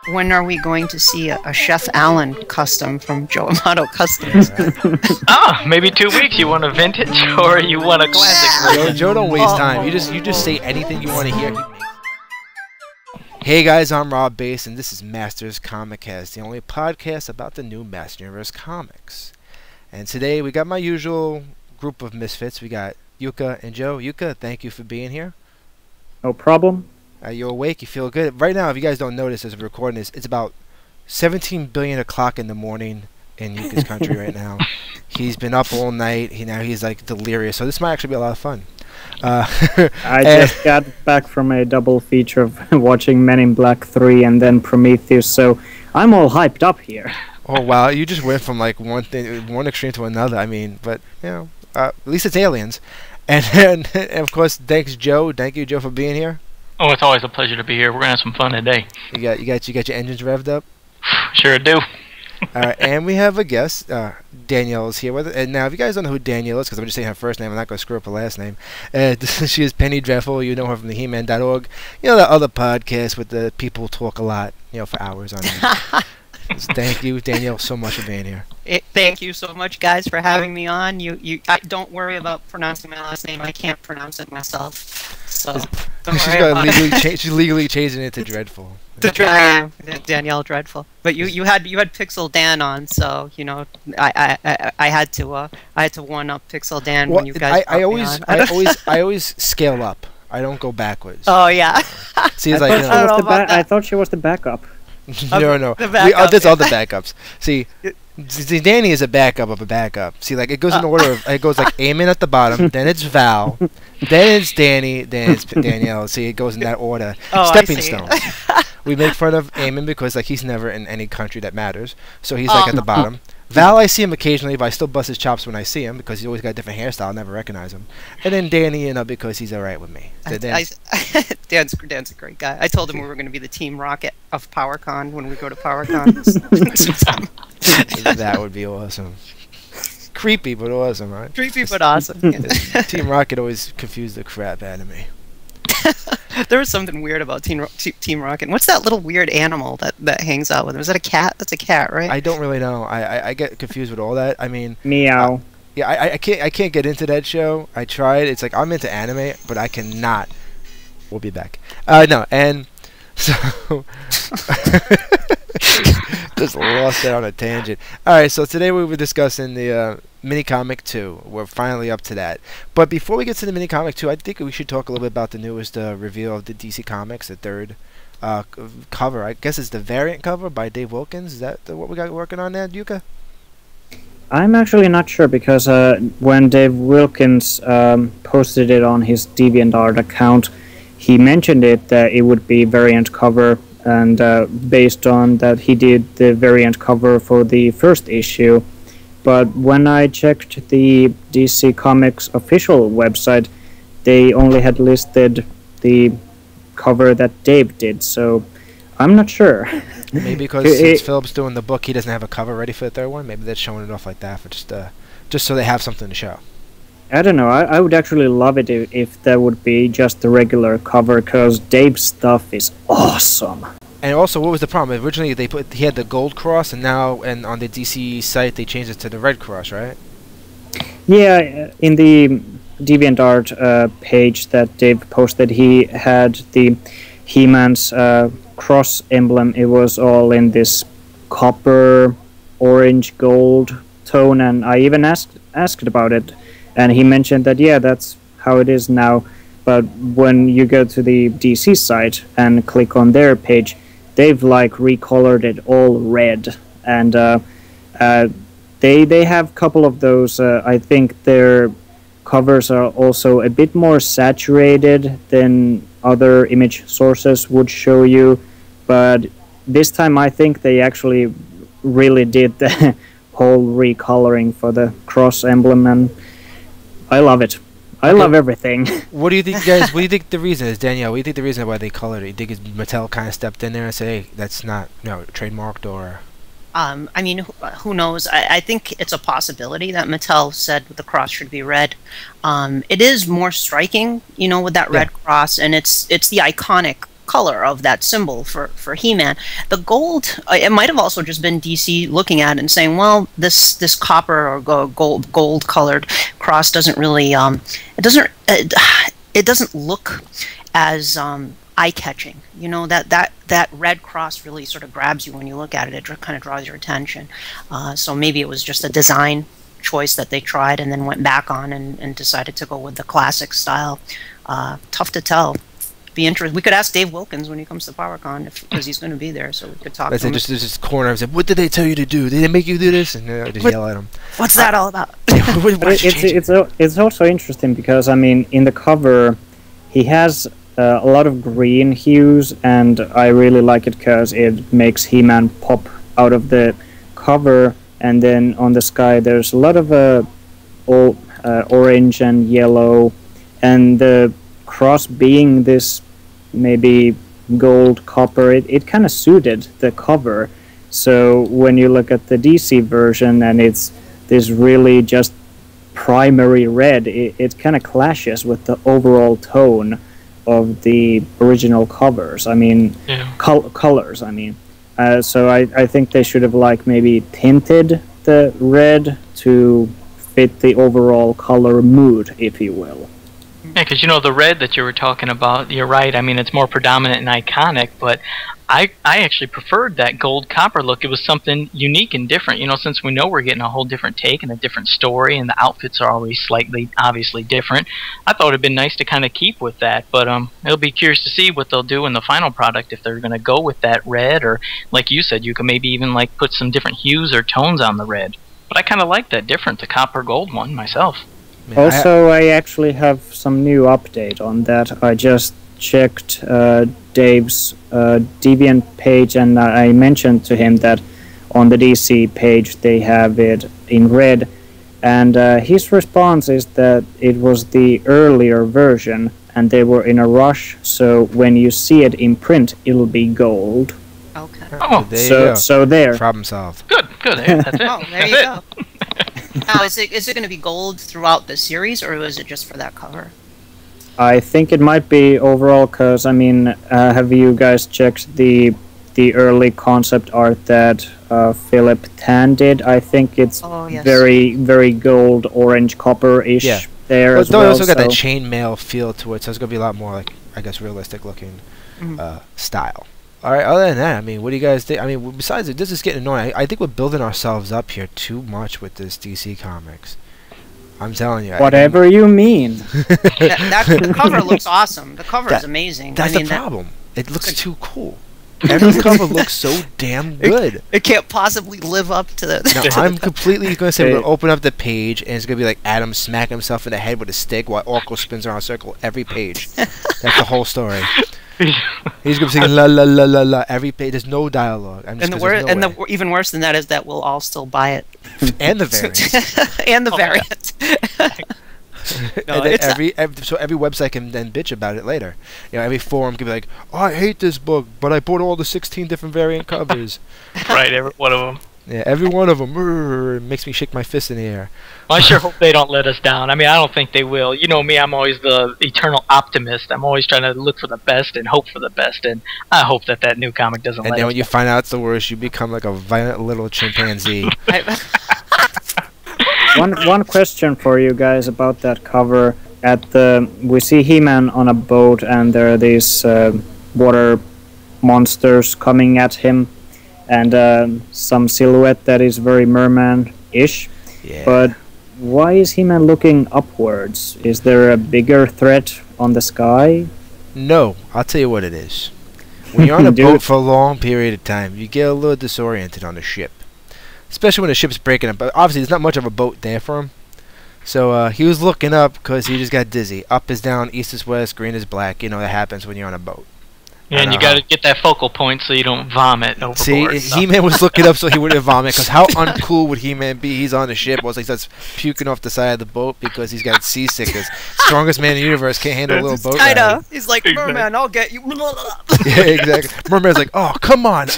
When are we going to see a Chef Allen custom from Joe Amato Customs? Maybe 2 weeks. You want a vintage or you want a classic? Joe don't waste time. You just say anything you want to hear. Hey guys, I'm Rob Bass, and this is Masters Comic Cast, the only podcast about the new Master Universe comics. And today we got my usual group of misfits. We got Jukka and Joe. Jukka, thank you for being here. No problem. You're awake. You feel good. Right now, if you guys don't notice as we're recording this, it's about 17 billion o'clock in the morning in Jukka's country right now. He's been up all night. He's like delirious. So this might actually be a lot of fun. I just got back from a double feature of watching Men in Black 3 and then Prometheus, so I'm all hyped up here. Oh wow, you just went from like one extreme to another. I mean, but you know, at least it's aliens. And of course, thanks Joe. Thank you, Joe, for being here. Oh, it's always a pleasure to be here. We're gonna have some fun today. You got your engines revved up. Sure do. All right, and we have a guest. Danielle is here with us. And now, if you guys don't know who Danielle is, because I'm just saying her first name, I'm not going to screw up her last name. She is Penny Dreadful. You know her from the He-Man.org. You know, that other podcast with the people who talk a lot, for hours on end. Thank you, Danielle, so much for being here. Thank you so much, guys, for having me on. Don't worry about pronouncing my last name. I can't pronounce it myself. So she's legally changing it to Dreadful. Danielle Dreadful. But you had Pixel Dan on, so I had to one up Pixel Dan when you guys. I always scale up. I don't go backwards. Oh yeah. See, I thought she was the backup. No. There's other backups. See, Danny is a backup of a backup. See, like it goes in order. It goes like Eamon at the bottom, then it's Val, then it's Danny, then it's Danielle. See, it goes in that order. Stepping stones. We make fun of Eamon because like he's never in any country that matters, so he's like at the bottom. Val, I see him occasionally, but I still bust his chops when I see him because he's always got a different hairstyle. I never recognize him. And then Danny, because he's all right with me. So Dan's a great guy. I told him we were going to be the Team Rocket of PowerCon when we go to PowerCon. That would be awesome. Creepy, but awesome, right? Creepy, but awesome. Team Rocket always confused the crap out of me. There was something weird about Team Rocket. What's that little weird animal that hangs out with him? Is that a cat? That's a cat, right? I don't really know. I get confused with all that. I mean, meow. Yeah, I can't get into that show. I tried. It's like I'm into anime, but I cannot. We'll be back. No, and so just lost it on a tangent. All right, so today we were discussing the mini comic 2. We're finally up to that. But before we get to the mini comic 2, I think we should talk a little bit about the newest reveal of the DC Comics, the third cover. I guess it's the variant cover by Dave Wilkins. Is that what we got working on there, Jukka? I'm actually not sure because when Dave Wilkins posted it on his DeviantArt account, he mentioned that it would be variant cover, and based on that he did the variant cover for the first issue. But when I checked the DC Comics official website, they only had listed the cover that Dave did, so I'm not sure. Maybe because since Philip's doing the book, he doesn't have a cover ready for the third one. Maybe they're showing it off like that for just so they have something to show. I don't know. I would actually love it if that would be just the regular cover, because Dave's stuff is awesome. And also, what was the problem? Originally, he had the gold cross, and now on the DC site they changed it to the red cross, right? Yeah, in the DeviantArt page that Dave posted, he had the He-Man's cross emblem. It was all in this copper, orange, gold tone, and I even asked about it, and he mentioned that that's how it is now. But when you go to the DC site and click on their page, they've like recolored it all red, and they have a couple of those. I think their covers are also a bit more saturated than other image sources would show you, but this time I think they actually really did the whole recoloring for the cross emblem, and I love it. I love everything. What do you think, guys? What do you think the reason is, Danielle? What do you think the reason why they colored it? You think it's Mattel kind of stepped in there and said, "Hey, that's not trademarked," or? I mean, who knows? I think it's a possibility that Mattel said the cross should be red. It is more striking, with that red cross, and it's the iconic color of that symbol for He-Man. The gold, it might have also just been DC looking at it and saying, well, this copper or gold colored cross doesn't really it doesn't look as eye-catching. You know, that red cross really sort of grabs you when you look at it. It kind of draws your attention. So maybe it was just a design choice that they tried and then went back on and decided to go with the classic style. Tough to tell. Be interesting. We could ask Dave Wilkins when he comes to PowerCon because he's going to be there, so we could talk to him. Just this corner. I said, "What did they tell you to do? Did they make you do this?" And I just yell at him. What's that all about? It's also interesting because I mean, in the cover, he has a lot of green hues, and I really like it because it makes He-Man pop out of the cover. And then on the sky, there's a lot of orange and yellow, and the cross being this maybe gold copper, it kind of suited the cover. So when you look at the DC version and it's this really just primary red, it kind of clashes with the overall tone of the original covers. I mean, colors. I mean, so I think they should have like maybe tinted the red to fit the overall color mood, if you will. Yeah, because you know the red that you were talking about, you're right. I mean, it's more predominant and iconic, but I actually preferred that gold copper look. It was something unique and different. You know, since we know we're getting a whole different take and a different story, and the outfits are always slightly, obviously different. I thought it'd been nice to kind of keep with that, but it'll be curious to see what they'll do in the final product if they're going to go with that red, or like you said, you can maybe even like put some different hues or tones on the red. But I kind of like that different, the copper gold one myself. Also, I actually have some new update on that. I just checked Dave's Deviant page, and I mentioned to him that on the DC page they have it in red, and his response is that it was the earlier version and they were in a rush, so when you see it in print it'll be gold. Okay. Oh, so there. Problem solved. Good. That's it. Oh, there you go. Now, is it going to be gold throughout the series, or was it just for that cover? I think it might be overall, because, I mean, have you guys checked the early concept art that Philip Tan did? I think it's very, very gold, orange, copper-ish there as well. It also got that chainmail feel to it, so it's going to be a lot more, like, I guess, realistic-looking style. All right, other than that, I mean, what do you guys think? I mean, besides it, this is getting annoying. I think we're building ourselves up here too much with this DC Comics. I'm telling you. Whatever you mean. The cover looks awesome. The cover is amazing. That's the problem. It looks too cool. Every cover looks so damn good. It can't possibly live up to the... No, I'm completely going to say we're going to open up the page, and it's going to be like Adam smacking himself in the head with a stick while Orko spins around a circle every page. That's the whole story. He's going to be singing la la la la la every page. There's no dialogue. Even worse than that is that we'll all still buy it. And the variant. And the variant. So every website can then bitch about it later. You know, every forum can be like, "Oh, I hate this book, but I bought all the 16 different variant covers." Right, every one of them. Yeah, every one of them makes me shake my fist in the air. Well, I sure hope they don't let us down. I mean, I don't think they will. You know me, I'm always the eternal optimist. I'm always trying to look for the best and hope for the best, and I hope that new comic doesn't let us down. And then when you find out it's the worst, you become like a violent little chimpanzee. One question for you guys about that cover. We see He-Man on a boat, and there are these water monsters coming at him, and some silhouette that is very merman-ish. Yeah. But why is He-Man looking upwards? Is there a bigger threat on the sky? No, I'll tell you what it is. When you're on a boat for a long period of time, you get a little disoriented on the ship. Especially when the ship's breaking up. But obviously, there's not much of a boat there for him. So he was looking up because he just got dizzy. Up is down, east is west, green is black. You know, that happens when you're on a boat. Yeah, and you got to get that focal point so you don't vomit overboard. See, He-Man was looking up so he wouldn't vomit, because how uncool would He-Man be? He's on the ship, he starts puking off the side of the boat because he's got seasickness. Strongest man in the universe can't handle a little boat ride. He's like, Merman, I'll get you. Yeah, exactly. Merman's like, oh, come on,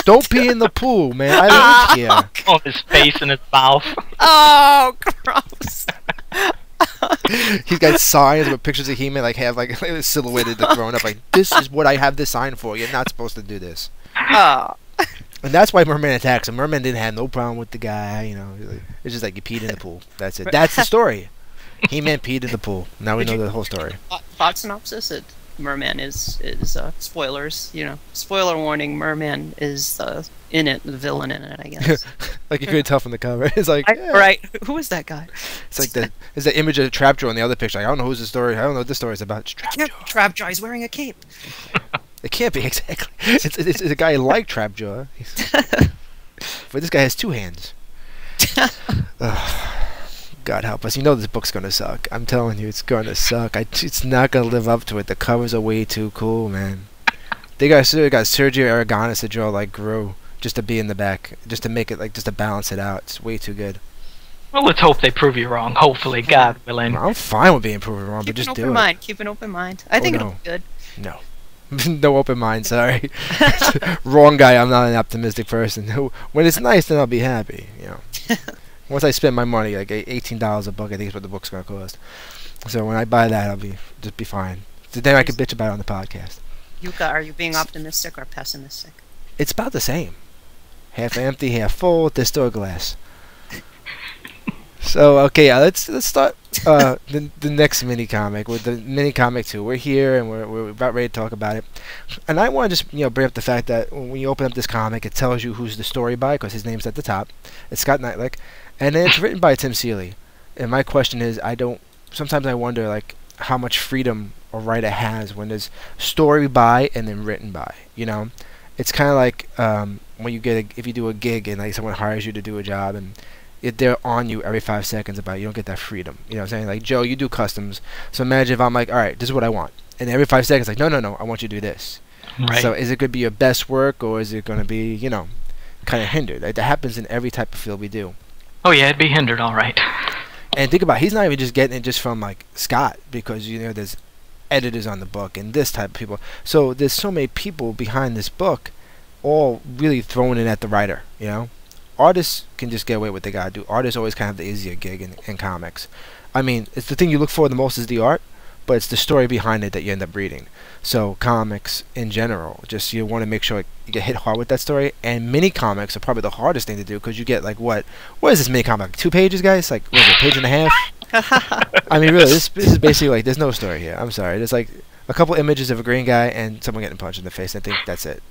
don't pee in the pool, man. I live here. On his face and his mouth. Oh, gross. He's got signs with pictures of He-Man, like have like silhouetted, like, thrown up. Like, this is what I have this sign for. You're not supposed to do this. Oh. And that's why Merman attacks him. Merman didn't have no problem with the guy. You know, it's just like you peed in the pool. That's it. That's the story. He-Man peed in the pool. Now we know the whole story. Plot synopsis: Merman is spoilers. You know, spoiler warning. Merman is in it, the villain in it, I guess. Like you couldn't tell from the cover. It's like right. Who is that guy? It's like the image of Trapjaw in the other picture. Like, I don't know who's the story. I don't know what this story is about. It's Trapjaw. Trapjaw is wearing a cape. It can't be exactly. It's a guy like Trapjaw. But this guy has two hands. God help us. You know this book's going to suck. I'm telling you, it's going to suck. It's not going to live up to it. The covers are way too cool, man. They got Sergio Aragonés to draw like Gru, just to be in the back, just to make it like, just to balance it out. It's way too good. Well, let's hope they prove you wrong. Hopefully, God willing. I'm fine with being proven wrong, but just do it. Keep an open mind. I think it'll be good. No. No open mind, sorry. Wrong guy, I'm not an optimistic person. When it's nice, then I'll be happy, you know. Once I spend my money, like $18 a book, I think is what the book's gonna cost. So when I buy that, I'll just be fine. So then I can bitch about it on the podcast. Jukka, are you being optimistic or pessimistic? It's about the same. Half empty, half full. There's still glass. So okay, let's start the next mini comic with the mini comic 2. We're here and we're about ready to talk about it. And I want to just bring up the fact that when you open up this comic, it tells you who's the story by because his name's at the top. It's Scott Knightlick, and then it's written by Tim Seeley. And my question is, sometimes I wonder like how much freedom a writer has when there's story by and then written by. You know, it's kind of like when you if you do a gig and like someone hires you to do a job and they're on you every 5 seconds about it. You don't get that freedom. You know what I'm saying? Like, Joe, you do customs. So imagine if I'm like, all right, this is what I want. And every 5 seconds, like, no, I want you to do this. Right. So is it going to be your best work or is it going to be, kind of hindered? Like, that happens in every type of field we do. Oh, yeah, it'd be hindered, all right. And think about it, he's not even just getting it just from, like, Scott because, there's editors on the book and this type of people. So there's so many people behind this book all really throwing it at the writer, Artists can just get away with what they gotta do. Artists always kind of have the easier gig in comics. I mean, it's the thing you look for the most is the art, but it's the story behind it that you end up reading. So comics in general, just you want to make sure you get hit hard with that story. And mini comics are probably the hardest thing to do because you get like what is this mini comic? 2 pages, guys? Like what is it, a page and a half? I mean, really, this is basically like there's no story here. I'm sorry. There's like a couple images of a green guy and someone getting punched in the face. I think that's it.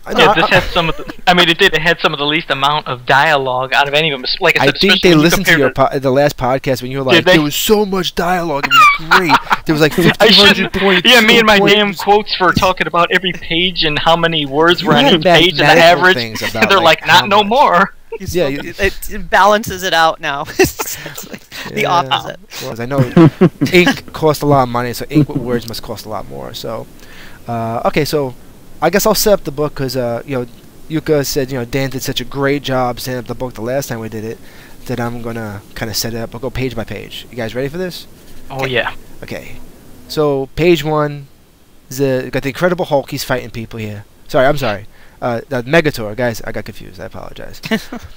This had some of the. I mean, it had some of the least amount of dialogue out of any of them. Like I said, think they listened to the last podcast when you were like, there was so much dialogue. It was great. There was like 1,500 points. Yeah, me and my damn quotes for talking about every page and how many words were on each page and the average. They're like, not no more. Yeah, it balances it out now. The opposite. Well, I know ink costs a lot of money, so ink with words must cost a lot more. So, okay, so. I guess I'll set up the book because, Jukka said, Dan did such a great job setting up the book the last time we did it that I'm going to kind of set it up. I'll go page by page. You guys ready for this? Oh, yeah. Okay. So, page 1 is got the Incredible Hulk. He's fighting people here. I'm sorry. Megator. Guys, I got confused. I apologize.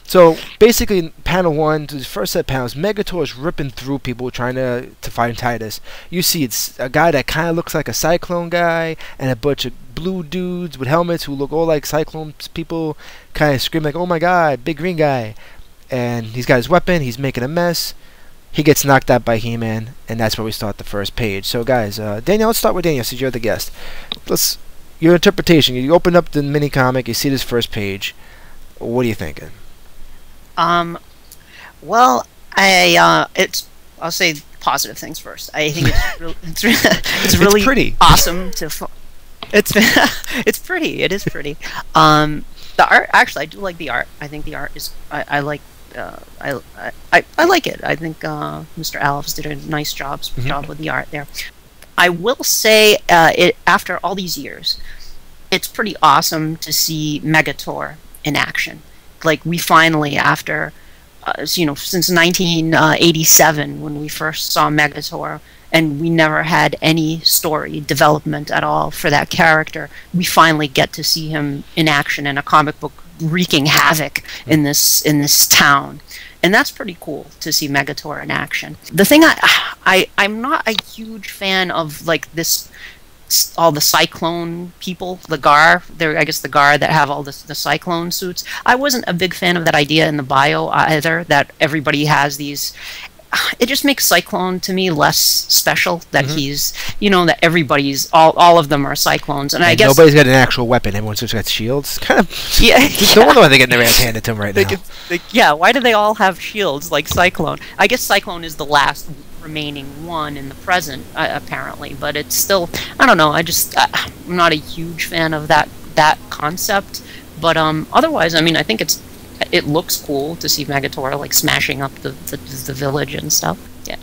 So, basically, panel 1, the first set of panels, Megator is ripping through people trying to find Titus. You see it's a guy that kind of looks like a Cyclone guy and a bunch of blue dudes with helmets who look all like Cyclone people, kind of scream like, oh my god, big green guy. And he's got his weapon. He's making a mess. He gets knocked out by He-Man, and that's where we start the first page. So, guys, Danielle, let's start with Danielle since you're the guest. Your interpretation. You open up the mini comic, you see this first page. What are you thinking? Well, I'll say positive things first. I think it's really pretty. Awesome to. It's pretty. It is pretty. The art, actually, I do like the art. I think the art is. I like. I like it. I think Mr. Alves did a nice job with the art there. I will say, after all these years, it's pretty awesome to see Megator in action. Like, we finally, after, since 1987, when we first saw Megator, and we never had any story development at all for that character, we finally get to see him in action in a comic book wreaking havoc in this town. and that's pretty cool to see Megator in action. The thing I'm not a huge fan of, like, this, all the Cyclone people, the Gar, I guess the Gar that have all the Cyclone suits. I wasn't a big fan of that idea in the bio either, that everybody has these. It just makes Cyclone to me less special, that he's, that everybody's, all of them are Cyclones, and I guess nobody's got an actual weapon. Everyone's just got shields. Kind of. No wonder why they get their ass handed to them right now. Why do they all have shields like Cyclone? I guess Cyclone is the last remaining one in the present, apparently, but it's still, I don't know. I'm not a huge fan of that concept, but otherwise, I mean, I think it looks cool to see Megator, like, smashing up the village and stuff. Yeah.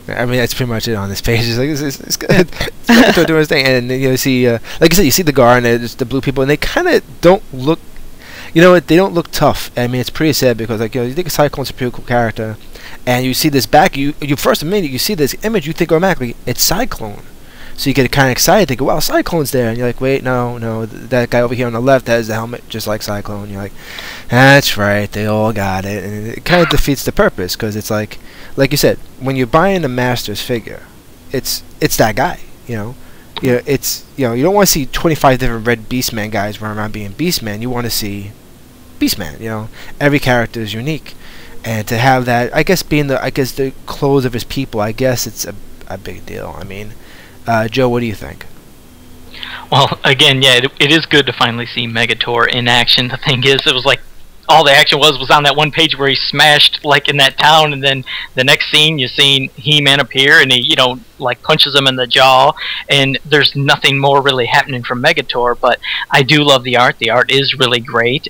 I mean, that's pretty much it on this page. It's like, it's good. Megator doing his thing, and you see, like I said, you see the Gar and there's the blue people, and they kind of don't look, they don't look tough. I mean, it's pretty sad because, like, you think Cyclone's a pretty cool character, and you see this back, you first minute you see this image, you think automatically it's Cyclone. So you get kind of excited, think, wow, Cyclone's there. And you're like, wait, no, that guy over here on the left has the helmet just like Cyclone. You're like, that's right, they all got it. And it kind of defeats the purpose, because it's like you said, when you're buying the Masters figure, it's that guy, It's, you don't want to see 25 different red Beastman guys running around being Beastman. You want to see Beastman, Every character is unique. And to have that, I guess, being the clothes of his people, I guess it's a big deal. I mean, Joe, what do you think? Well, again, yeah, it is good to finally see Megator in action. The thing is, it was like all the action was on that one page where he smashed, like, in that town, and then the next scene you seen He-Man appear and he, like, punches him in the jaw, and there's nothing more really happening from Megator. But I do love the art. The art is really great.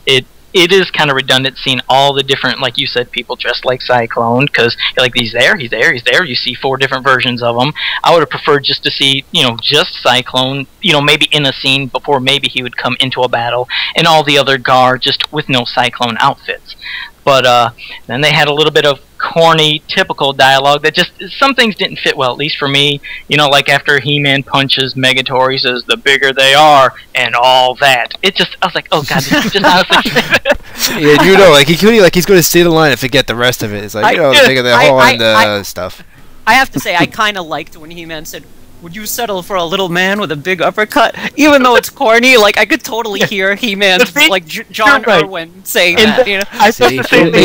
It is kind of redundant seeing all the different, like you said, people dressed like Cyclone, because like, he's there. You see 4 different versions of him. I would have preferred just to see, just Cyclone, maybe in a scene before maybe he would come into a battle, and all the other Gar just with no Cyclone outfits. But then they had a little bit of corny, typical dialogue that just, some things didn't fit well, at least for me. Like after He-Man punches Megator, he says, "The bigger they are," and all that. I was like, oh god, did you just honestly... Yeah, like he's going to say the line and forget the rest of it. It's like, the bigger they are and the stuff. I have to say, I kind of liked when He-Man said, "Would you settle for a little man with a big uppercut?" Even though it's corny, like, I could totally hear He-Man's, like, John Irwin saying that, I thought the same thing.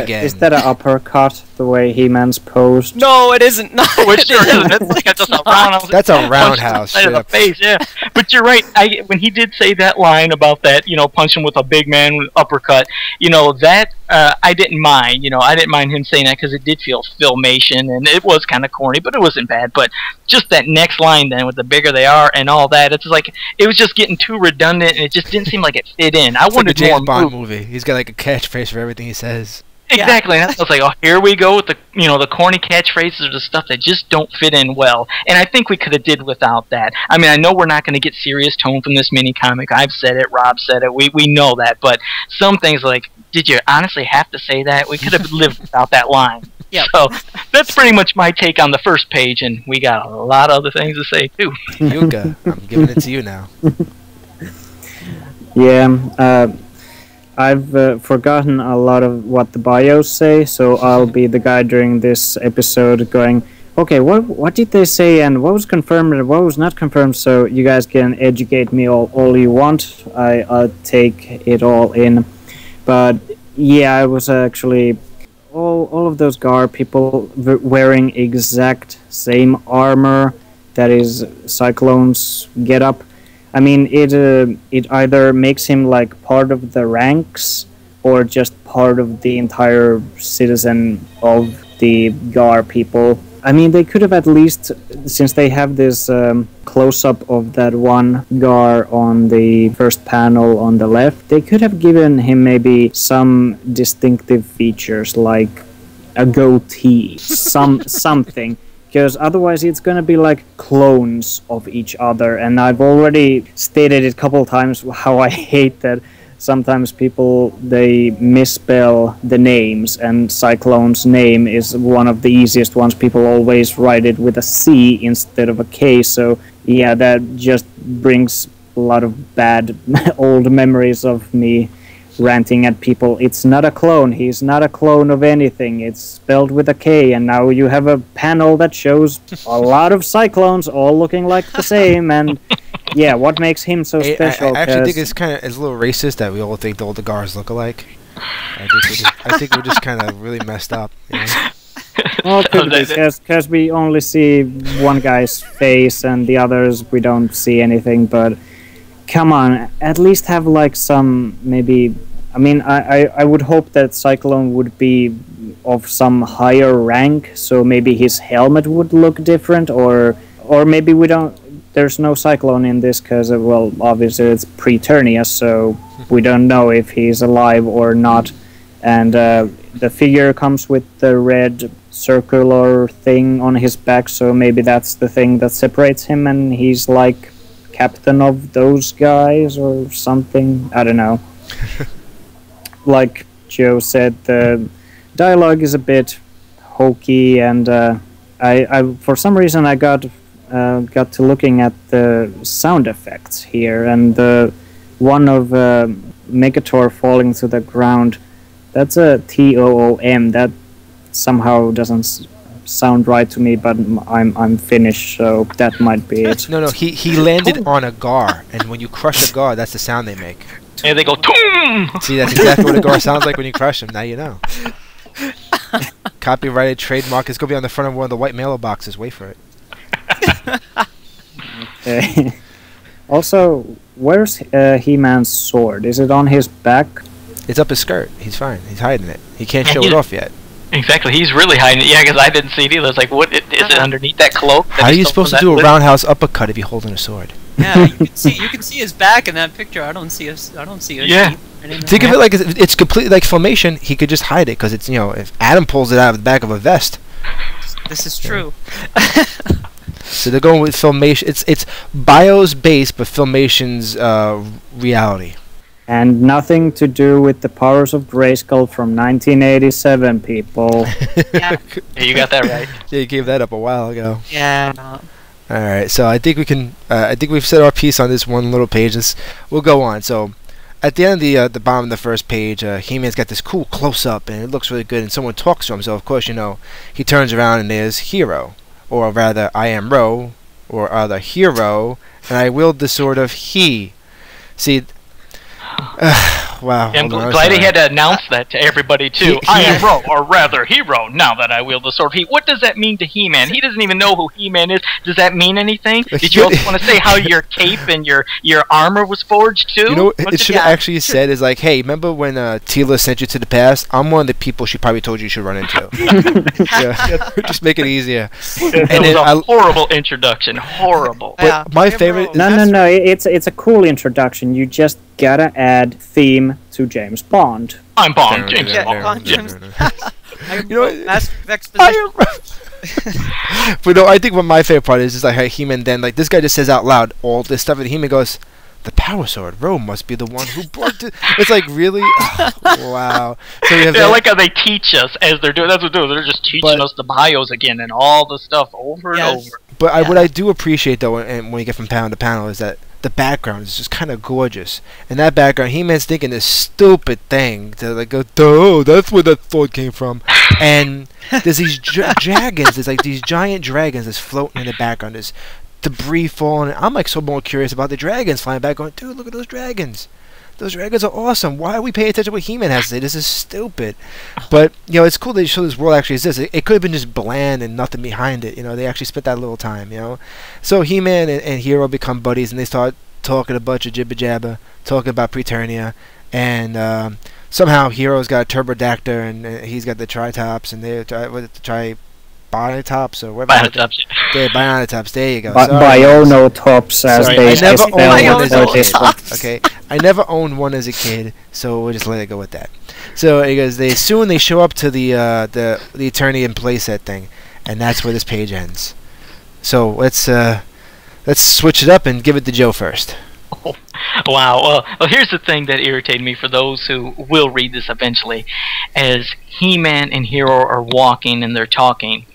Is that an uppercut, the way He-Man's posed? No, it isn't. No, it sure isn't. It's like just a roundhouse. That's a roundhouse. Right in the face, yeah. But you're right. When he did say that line about that, punch him with a big man with uppercut, that I didn't mind. I didn't mind him saying that, because it did feel Filmation, and it was kind of corny, but it wasn't bad. But just that next line then, with the bigger they are and all that, it's like it was just getting too redundant, and it just didn't seem like it fit in. I wanted like a more James Bond movie. He's got like a catchphrase for everything he says. Exactly. And I was like, oh, here we go with the the corny catchphrases or the stuff that just don't fit in well. And I think we could have did without that. I mean, I know we're not going to get serious tone from this mini comic. I've said it. Rob said it. We know that. But some things, like, did you honestly have to say that? We could have lived without that line. Yeah. So that's pretty much my take on the first page, and we got a lot of other things to say too. Jukka, I'm giving it to you now. Yeah. I've forgotten a lot of what the bios say, so I'll be the guy during this episode going, okay, what did they say, and what was confirmed and what was not confirmed, so you guys can educate me all you want. I'll take it all in. But yeah, I was actually... All of those Gar people wearing exact same armor that is Cyclone's getup. I mean, it either makes him like part of the ranks or just part of the entire citizen of the Gar people. I mean, they could have at least, since they have this close-up of that one Gar on the first panel on the left, they could have given him maybe some distinctive features like a goatee, something. Because otherwise it's going to be like clones of each other, and I've already stated it a couple times how I hate that sometimes people, they misspell the names, and Cyclone's name is one of the easiest ones. People always write it with a C instead of a K, so yeah, that just brings a lot of bad old memories of me ranting at people, it's not a clone, he's not a clone of anything, it's spelled with a K, and now you have a panel that shows a lot of Cyclones all looking like the same, and yeah, what makes him so special? I actually think it's a little racist that we all think all the Gars look alike. I think we're just kind of really messed up. You know? Well, could be, because we only see one guy's face and the others we don't see anything, but come on, at least have like some, maybe, I mean, I would hope that Cyclone would be of some higher rank, so maybe his helmet would look different, or maybe we don't, there's no Cyclone in this because, well, obviously it's Preternia, so we don't know if he's alive or not, and the figure comes with the red circular thing on his back, so maybe that's the thing that separates him, and he's like captain of those guys or something. I don't know. Like Joe said, the dialogue is a bit hokey, and I for some reason I got to looking at the sound effects here, and the one of Megator falling to the ground, that's a TOOM. That somehow doesn't sound right to me, but I'm Finnish, so that might be it. No, he landed on a Gar, and when you crush a Gar, that's the sound they make. Yeah, they go toom. See, that's exactly what a Gar sounds like when you crush them. Now you know. Copyrighted trademark is gonna be on the front of one of the white mailer boxes. Wait for it. Okay. Also, where's He-Man's sword? Is it on his back? It's up his skirt. He's fine. He's hiding it. He can't show it off yet. Exactly, he's really hiding it. Yeah, because I didn't see it either. It's like, what is it underneath that cloak? How are you supposed to do a roundhouse uppercut if you're holding a sword? Yeah, you can see his back in that picture. I don't see his. Yeah. Think of it like it's completely like Filmation. He could just hide it because it's, you know, if Adam pulls it out of the back of a vest. This is true. So they're going with Filmation. It's Bio's base, but Filmation's reality. And nothing to do with the powers of Grayskull from 1987, people. Yeah. Yeah, you got that right. Yeah, you gave that up a while ago. Yeah. All right, so I think we can. I think we've said our piece on this one little page. We'll go on. So, at the end of the bottom of the first page, He-Man's got this cool close-up, and it looks really good. And someone talks to him, so of course, you know, he turns around and there's Hero, or rather, I am Ro, or other Hero, and I wield the sword of He. See. Wow. Yeah, I'm glad he had to announce that to everybody, too. I am Ro, or rather, Hero, now that I wield the sword. What does that mean to He-Man? He doesn't even know who He-Man is. Does that mean anything? Did you also want to say how your cape and your armor was forged, too? You know what it should have actually said is like, hey, remember when Tila sent you to the past? I'm one of the people she probably told you should run into. Yeah. Just make it easier. It was a horrible introduction. Horrible. But my favorite... No, it's a cool introduction. You just gotta add theme to James Bond. I'm Bond, James Bond. You know what? But no, I think what my favorite part is like how He-Man then, like, this guy just says out loud all this stuff, and He-Man goes, the power sword, Rome must be the one who brought it. It's like, really? Wow. So we have I like how they teach us as they're doing. That's what they're doing. They're just teaching us the bios again and all the stuff over and over. But what I do appreciate, though, and when you get from panel to panel, is that the background is just kind of gorgeous. And that background, He-Man's thinking this stupid thing to like go, oh, that's where that thought came from. And there's these dragons. There's like these giant dragons that's floating in the background. There's debris falling. I'm like so more curious about the dragons flying back, going, dude, look at those dragons. Those dragons are awesome. Why are we paying attention to what He-Man has to say? This is stupid. But, you know, it's cool they show this world actually exists. It could have been just bland and nothing behind it. You know, they actually spent that little time, you know. So He-Man and Hero become buddies, and they start talking a bunch of jibber-jabber, talking about Preternia. And somehow Hero's got a Turbodactyl, and he's got the Tritops, and they're Biotops, or what? Biotops. Biotops. There you go. Bionotops, as sorry, they I never owned one as a kid. Okay, I never owned one as a kid, so we'll just let it go with that. So it goes. They show up to the Eternian playset thing, and that's where this page ends. So let's switch it up and give it to Joe first. Wow. Well, here's the thing that irritated me for those who will read this eventually, as He-Man and Hero are walking and they're talking.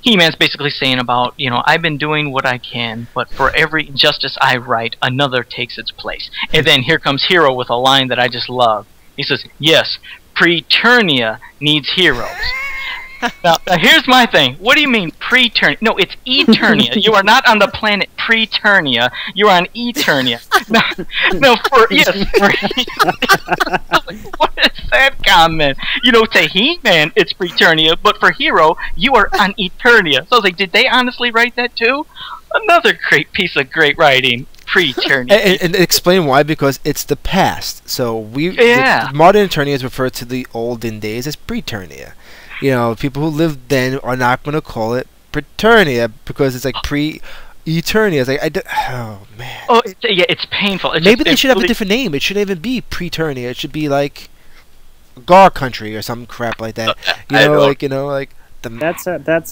He-Man's basically saying about, I've been doing what I can, but for every injustice I right, another takes its place. And then here comes Hero with a line that I just love. He says, yes, Preternia needs heroes. Now, here's my thing. What do you mean, Preternia? No, it's Eternia. You are not on the planet Preternia. You're on Eternia. What is that comment? To He-Man, it's Preternia, but for Hero, you are on Eternia. So I was like, did they honestly write that too? Another great piece of great writing. Preternia. And explain why, because it's the past. So the modern Eternia is referred to the olden days as Preternia. People who lived then are not going to call it Preternia because it's like pre-Eternia. It's like, oh, man. Oh, it's painful. Maybe they should have a different name. It shouldn't even be Preternia. It should be like Gar Country or some crap like that. That's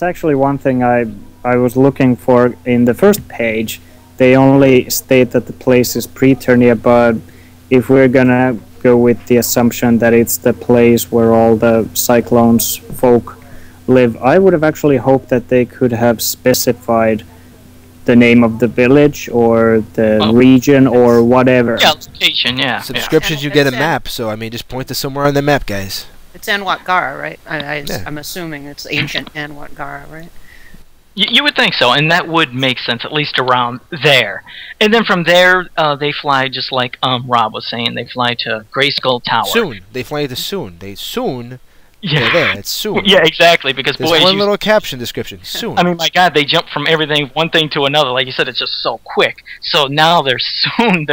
actually one thing I was looking for in the first page. They only state that the place is Preternia, but if we're gonna go with the assumption that it's the place where all the Cyclones folk live, I would have actually hoped that they could have specified the name of the village or the region or whatever. Yeah, location, yeah. Subscriptions, you get a map, so just point to somewhere on the map, guys. It's Anwat Gar, right? I'm assuming it's ancient Anwat Gar, right? You would think so, and that would make sense, at least around there. And then from there, they fly, just like Rob was saying, they fly to Grayskull Tower. Soon. They fly to soon. They're there. It's soon. Yeah, exactly, because there's one little caption description. Soon. I mean, my God, they jump from one thing to another. Like you said, it's just so quick. So now they're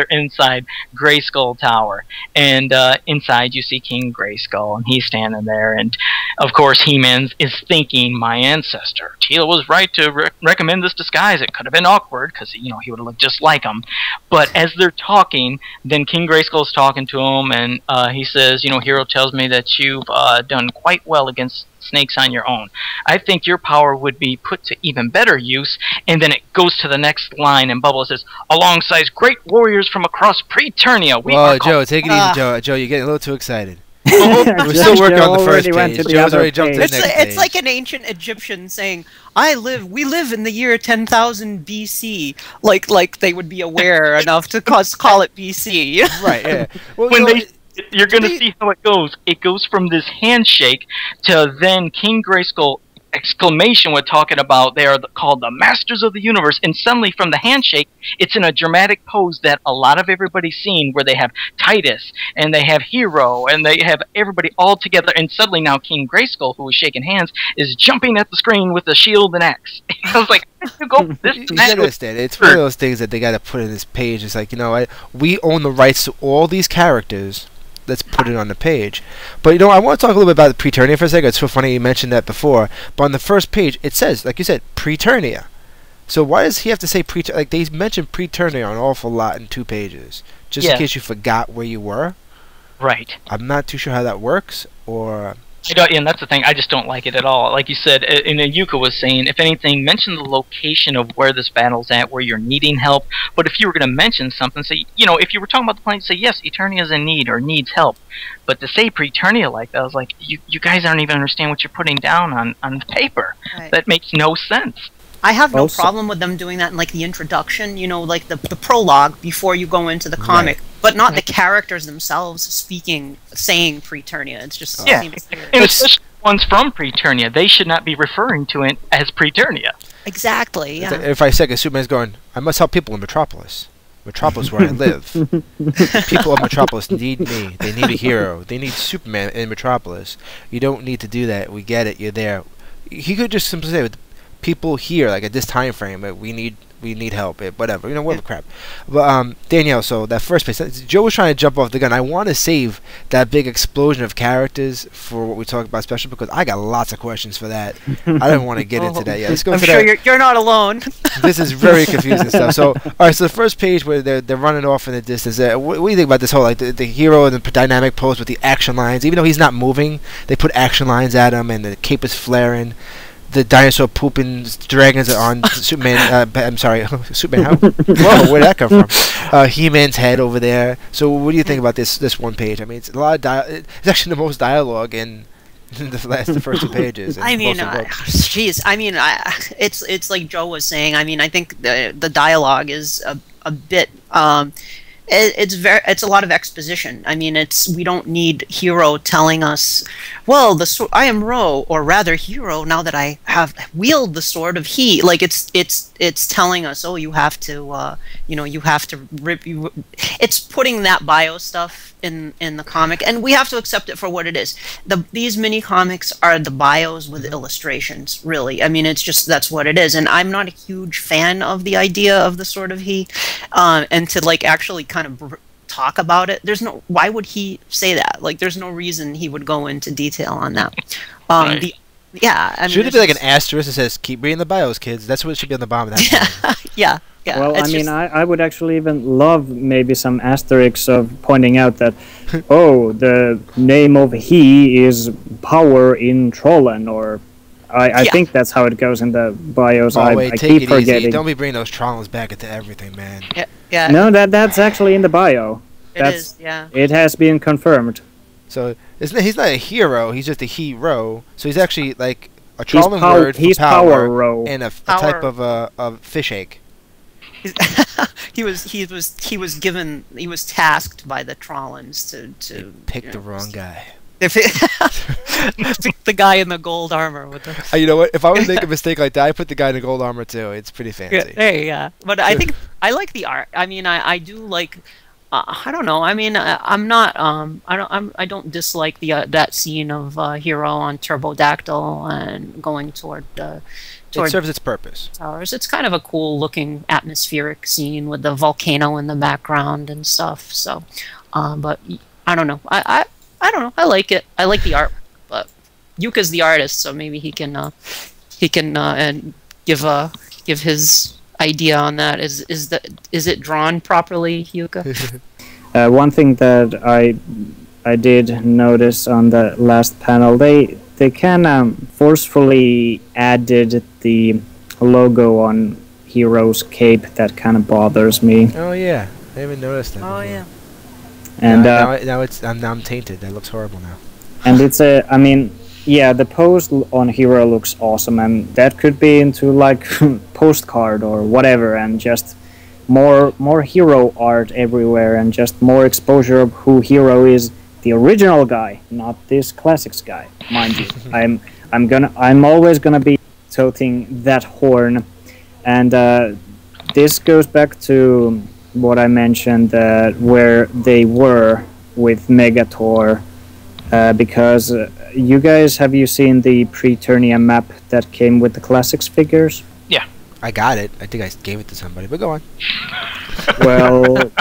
inside Grayskull Tower. And inside you see King Grayskull, and he's standing there. And, of course, He-Man is thinking, my ancestor. Teela was right to recommend this disguise. It could have been awkward, because, he would have looked just like him. But as they're talking, then King Grayskull's talking to him, and he says, Hero tells me that you've done quite well against snakes on your own. I think your power would be put to even better use. And then it goes to the next line, and Bubble says, alongside great warriors from across Preternia. Whoa, Joe, take it easy, Joe. Joe, you're getting a little too excited. We're still working on the first page. Joe's already jumped to the next page. It's like an ancient Egyptian saying, we live in the year 10,000 BC. Like they would be aware enough to call it BC. Right, yeah. Well, you're going to see how it goes. It goes from this handshake to then King Grayskull exclamation we're talking about. They are called the Masters of the Universe, and suddenly from the handshake, it's in a dramatic pose that a lot of everybody's seen, where they have Titus, and they have Hero, and they have everybody all together, and suddenly now King Grayskull, who was shaking hands, is jumping at the screen with a shield and axe. I was like, you go this you gotta understand, it's one of those things that they gotta put in this page. It's like, we own the rights to all these characters. Let's put it on the page. But I want to talk a little bit about the Preternia for a second. It's so funny you mentioned that before. But on the first page, it says, like you said, Preternia. So why does he have to say Preternia? Like, they mentioned Preternia an awful lot in 2 pages, just in case you forgot where you were. Right. I'm not too sure how that works, or... And that's the thing, I just don't like it at all. Like you said, and Yuka was saying, if anything, mention the location of where this battle's at, where you're needing help. But if you were going to mention something, say, if you were talking about the planet, say, yes, Eternia's in need or needs help. But to say Preternia like that, I was like, you guys don't even understand what you're putting down on the paper. Right. That makes no sense. I have no problem with them doing that in, like, the introduction, like the prologue before you go into the comic, but not the characters themselves saying Preternia. It's just seems weird. And especially ones from Preternia, they should not be referring to it as Preternia. Exactly, yeah. If I say Superman's going, I must help people in Metropolis. Metropolis where I live. People of Metropolis need me. They need a hero. They need Superman in Metropolis. You don't need to do that. We get it. You're there. He could just simply say, people here, like at this time frame, we need help, whatever, whatever crap. But Danielle, so that first page, Joe was trying to jump off the gun. I want to save that big explosion of characters for what we talk about special, because I got lots of questions for that. I don't want to get into that yet. Let's go. I'm sure you're not alone. This is very confusing stuff. So, all right, so the first page where they're running off in the distance. What do you think about this whole, like, the hero and the dynamic pose with the action lines? Even though he's not moving, they put action lines at him, and the cape is flaring. the dinosaur pooping dragons on Superman. I'm sorry, Superman. How? Whoa, where did that come from? He-Man's head over there. So what do you think about this one page? I mean, it's a lot of it's actually the most dialogue in the first 2 pages. I mean, jeez. I mean, it's like Joe was saying. I mean, I think the dialogue is a bit. It's a lot of exposition. I mean, we don't need Hero telling us, well, I am Ro, or rather Hero, now that I have wield the sword of he. Like it's telling us, oh, you have to you have to it's putting that bio stuff in the comic, and we have to accept it for what it is. These mini comics are the bios with illustrations, really. I mean, it's just, that's what it is. And I'm not a huge fan of the idea of the sword of he, and to like actually kind of talk about it. Why would he say that? Like, there's no reason he would go into detail on that. Right. I mean, should it be like an asterisk that says "Keep reading the bios, kids"? That's what it should be on the bottom of that. Yeah. Yeah, well, I mean, I would actually even love maybe some asterisks of pointing out that, oh, the name of he is Power in Trollen, or I think that's how it goes in the bios. I keep forgetting. Easy. Don't be bringing those Trollens back into everything, man. Yeah. No, that's actually in the bio. It is, yeah. It has been confirmed. So he's not a hero; he's just a hero. So he's actually like a Trollen word for he's power row. And a type of fish egg. he was tasked by the Trollens to pick the wrong guy. Pick the guy in the gold armor with the. You know what? If I would make a mistake like that, I put the guy in the gold armor too. It's pretty fancy. Yeah. But I think I like the art. I mean, I do like. I don't know. I mean, I'm not. I don't dislike that scene of Hero on Turbodactyl and going toward. It serves its purpose. Towers. It's kind of a cool looking atmospheric scene with the volcano in the background and stuff. So, but I don't know. I don't know. I like it. I like the art, but Yuka's the artist, so maybe he can give his idea on that. Is it drawn properly, Yuka? One thing that I did notice on the last panel, they kind of forcefully added the logo on Hero's cape. That kind of bothers me. Oh yeah, I haven't noticed that. Oh yeah. And now I'm tainted. That looks horrible now. And it's I mean, yeah, the pose on Hero looks awesome, and that could be into like postcard or whatever, and just more Hero art everywhere, and just more exposure of who Hero is. The original guy, not this classics guy, mind you. I'm always gonna be toting that horn, and this goes back to what I mentioned, where they were with Megator, because have you seen the Preternia map that came with the classics figures? Yeah, I got it. I think I gave it to somebody, but go on. Well,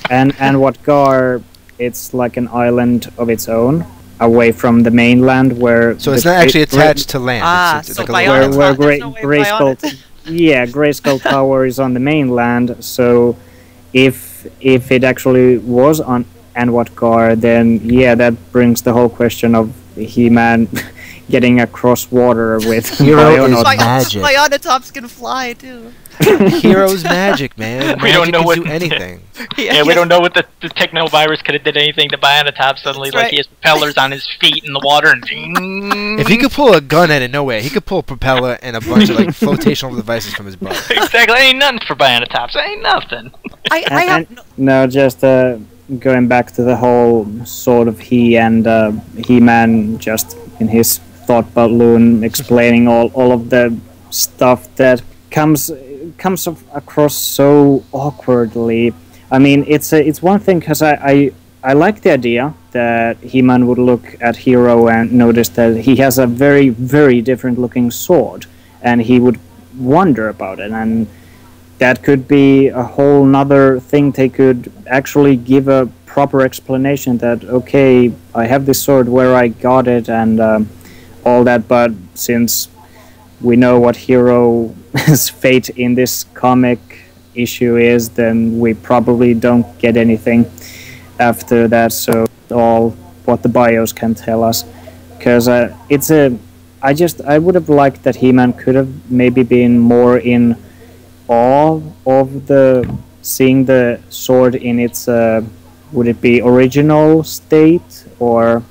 and Watgar. It's like an island of its own, away from the mainland, where. So it's not actually attached to land. It's so like where Grayskull, Grayskull Tower is on the mainland. So, if it actually was on Anwatgar, then that brings the whole question of He-Man getting across water with Hero is magic. Bionatops can fly too. Hero's magic, man. We don't know what do anything. We don't know what the technovirus could have did anything to Bionatops. Suddenly, he has propellers on his feet in the water, and if he could pull a gun out of nowhere, he could pull a propeller and a bunch of flotational devices from his butt. Exactly, ain't nothing for Bionatops. Ain't nothing. Just going back to the whole sort of he and He-Man, just in his thought balloon, explaining all of the stuff that comes across so awkwardly. I mean, it's one thing because I like the idea that He-Man would look at Hero and notice that he has a very, very different looking sword, and he would wonder about it, and that could be a whole nother thing. They could actually give a proper explanation that, okay, I have this sword, where I got it, and all that, but since we know what Hero's fate in this comic issue is, then we probably don't get anything after that. So all what the bios can tell us, because I would have liked that He-Man could have maybe been more in awe of seeing the sword in its would it be original state or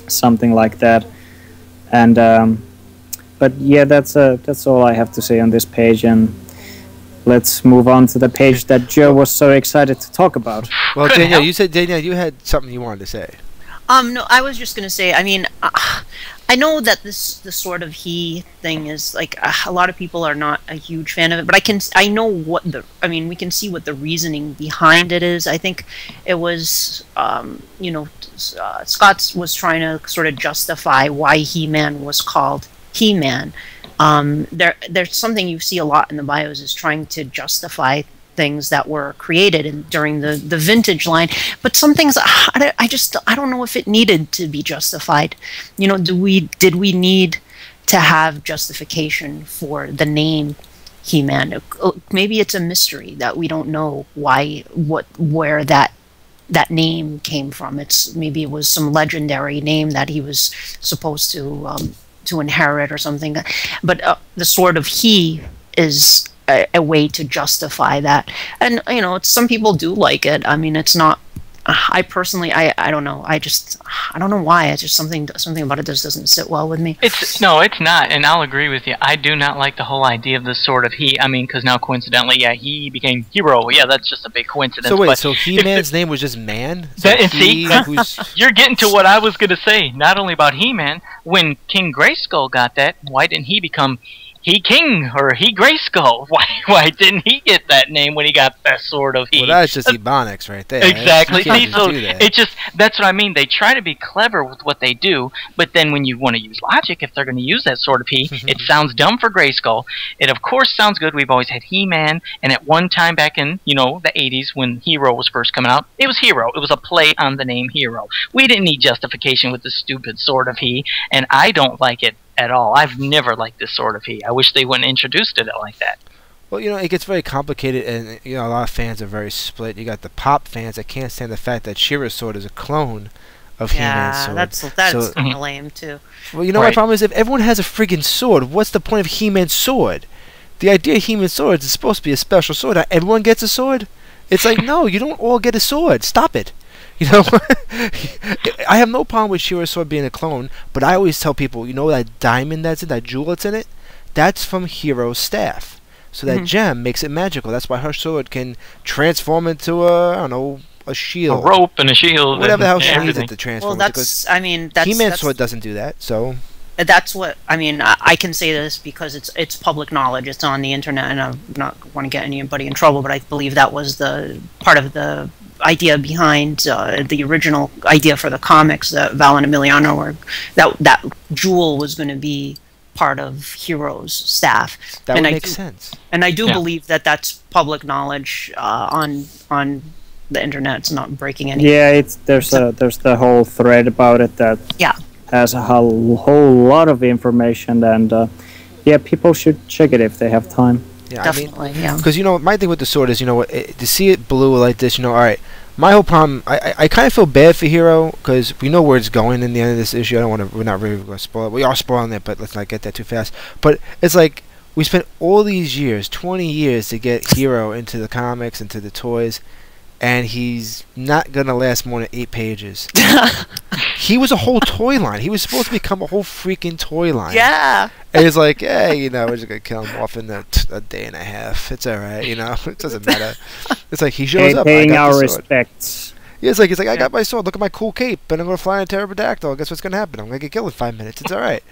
something like that. And but yeah, that's all I have to say on this page, and let's move on to the page that Joe was so excited to talk about. Well, Danielle, you had something you wanted to say. No, I was just gonna say. I mean, I know that the sort of he thing is like a lot of people are not a huge fan of it, but I know we can see what the reasoning behind it is. I think it was, Scott was trying to sort of justify why He-Man was called He-Man. There's something you see a lot in the bios is trying to justify things that were created during the vintage line, but some things I don't know if it needed to be justified. Did we need to have justification for the name He-Man? Maybe it's a mystery that we don't know where that name came from. Maybe it was some legendary name that he was supposed to inherit or something. But the sort of he is a way to justify that, and some people do like it. I mean, it's not. I personally, I don't know. I don't know why. It's just something about it just doesn't sit well with me. It's not, and I'll agree with you. I do not like the whole idea of this sort of he. I mean, because now coincidentally, yeah, he became Hero. Yeah, that's just a big coincidence. So wait, so He-Man's name was just Man? You're getting to what I was going to say. Not only about He-Man, when King Grayskull got that, why didn't he become He King or He Grayskull? Why didn't he get that name when he got that sort of he? Well, that's just Ebonics right there. Exactly. See, so that's what I mean. They try to be clever with what they do, but then when you want to use logic, if they're going to use that sort of he, it sounds dumb for Grayskull. It of course sounds good. We've always had He-Man, and at one time back in the 80s when Hero was first coming out, it was Hero. It was a play on the name Hero. We didn't need justification with the stupid sort of he, and I don't like it at all. I've never liked this sort of he. I wish they wouldn't introduced it like that. Well, it gets very complicated, and a lot of fans are very split. You got the pop fans that can't stand the fact that She-Ra's sword is a clone of He-Man's sword. That's kind of lame too. Well, my problem is if everyone has a friggin' sword, what's the point of He-Man's sword? The idea of He-Man's sword is supposed to be a special sword. Not everyone gets a sword. It's like, no, you don't all get a sword. Stop it. I have no problem with She-Ra's sword being a clone, but I always tell people, that diamond that's in, that jewel that's in it, that's from Hero's staff. So that gem makes it magical. That's why her sword can transform into a shield. A rope and a shield. Whatever the hell she needs it to transform. Well, He-Man's sword doesn't do that, so... That's what I mean. I can say this because it's public knowledge. It's on the internet, and I'm not want to get anybody in trouble. But I believe that was the part of the idea behind the original idea for the comics that Val and Emiliano were that jewel was going to be part of Hero's staff. That would make sense. And I do believe that that's public knowledge on the internet. It's not breaking anything. Yeah, there's the whole thread about it that has a whole lot of information, and people should check it if they have time. Yeah, definitely. Because my thing with the sword is, to see it blue like this, all right. My whole problem, I kind of feel bad for Hero because we know where it's going in the end of this issue. We're not really going to spoil it. We are spoiling it, but let's not get that too fast. But it's like we spent all these years, 20 years, to get Hero into the comics, into the toys, and he's not going to last more than 8 pages. He was a whole toy line. He was supposed to become a whole freaking toy line. Yeah. And it's like, we're just going to kill him off in a day and a half. It's all right, It doesn't matter. It's like he shows up. Paying our respects. Yeah, it's like I got my sword. Look at my cool cape. And I'm going to fly in a pterodactyl. Guess what's going to happen? I'm going to get killed in 5 minutes. It's all right.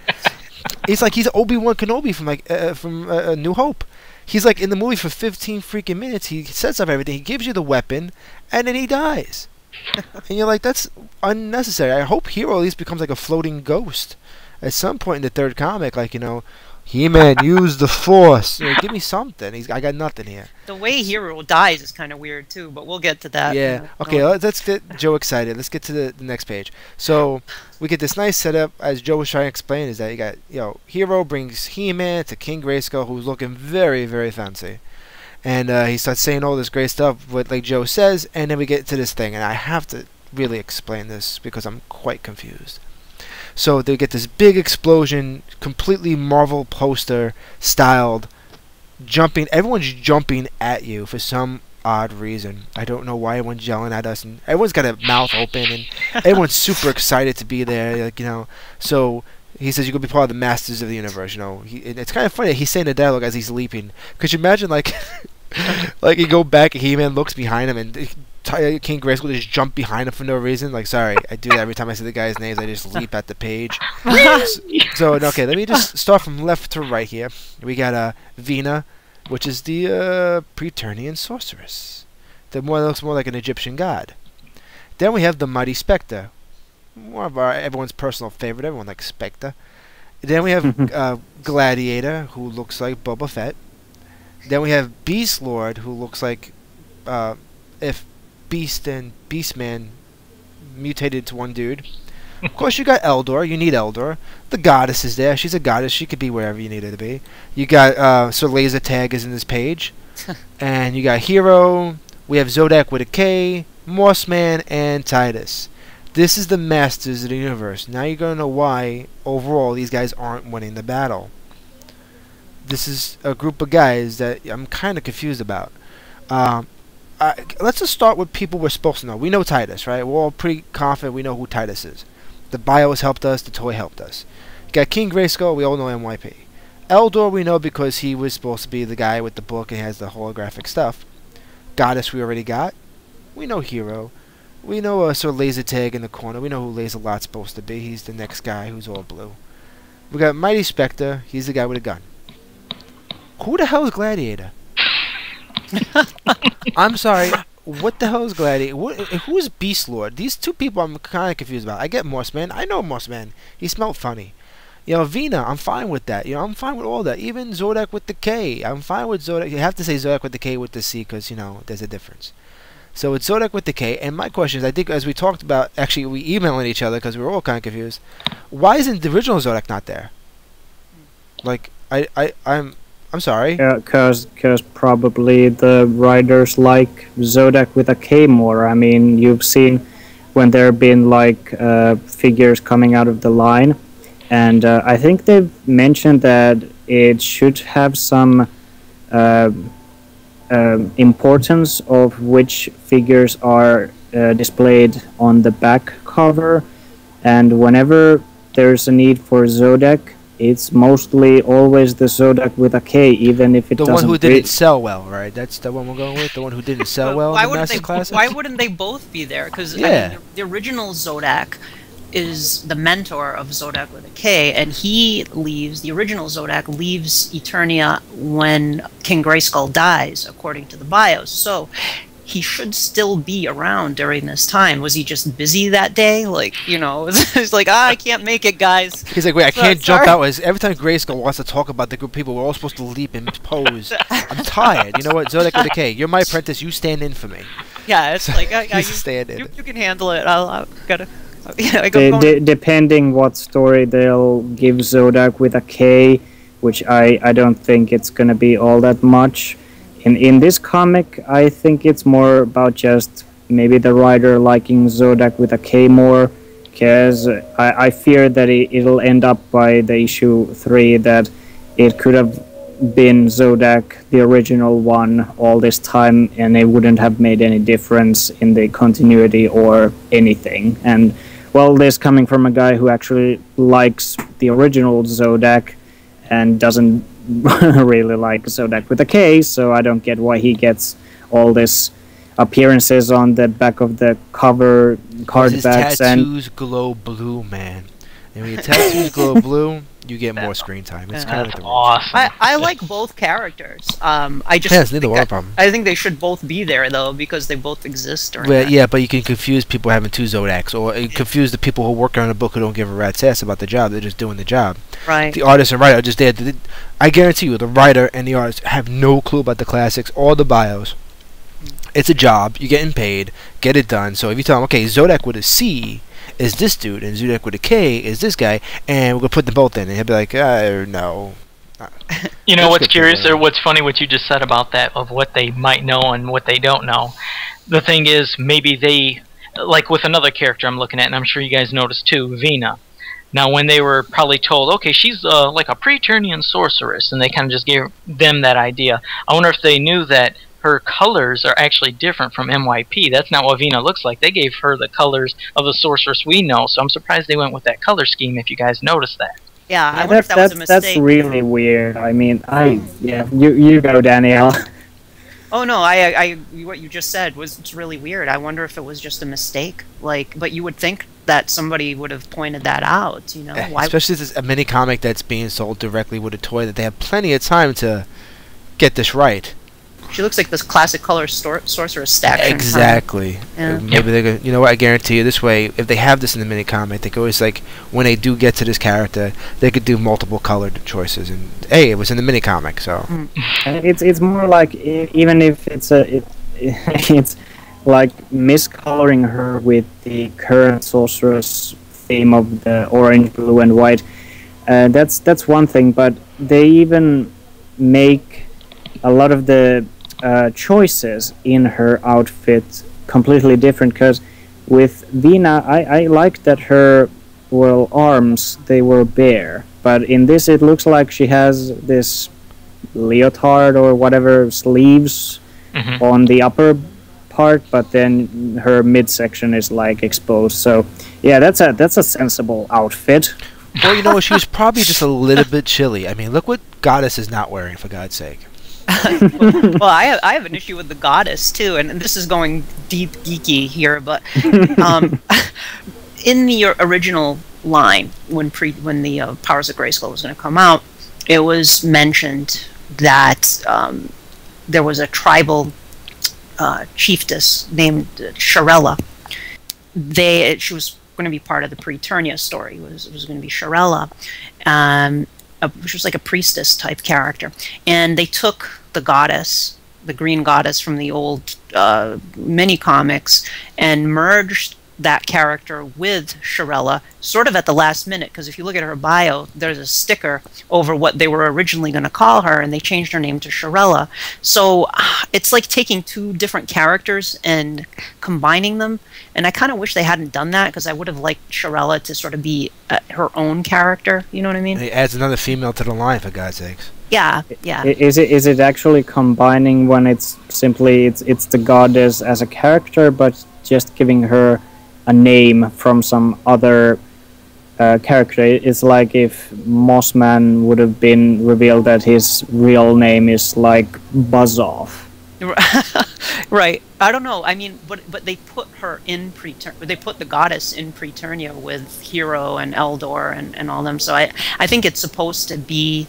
It's like he's Obi-Wan Kenobi from New Hope. He's like in the movie for 15 freaking minutes. He sets up everything. He gives you the weapon, and then he dies. And you're like, that's unnecessary. I hope Hero at least becomes like a floating ghost at some point in the third comic. Like, He-Man used the Force. Give me something. I got nothing here. The way Hero dies is kind of weird too, but we'll get to that. Yeah. Okay. Let's get Joe excited. Let's get to the next page. So we get this nice setup, as Joe was trying to explain, is that you got Hero brings He-Man to King Grayskull, who's looking very, very fancy, and he starts saying all this great stuff, like Joe says, and then we get to this thing, and I have to really explain this because I'm quite confused. So they get this big explosion, completely Marvel poster styled, jumping. Everyone's jumping at you for some odd reason. I don't know why everyone's yelling at us, and everyone's got a mouth open, and everyone's super excited to be there. Like, you know, so he says you're gonna be part of the Masters of the Universe. You know, it's kind of funny. He's saying the dialogue as he's leaping. Could you imagine, like, like you go back, He-Man looks behind him, and King Grayskull just jump behind him for no reason. Like, sorry, I do that every time I see the guy's names. I just leap at the page. So okay, let me just start from left to right here. We got Vina, which is the Preternian sorceress. The one looks more like an Egyptian god. Then we have the Mighty Spectre, one of everyone's personal favorite. Everyone likes Spectre. Then we have Gladiator, who looks like Boba Fett. Then we have Beast Lord, who looks like if Beast and Beastman mutated to one dude. Of course, you got Eldor. You need Eldor. The goddess is there. She's a goddess. She could be wherever you need her to be. You got Sir Laser Tag is in this page. And you got Hero. We have Zodak with a K, Mossman, and Titus. This is the Masters of the Universe. Now you're going to know why, overall, these guys aren't winning the battle. This is a group of guys that I'm kind of confused about. Let's just start with people we're supposed to know. We know Titus, right? We're all pretty confident we know who Titus is. The bios helped us. The toy helped us. You got King Grayskull. We all know NYP. Eldor we know because he was supposed to be the guy with the book and has the holographic stuff. Goddess we already got. We know Hero. We know Sir Laser Tag in the corner. We know who Laser Lot's supposed to be. He's the next guy who's all blue. We got Mighty Spectre. He's the guy with a gun. Who the hell is Gladiator? I'm sorry. What the hell is Gladiator? Who is Beast Lord? These two people I'm kind of confused about. I get Mossman. I know Mossman. He smelled funny. You know, Vina, I'm fine with that. You know, I'm fine with all that. Even Zodak with the K. I'm fine with Zodak. You have to say Zodak with the K with the C because, you know, there's a difference. So it's Zodak with the K. And my question is, I think as we talked about, actually we emailing each other because we were all kind of confused. Why isn't the original Zodak not there? Like, I'm sorry. Because probably the writers like Zodak with a K more. I mean, you've seen when there have been like figures coming out of the line, and I think they've mentioned that it should have some importance of which figures are displayed on the back cover, and whenever there's a need for Zodak, it's mostly always the Zodak with a K, even if it doesn't. The one who didn't sell well, right? That's the one we're going with. The one who didn't sell well. Why wouldn't they both be there? Because I mean, the original Zodak is the mentor of Zodak with a K, and he leaves. The original Zodak leaves Eternia when King Grayskull dies, according to the bios. So he should still be around during this time. Was he just busy that day? Like, you know, it's like, I can't make it, guys. He's like, wait, I can't jump out. Every time Grayskull wants to talk about the group of people, we're all supposed to leap and pose. I'm tired. You know what? Zodak with a K, you're my apprentice. You stand in for me. Yeah, it's like, you can handle it. I'll gotta... Depending what story they'll give Zodak with a K, which I don't think it's going to be all that much. In this comic, I think it's more about just maybe the writer liking Zodak with a K more, because I fear that it'll end up by the issue 3 that it could have been Zodak, the original one, all this time, and it wouldn't have made any difference in the continuity or anything. And well, this coming from a guy who actually likes the original Zodak and doesn't really like Zodak with a K, so I don't get why he gets all this appearances on the back of the cover, card backs, and tattoos glow blue, man. And when your tattoos glow blue, you get more screen time. It's kind of awesome. I like both characters. I just I think they should both be there though, because they both exist. Yeah, but you can confuse people having two Zodaks, or you confuse the people who work on a book who don't give a rat's ass about the job. They're just doing the job. Right. The artist and writer are just there. I guarantee you, the writer and the artist have no clue about the classics or the bios. It's a job. You're getting paid. Get it done. So if you tell them, okay, Zodak with a C is this dude, and Zodak with a K is this guy, and we're going to put them both in, and he'll be like, no. You know what's curious, or what's funny, what you just said about that, of what they might know and what they don't know. The thing is, maybe they, like with another character I'm looking at, and I'm sure you guys noticed too, Vina. Now, when they were probably told, okay, she's like a Preternian sorceress, and they kind of just gave them that idea, I wonder if they knew that her colors are actually different from MYP. That's not what Vina looks like. They gave her the colors of the sorceress we know, so I'm surprised they went with that color scheme, if you guys noticed that. Yeah, I wonder if that was a mistake. That's really weird. I mean, you go, Danielle. Oh no, what you just said was really weird. I wonder if it was just a mistake. Like, but you would think that somebody would have pointed that out, you know? Why? Especially if it's a mini comic that's being sold directly with a toy, that they have plenty of time to get this right. She looks like this classic color sorceress stack. Exactly. Yeah. Maybe they're gonna, you know what? I guarantee you, this way, if they have this in the mini comic, they could always, like, when they do get to this character, they could do multiple colored choices. And hey, it was in the mini comic, so. It's more like, even if it's it's like miscoloring her with the current sorceress theme of the orange, blue, and white. That's one thing, but they even make a lot of the choices in her outfit completely different, because with Vina, I like that her arms, they were bare, but in this it looks like she has this leotard or whatever sleeves on the upper part, but then her midsection is like exposed. So yeah, that's a sensible outfit. Well, you know, she was probably just a little bit chilly. I mean, look what Goddess is not wearing, for God's sake. Well, I have an issue with the Goddess too, and this is going deep geeky here, but in the original line, when the Powers of Grayskull was going to come out, it was mentioned that there was a tribal chiefess named Shirella. She was going to be part of the Preternia story. It was going to be Shirella. Which was like a priestess type character, and they took the goddess, the green goddess from the old mini comics, and merged that character with Shirella sort of at the last minute, because if you look at her bio, there's a sticker over what they were originally going to call her, and they changed her name to Shirella. So it's like taking two different characters and combining them, and I kind of wish they hadn't done that, because I would have liked Shirella to sort of be her own character, you know what I mean? It adds another female to the line, for God's sakes. Yeah. Is it actually combining when it's simply it's the goddess as a character, but just giving her a name from some other character? It's like if Mossman would have been revealed that his real name is like Buzz-Off. Right. I don't know. I mean, but they put her in they put the goddess in Preternia with Hero and Eldor and all them. So I think it's supposed to be.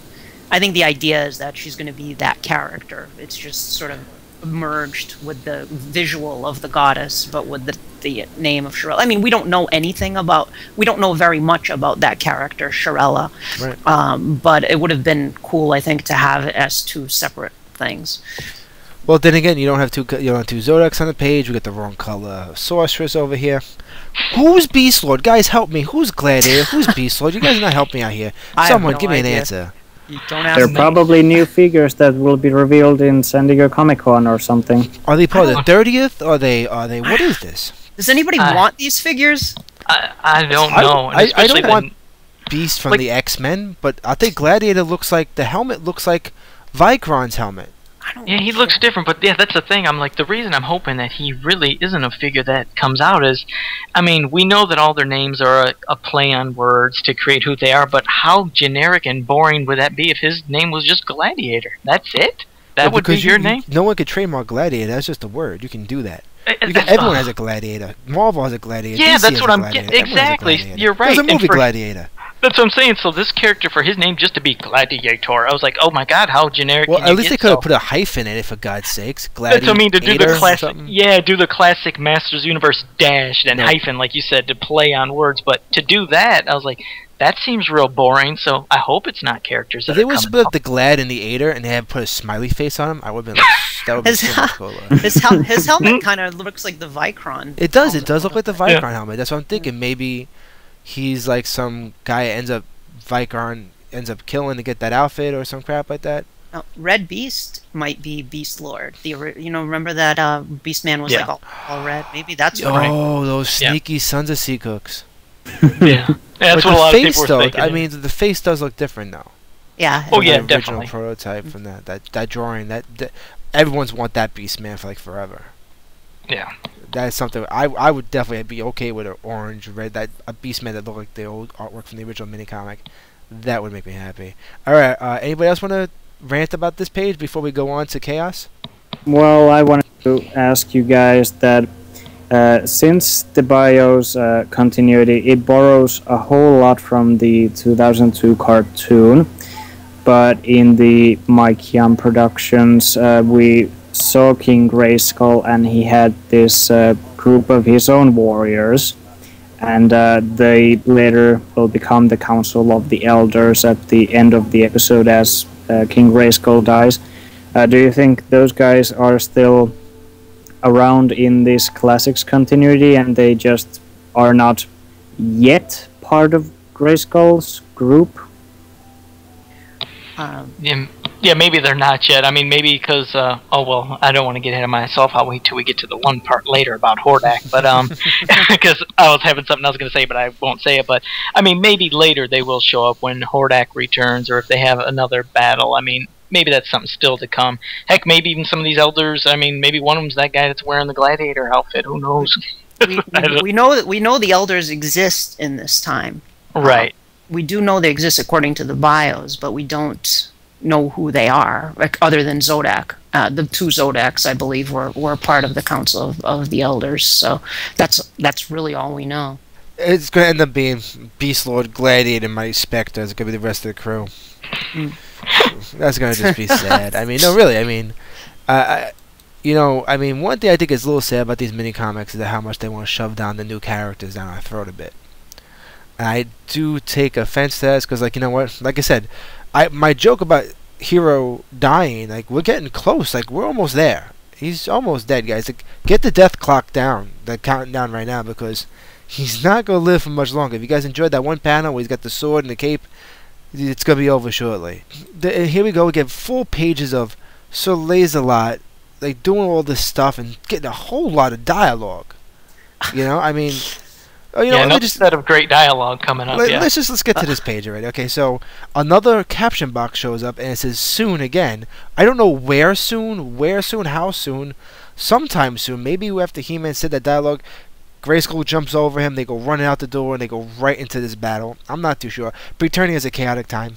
I think the idea is that she's going to be that character. It's just sort of merged with the visual of the goddess, but with the name of Shirella. I mean, we don't know very much about that character, Shirella. Right. But it would have been cool, I think, to have it as two separate things. Well, then again, you don't have two Zodiacs on the page. We got the wrong color sorceress over here. Who's Beast Lord? Guys, help me. Who's Gladiator? Who's Beast Lord? You guys are not helping me out here. Someone, give me an answer. You don't ask They're me. probably new figures that will be revealed in San Diego Comic-Con or something. Are they part of the 30th? Are they? What is this? Does anybody want these figures? I don't know. I don't want Beast from the X-Men, but I think Gladiator looks like, the helmet looks like Vicron's helmet. Yeah, he looks different, but yeah, that's the thing. I'm like, the reason I'm hoping that he really isn't a figure that comes out is, I mean, we know that all their names are a play on words to create who they are, but how generic and boring would that be if his name was just Gladiator? That's it? That would be your name? No one could trademark Gladiator. That's just a word. You can do that. Everyone has a Gladiator. Marvel has a Gladiator. Yeah, DC that's what has I'm getting. Exactly. You're right. There's a movie Gladiator. That's what I'm saying. So this character, for his name just to be Gladiator, I was like, oh my god, how generic. Well, can at least they could have so? put a hyphen in it, for God's sakes. Gladiator. That's what I mean, to do the classic. Yeah, do the classic Masters Universe dash, then hyphen, like you said, to play on words. But to do that, I was like, that seems real boring. So I hope it's not characters. If they would split up the Glad and the Ader and they had put a smiley face on him, I would have been like, that would be so much cooler. His helmet kind of looks like the Vicron. It does. It does look like the Vicron helmet. That's what I'm thinking. Maybe he's like some guy Vicron ends up killing to get that outfit or some crap like that. Red Beast might be Beast Lord. Remember that Beast Man was like all red? Maybe that's what. Oh, those sneaky sons of sea cooks. Yeah, that's what a lot of people were thinking. I mean, the face does look different though. Yeah. Oh yeah, the original definitely. prototype from that drawing. That everyone's want that Beastman for like forever. Yeah. That's something I would definitely be okay with an orange, red, a Beastman that looked like the old artwork from the original mini comic. That would make me happy. All right, anybody else want to rant about this page before we go on to Chaos? Well, I wanted to ask you guys that since the BIOS continuity, it borrows a whole lot from the 2002 cartoon, but in the Mike Young productions, we saw King Grayskull, and he had this group of his own warriors, and they later will become the Council of the Elders at the end of the episode as King Grayskull dies. Do you think those guys are still around in this Classics continuity, and they just are not yet part of Grayskull's group? Yeah, maybe they're not yet. I mean, maybe because, I don't want to get ahead of myself. I'll wait till we get to the one part later about Hordak. But, because I was having something I was going to say, but I won't say it. But, I mean, maybe later they will show up when Hordak returns, or if they have another battle. I mean, maybe that's something still to come. Heck, maybe even some of these elders, I mean, maybe one of them's that guy that's wearing the Gladiator outfit. Who knows? We know the elders exist in this time. Right. We do know they exist according to the bios, but we don't know who they are, like, other than Zodak. The two Zodaks, I believe, were part of the Council of the Elders. So that's really all we know. It's going to end up being Beast Lord, Gladiator, and Mighty Spectre. It's going to be the rest of the crew. That's going to just be sad. I mean, no, really. I mean, one thing I think is a little sad about these mini comics is how much they want to shove down the new characters down our throat a bit. And I do take offense to that because, like, you know what? Like I said, my joke about Hero dying, like, we're getting close. Like, we're almost there. He's almost dead, guys. Like, get the death clock down, the countdown right now, because he's not going to live for much longer. If you guys enjoyed that one panel where he's got the sword and the cape, it's going to be over shortly. Here we go. We get full pages of Sir Laser-Lot, like, doing all this stuff and getting a whole lot of dialogue. You know, I mean... another set of great dialogue coming up. Let's get to this page already. Okay, so another caption box shows up and it says soon again. I don't know where soon, how soon, sometime soon. Maybe after He-Man said that dialogue, Grayskull jumps over him, they go running out the door, and they go right into this battle. I'm not too sure. Preternia is a chaotic time.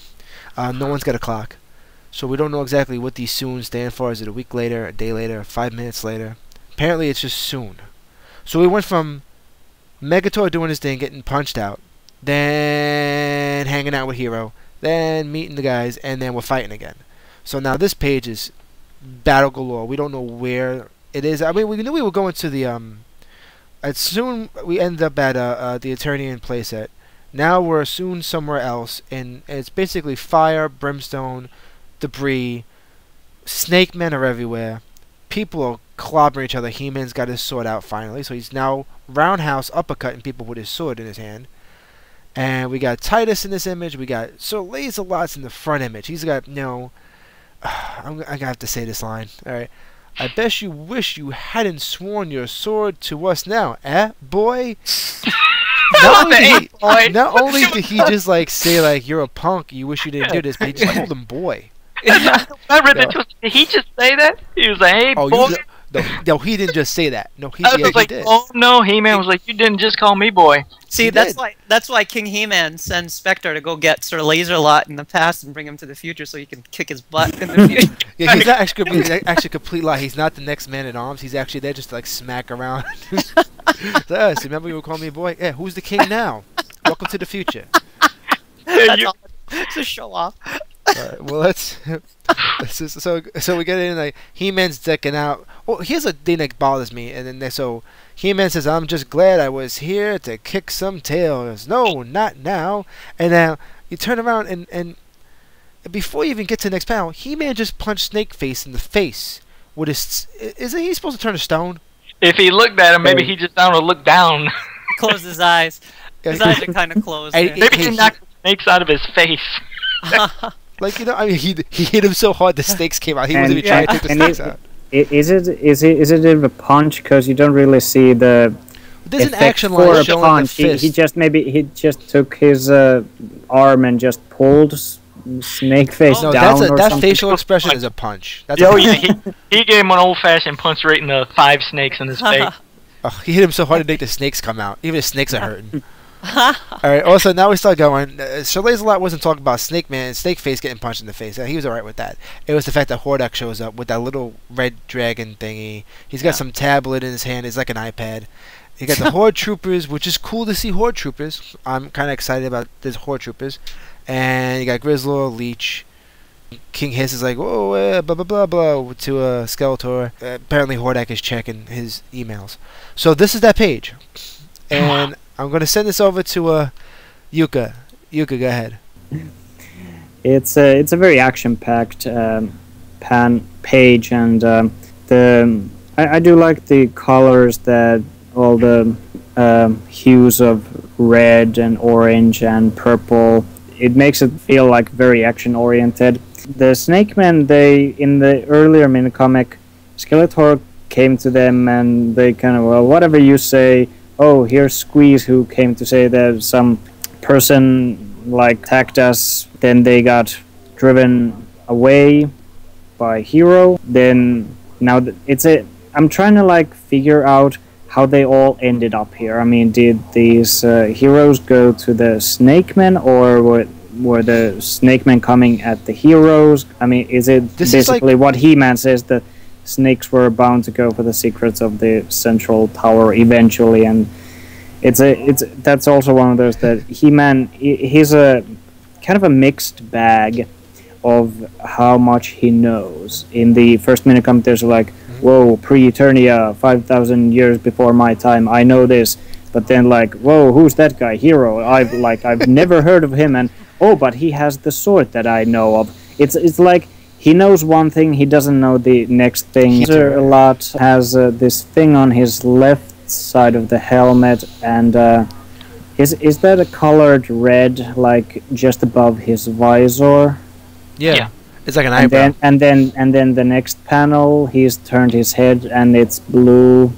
No one's got a clock. So we don't know exactly what these soon stand for. Is it a week later, a day later, 5 minutes later? Apparently it's just soon. So we went from Megator doing his thing, getting punched out, then hanging out with Hero, then meeting the guys, and then we're fighting again. So now this page is battle galore. We don't know where it is. I mean, we knew we were going to the soon we ended up at the Eternian playset. Now we're soon somewhere else, and it's basically fire, brimstone, debris, snake men are everywhere. People are clobbering each other. He-Man's got his sword out finally, so he's now roundhouse uppercutting people with his sword in his hand. And we got Titus in this image. We got Sir Laser-Lot's in the front image. He's got, I'm gonna have to say this line. All right. I bet you wish you hadn't sworn your sword to us now, eh, boy? Not only did he just like say like you're a punk, you wish you didn't do this, but he just called him boy. Did he just say that? He was like, "Hey, boy." No, he didn't just say that. No, he did. Oh no, He-Man was like, "You didn't just call me boy." See, that's why King He-Man sends Spectre to go get Sir Laser-Lot in the past and bring him to the future so he can kick his butt in the future. Yeah, he's not actually a complete lie. He's not the next man at arms. He's actually there just to like smack around. So, remember you were calling me boy? Yeah, who's the king now? Welcome to the future. It's a show off. Alright, well so we get in like He-Man's decking out. Oh, here's a thing that bothers me, and then so He-Man says, "I'm just glad I was here to kick some tails." No, not now. And now you turn around and before you even get to the next panel, He-Man just punched Snakeface in the face with his. Isn't he supposed to turn to stone? If he looked at him, maybe he just down to look down. He closed his eyes. His eyes are kind of closed. Maybe he knocked the snakes out of his face. Like, I mean, he hit him so hard the snakes came out. He wasn't even trying to take the snakes out. Is it a punch? Because you don't really see the There's an effect action for line a showing punch. the fist. He just took his arm and just pulled Snake Face No, down or that something. facial expression is a punch. That's Oh yeah, he gave him an old-fashioned punch right in the 5 snakes in his face. Oh, he hit him so hard to make the snakes come out. Even the snakes are hurting. Alright, also, now we start going. Shirley's a lot wasn't talking about Snake Man, Snake Face getting punched in the face. He was alright with that. It was the fact that Hordak shows up with that little red dragon thingy. He's got some tablet in his hand. It's like an iPad. You got the Horde Troopers, which is cool to see Horde Troopers. I'm kind of excited about this Horde Troopers. And you got Grizzlor, Leech. King Hiss is like, whoa, blah, blah, blah, blah, to Skeletor. Apparently Hordak is checking his emails. So this is that page. And I'm going to send this over to Jukka. Jukka, go ahead. It's a very action-packed page, and I do like the colors, that all the hues of red and orange and purple. It makes it feel like very action-oriented. The Snake Men, in the earlier mini-comic, Skeletor came to them and they kind of, well, whatever you say. Oh, here's Squeeze, who came to say that some person attacked us. Then they got driven away by Hero. Then now I'm trying to figure out how they all ended up here. I mean, did these heroes go to the Snake Men, or were the Snake Men coming at the heroes? I mean, is it basically what He-Man says, that snakes were bound to go for the secrets of the central tower eventually? And that's also one of those that He-Man, he's a kind of a mixed bag of how much he knows. In the first mini-comic, there's whoa, Preternia, 5,000 years before my time, I know this. But then whoa, who's that guy? Hero. I've never heard of him, and oh, but he has the sword that I know of. It's like he knows one thing, he doesn't know the next thing. A lot has this thing on his left side of the helmet, and is that a colored red, just above his visor? Yeah. It's like an eyebrow. And then the next panel, he's turned his head and it's blue.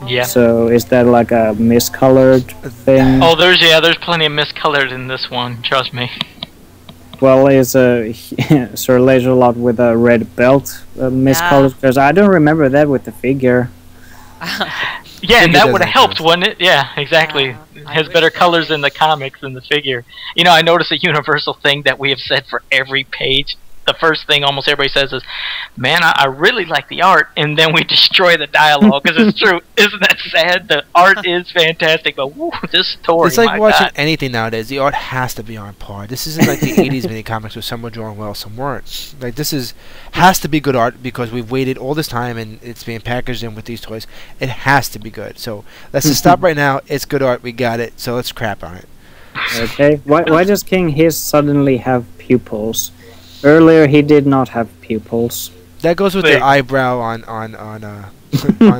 Yeah. So is that a miscolored thing? Oh, there's plenty of miscolored in this one. Trust me. Well, is Sir Laser-Lot with a red belt miscolored? Because I don't remember that with the figure. Yeah, and that would have helped, wouldn't it? Yeah, exactly. It has better colors in the comics than the figure. You know, I noticed a universal thing that we have said for every page. The first thing almost everybody says is, man, I really like the art, and then we destroy the dialogue, because it's true. Isn't that sad? The art is fantastic, but woo, this story, it's like my watching God. anything nowadays. The art has to be on par. This isn't like the 80s mini comics where some were drawing well, some weren't. This has to be good art, because we've waited all this time, and it's being packaged in with these toys. It has to be good. So let's just stop right now. It's good art. We got it. So let's crap on it. Okay. Why does King Hiss suddenly have pupils? Earlier, he did not have pupils. That goes with the eyebrow on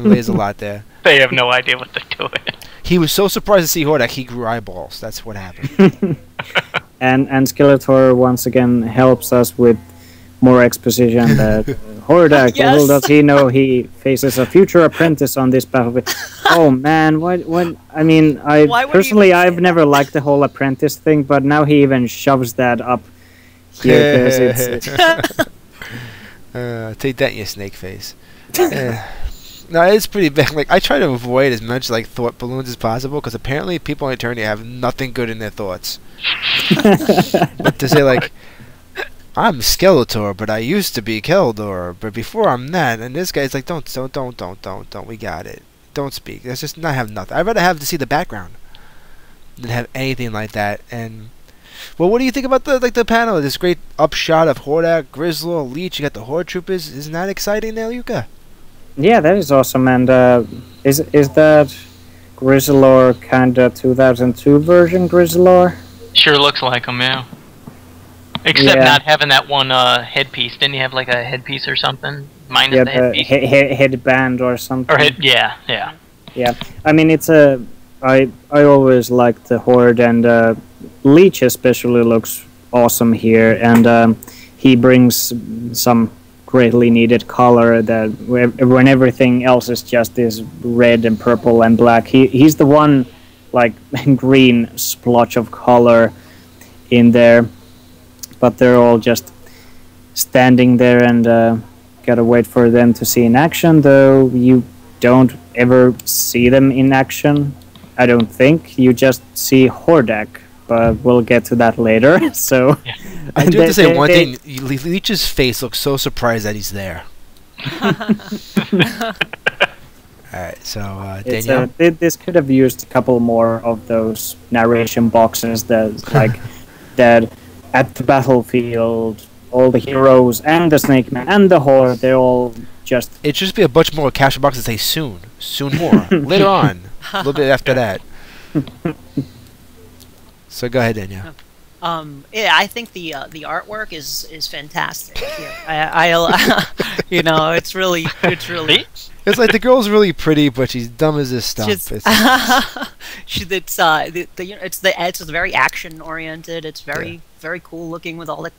Laser-Lot there. They have no idea what they're doing. He was so surprised to see Hordak, he grew eyeballs. That's what happened. and Skeletor once again helps us with more exposition that Hordak, little does he know, he faces a future apprentice on this battlefield. Oh man, what? I mean, I've never liked the whole apprentice thing, but now he even shoves that up here. Take that, you snake face. No, it's pretty bad. I try to avoid as much thought balloons as possible, because apparently people in Preternia have nothing good in their thoughts. But to say I'm Skeletor, but I used to be Keldor, but before I'm that, and this guy's don't, we got it. Don't speak. Let's just not have nothing. I'd rather have to see the background than have anything like that. And well, what do you think about the panel? This great upshot of Hordak, Grizzlor, Leech. You got the Horde Troopers. Isn't that exciting now, Jukka? Yeah, that is awesome. And is that Grizzlor kinda 2002 version Grizzlor? Sure looks like him, yeah. Except not having that one headpiece. Didn't he have a headpiece or something? Minus the headpiece. Headband or something. Or yeah. Yeah, I mean I always liked the Horde, and Leech especially looks awesome here, and he brings some greatly needed color that when everything else is just this red and purple and black. He's the one like green splotch of color in there, but they're all just standing there and gotta wait for them to see in action, though you don't ever see them in action, I don't think. You just see Hordak, but we'll get to that later. So yeah. I do have to say one thing. Leech's face looks so surprised that he's there. Alright, so Danielle? This could have used a couple more of those narration boxes that, like, that at the battlefield, all the heroes and the Snake Man and the Horde, they're all just... It should just be a bunch more caption boxes that say soon. Soon more. Later on. A little bit after that. So go ahead, Danielle. Yeah, I think the artwork is fantastic here. I you know, it's really it's like the girl's really pretty, but she's dumb as this stuff. It's very action oriented. It's very cool looking with all the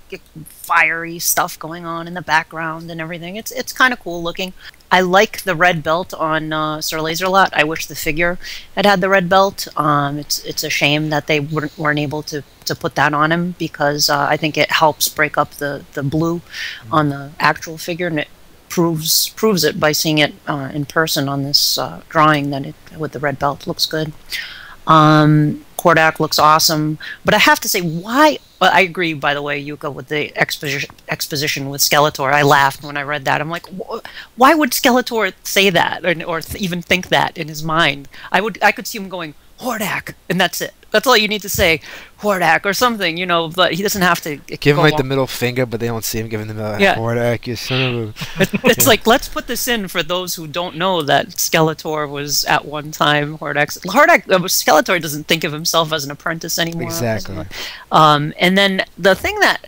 fiery stuff going on in the background and everything. It's kind of cool looking. I like the red belt on Sir Laserlot. I wish the figure had the red belt. It's a shame that they weren't able to put that on him, because I think it helps break up the blue on the actual figure, and it proves it by seeing it in person on this drawing that it with the red belt looks good. Hordak looks awesome, but I have to say, why? Well, I agree, by the way, Jukka, with the exposition with Skeletor. I laughed when I read that. I'm like, why would Skeletor say that, or even think that in his mind? I could see him going, Hordak, and that's it. That's all you need to say, Hordak or something, you know. But he doesn't have to give him like the middle finger, but they don't see him giving them Hordak. You son of a. It's like, let's put this in for those who don't know that Skeletor was at one time Skeletor doesn't think of himself as an apprentice anymore. Exactly. And then the thing that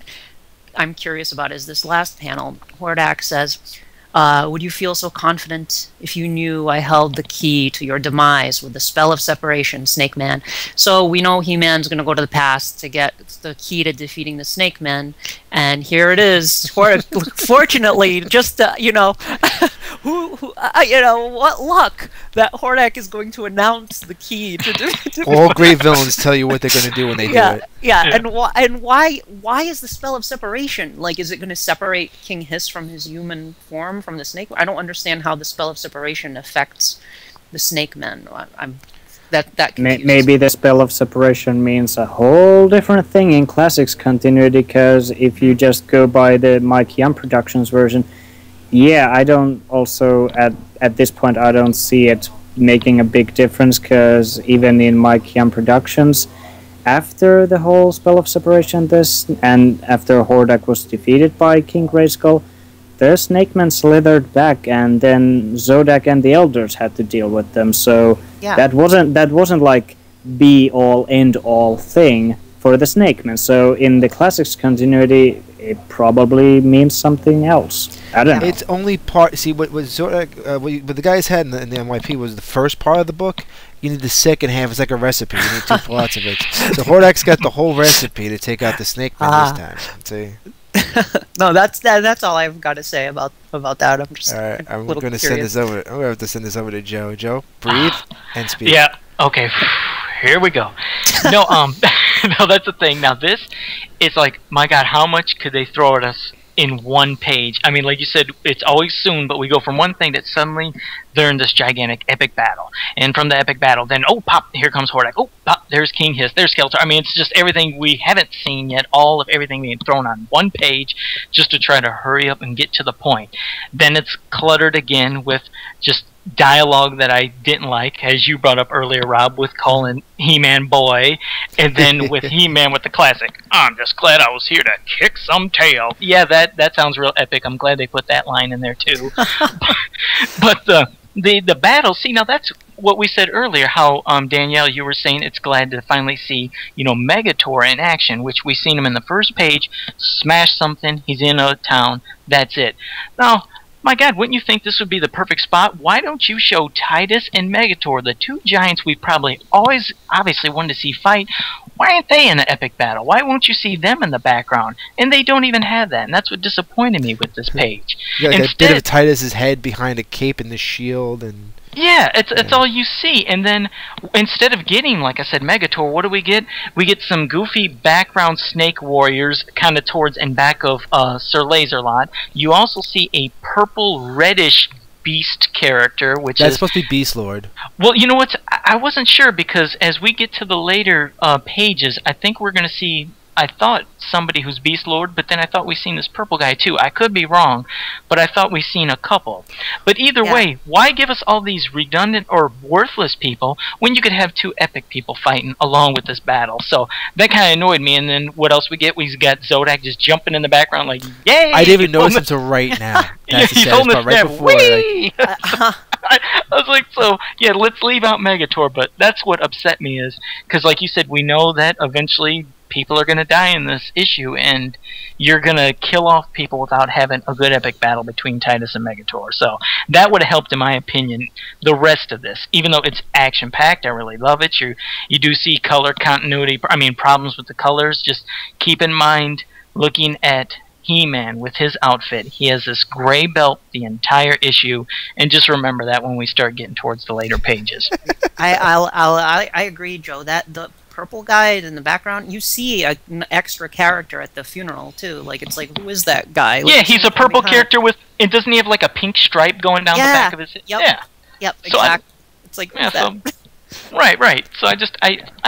I'm curious about is this last panel. Hordak says, would you feel so confident if you knew I held the key to your demise with the spell of separation, Snake Man? So we know He-Man's going to go to the past to get the key to defeating the Snake Men, and here it is. Fortunately, just you know, you know, what luck that Hordak is going to announce the key to all great villains tell you what they're going to do when they do it. Yeah, and why is the spell of separation? Like, is it going to separate King Hiss from his human form from the Snake? I don't understand how the spell of separation affects the Snake Men. Maybe the spell of separation means a whole different thing in Classics continuity, because if you just go by the Mike Young Productions version, yeah, I don't also at this point I don't see it making a big difference, because even in Mike Young Productions, after the whole spell of separation and after Hordak was defeated by King Grayskull, the Snake Men slithered back, and then Zodak and the Elders had to deal with them. So that wasn't like be all end all thing for the Snake Men. So in the Classics continuity, it probably means something else. I don't know. It's only part. See, what Zodak, what the guys had in the NYP was the first part of the book. You need the second half. It's like a recipe. You need 2 plots of it. So Hordak's got the whole recipe to take out the Snake Men this time. See. No, that's all I've got to say about that. I'm just all right. I'm going to send this over. I'm going to have to send this over to Joe. Joe, breathe and speak. Yeah. Okay. Here we go. No, no, that's the thing. Now this, it's like, my God, how much could they throw at us in one page? I mean, like you said, it's always soon, but we go from one thing that suddenly they're in this gigantic epic battle, and from the epic battle, then oh pop, here comes Hordak. Oh pop, there's King Hiss, there's Skeletor. I mean, it's just everything we haven't seen yet. All of everything being thrown on one page, just to try to hurry up and get to the point. Then it's cluttered again with just dialogue that I didn't like, as you brought up earlier, Rob, with calling He-Man boy, and then with He-Man with the classic, I'm just glad I was here to kick some tail. Yeah, that sounds real epic. I'm glad they put that line in there too. But the battle, see, now that's what we said earlier, how Danielle, you were saying it's glad to finally see, you know, Megator in action, which we seen him in the first page, smash something, he's in a town, that's it. Now, my God, wouldn't you think this would be the perfect spot? Why don't you show Titus and Megator, the 2 giants we probably always obviously wanted to see fight? why aren't they in an epic battle? Why won't you see them in the background? And they don't even have that, and that's what disappointed me with this page. Yeah, like a bit of Titus's head behind a cape and the shield, and yeah, it's all you see. And then instead of getting, like I said, Megator, what do we get? We get some goofy background snake warriors kind of towards and back of Sir Laserlot. You also see a purple reddish beast character, which that's is supposed to be Beast Lord. Well, you know what? I wasn't sure, because as we get to the later pages, I think we're going to see, I thought, somebody who's Beast Lord, but then I thought we seen this purple guy too. I could be wrong, but I thought we seen a couple. But either way, why give us all these redundant or worthless people when you could have two epic people fighting along with this battle? So that kind of annoyed me. And then what else we get? We got Zodak just jumping in the background like, yay! I didn't even notice until right now. That's the saddest part. Right before, I was like, so yeah, let's leave out Megator. But that's what upset me, is because, like you said, we know that eventually people are going to die in this issue, and you're going to kill off people without having a good epic battle between Titus and Megator. So that would have helped, in my opinion, the rest of this. Even though it's action-packed, I really love it. You do see color continuity, problems with the colors. Just keep in mind, looking at He-Man with his outfit, he has this gray belt the entire issue, and just remember that when we start getting towards the later pages. I agree, Joe. That the purple guy in the background, you see an extra character at the funeral too. Like, it's like, who is that guy? Yeah, he's a purple character with, and doesn't he have like a pink stripe going down the back of his head? Yep. Yep, exactly. It's like, yeah, right. So I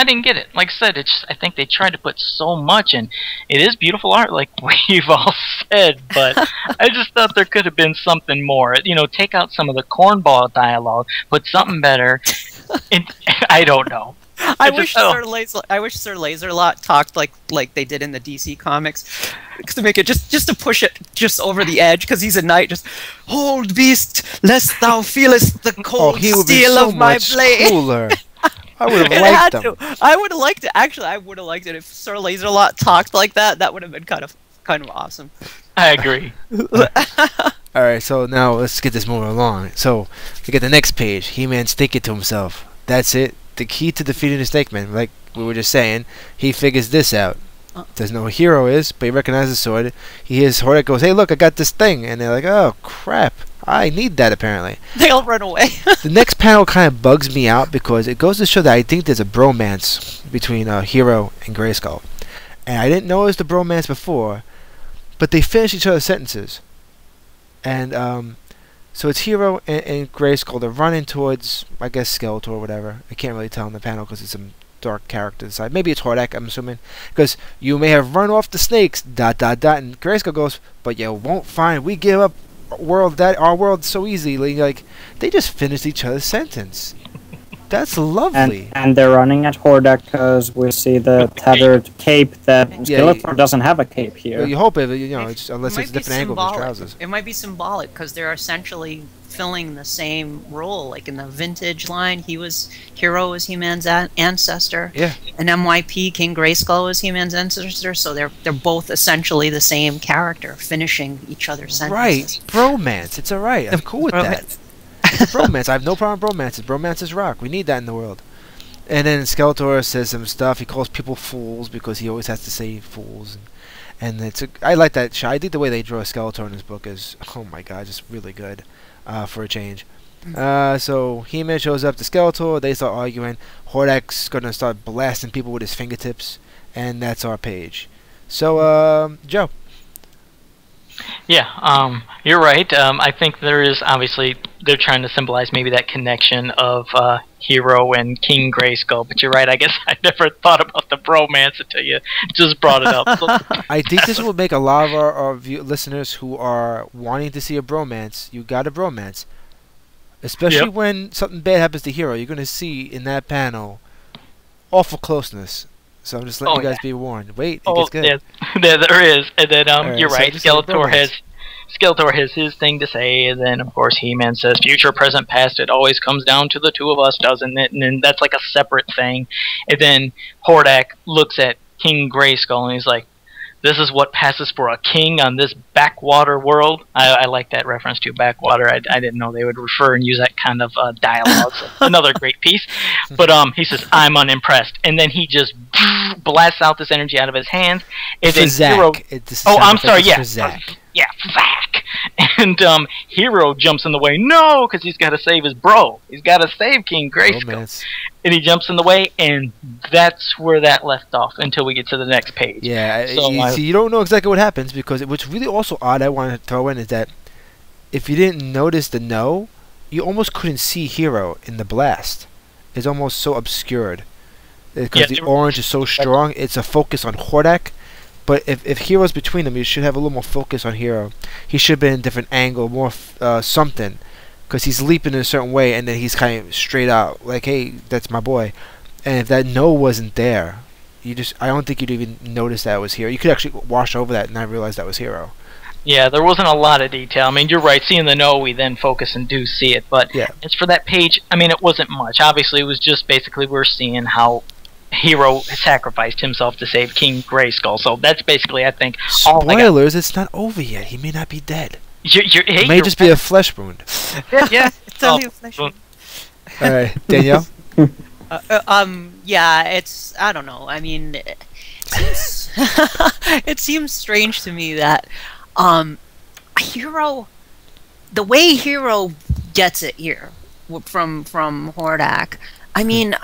didn't get it. Like I said, I think they tried to put so much, and it is beautiful art, like we've all said, but I just thought there could have been something more. Take out some of the cornball dialogue, put something better. I don't know. I wish Sir Laserlot talked like they did in the DC comics, to make it just to push it just over the edge, because he's a knight. Just, hold, beast, lest thou feelest the cold steel of my blade. Cooler. I would have liked him. I would have liked it. Actually, I would have liked it if Sir Laserlot talked like that. That would have been kind of awesome. I agree. All right, so now let's get this moving along. So we get the next page. He-Man's thinking to himself, that's it. The key to defeating the Snake Man, like we were just saying, he figures this out. Doesn't know who Hero is, but he recognizes the sword. He hears Hordak goes, hey, look, I got this thing. And they're like, oh, crap. I need that, apparently. They all run away. The next panel kind of bugs me out, because it goes to show that I think there's a bromance between Hero and Grayskull. And I didn't notice the bromance before, but they finish each other's sentences. And so it's Hero and Grayskull. They're running towards, I guess, Skeletor or whatever. I can't really tell in the panel because it's some dark character inside. Maybe it's Hordak, I'm assuming. Because you may have run off the snakes, ... And Grayskull goes, but you won't find we give up our world so easily. Like, they just finished each other's sentence. That's lovely. And they're running at Hordak because we see the tattered cape that Gelehrter doesn't have a cape here. Well, you hope it, it's, unless it's a different angle of his trousers. It might be symbolic because they're essentially filling the same role. Like in the Vintage line, Hero was He-Man's ancestor. Yeah. And MYP, King Grayskull was He-Man's ancestor. So they're both essentially the same character, finishing each other's sentences. Right. Bromance. It's alright. I'm cool with that. Bromance. I have no problem with bromances. Bromances rock. We need that in the world. And then Skeletor says some stuff. He calls people fools because he always has to say fools. And I like that shot. I think the way they draw Skeletor in this book is, oh my god, just really good for a change. So He-Man shows up to Skeletor. They start arguing. Hordak's going to start blasting people with his fingertips. And that's our page. So, Joe. Yeah, you're right. I think there is, obviously, they're trying to symbolize maybe that connection of Hero and King Grayskull, but you're right, I guess I never thought about the bromance until you just brought it up. I think this will make a lot of our listeners who are wanting to see a bromance, you got a bromance. Especially when something bad happens to Hero, you're going to see in that panel awful closeness. So I'm just letting you guys be warned. Wait, it gets good. Yeah, there is. And then you're right. So Skeletor has his thing to say, and then of course He-Man says, "Future, present, past. It always comes down to the two of us, doesn't it?" And then that's like a separate thing. And then Hordak looks at King Grayskull and he's like, this is what passes for a king on this backwater world. I like that reference to backwater. I didn't know they would refer and use that kind of dialogue. So another great piece. But he says, I'm unimpressed. And then he just blasts out this energy out of his hands. And then Hero... Oh, I'm sorry, yeah. Yeah, Zack. And Hero jumps in the way. No, because he's got to save his bro. He's got to save King Grayskull. And he jumps in the way, and that's where that left off until we get to the next page. Yeah, so you don't know exactly what happens, because what's really also odd I wanted to throw in is that if you didn't notice the no, you almost couldn't see Hero in the blast. It's almost so obscured. Because the orange is so strong, it's a focus on Hordak. But if Hero's between them, you should have a little more focus on Hero. He should be in a different angle, more something. Because he's leaping in a certain way, and then he's kind of straight out, like, hey, that's my boy. And if that no wasn't there, I don't think you'd even notice that it was Hero. You could actually wash over that and not realize that was Hero. Yeah, there wasn't a lot of detail. I mean, you're right. Seeing the no, we then focus and do see it. But as for that page, I mean, it wasn't much. Obviously, it was just basically we're seeing how Hero sacrificed himself to save King Grayskull. So that's basically, I think, all I got. Spoilers, it's not over yet. He may not be dead. It may just be a flesh wound. Yeah, it's only a flesh wound. All right, Danielle? Yeah, it's, I don't know. I mean, it seems strange to me that Hero, the way Hero gets it here from Hordak, I mean,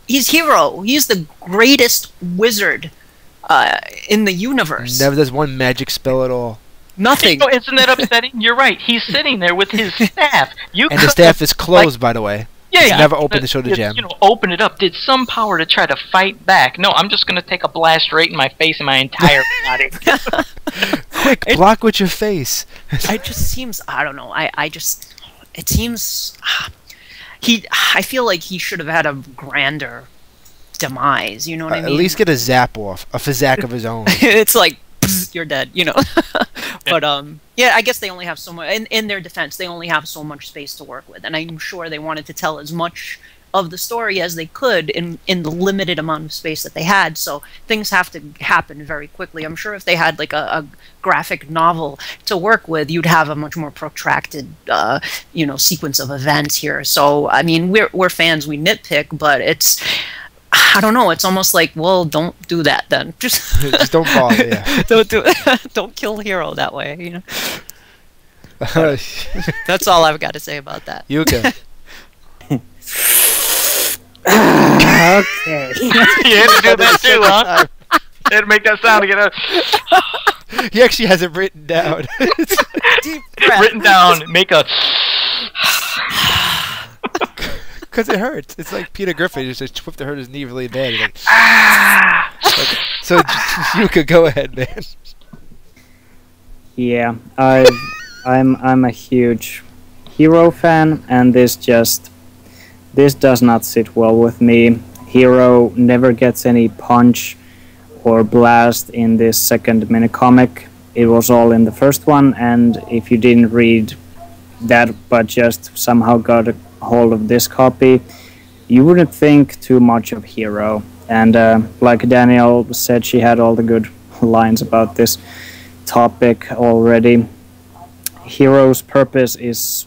he's Hero. He's the greatest wizard in the universe. Never does one magic spell at all. Nothing. Oh, isn't that upsetting? You're right. He's sitting there with his staff. And the staff is closed, by the way. Yeah, never opened the show to Gem. Open it up. Did some power to try to fight back. No, I'm just going to take a blast right in my face and my entire body. Quick, block with your face. It just seems, I don't know. It seems, I feel like he should have had a grander demise, you know what I mean? At least get a zap off, a Fizzac of his own. It's like, you're dead, you know. But yeah, I guess they only have so much. In their defense, they only have so much space to work with, and I'm sure they wanted to tell as much of the story as they could in the limited amount of space that they had. So things have to happen very quickly. I'm sure if they had like a graphic novel to work with, you'd have a much more protracted, sequence of events here. So I mean, we're fans, we nitpick, but it's, I don't know. It's almost like, well, don't do that then. Just don't bother. Yeah. Don't kill Hero that way. You know. That's all I've got to say about that. Jukka. Okay. You had to do that too, huh? You had to make that sound to get out. He actually has it written down. Deep breath. Written down. Make a. Because it hurts. It's like Peter Griffin just whipped to hurt his knee really bad. He's like, So Jukka, go ahead, man. Yeah, I'm a huge Hero fan, and this does not sit well with me. Hero never gets any punch or blast in this second minicomic. It was all in the first one, and if you didn't read that but just somehow got a hold of this copy, you wouldn't think too much of Hero. And like Danielle said, she had all the good lines about this topic already. Hero's purpose is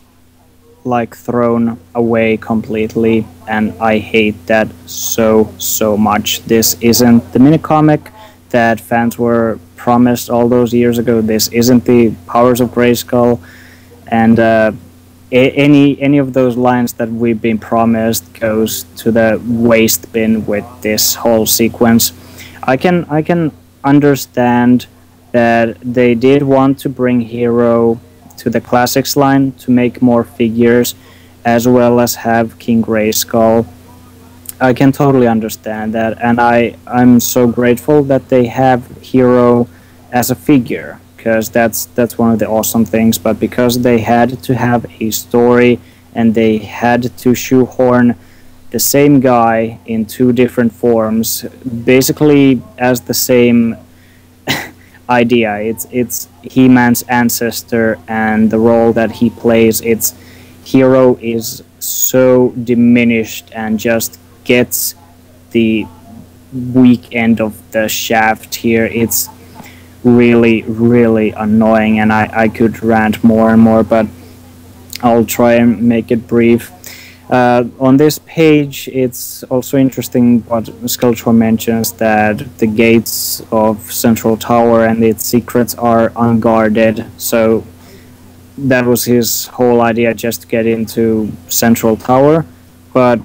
like thrown away completely, and I hate that so much. This isn't the minicomic that fans were promised all those years ago. This isn't the Powers of Grayskull, and any of those lines that we've been promised goes to the waste bin with this whole sequence. I can understand that they did want to bring Hero to the classics line to make more figures, as well as have King Grayskull. I can totally understand that, and I'm so grateful that they have Hero as a figure, because that's one of the awesome things. But because they had to have a story and they had to shoehorn the same guy in two different forms, basically as the same idea. It's He-Man's ancestor and the role that he plays. It's Hero is so diminished and just gets the weak end of the shaft here. really, really annoying, and I could rant more and more, but I'll try and make it brief. On this page, it's also interesting what Skeletor mentions, that the gates of Central Tower and its secrets are unguarded. So that was his whole idea, just to get into Central Tower. But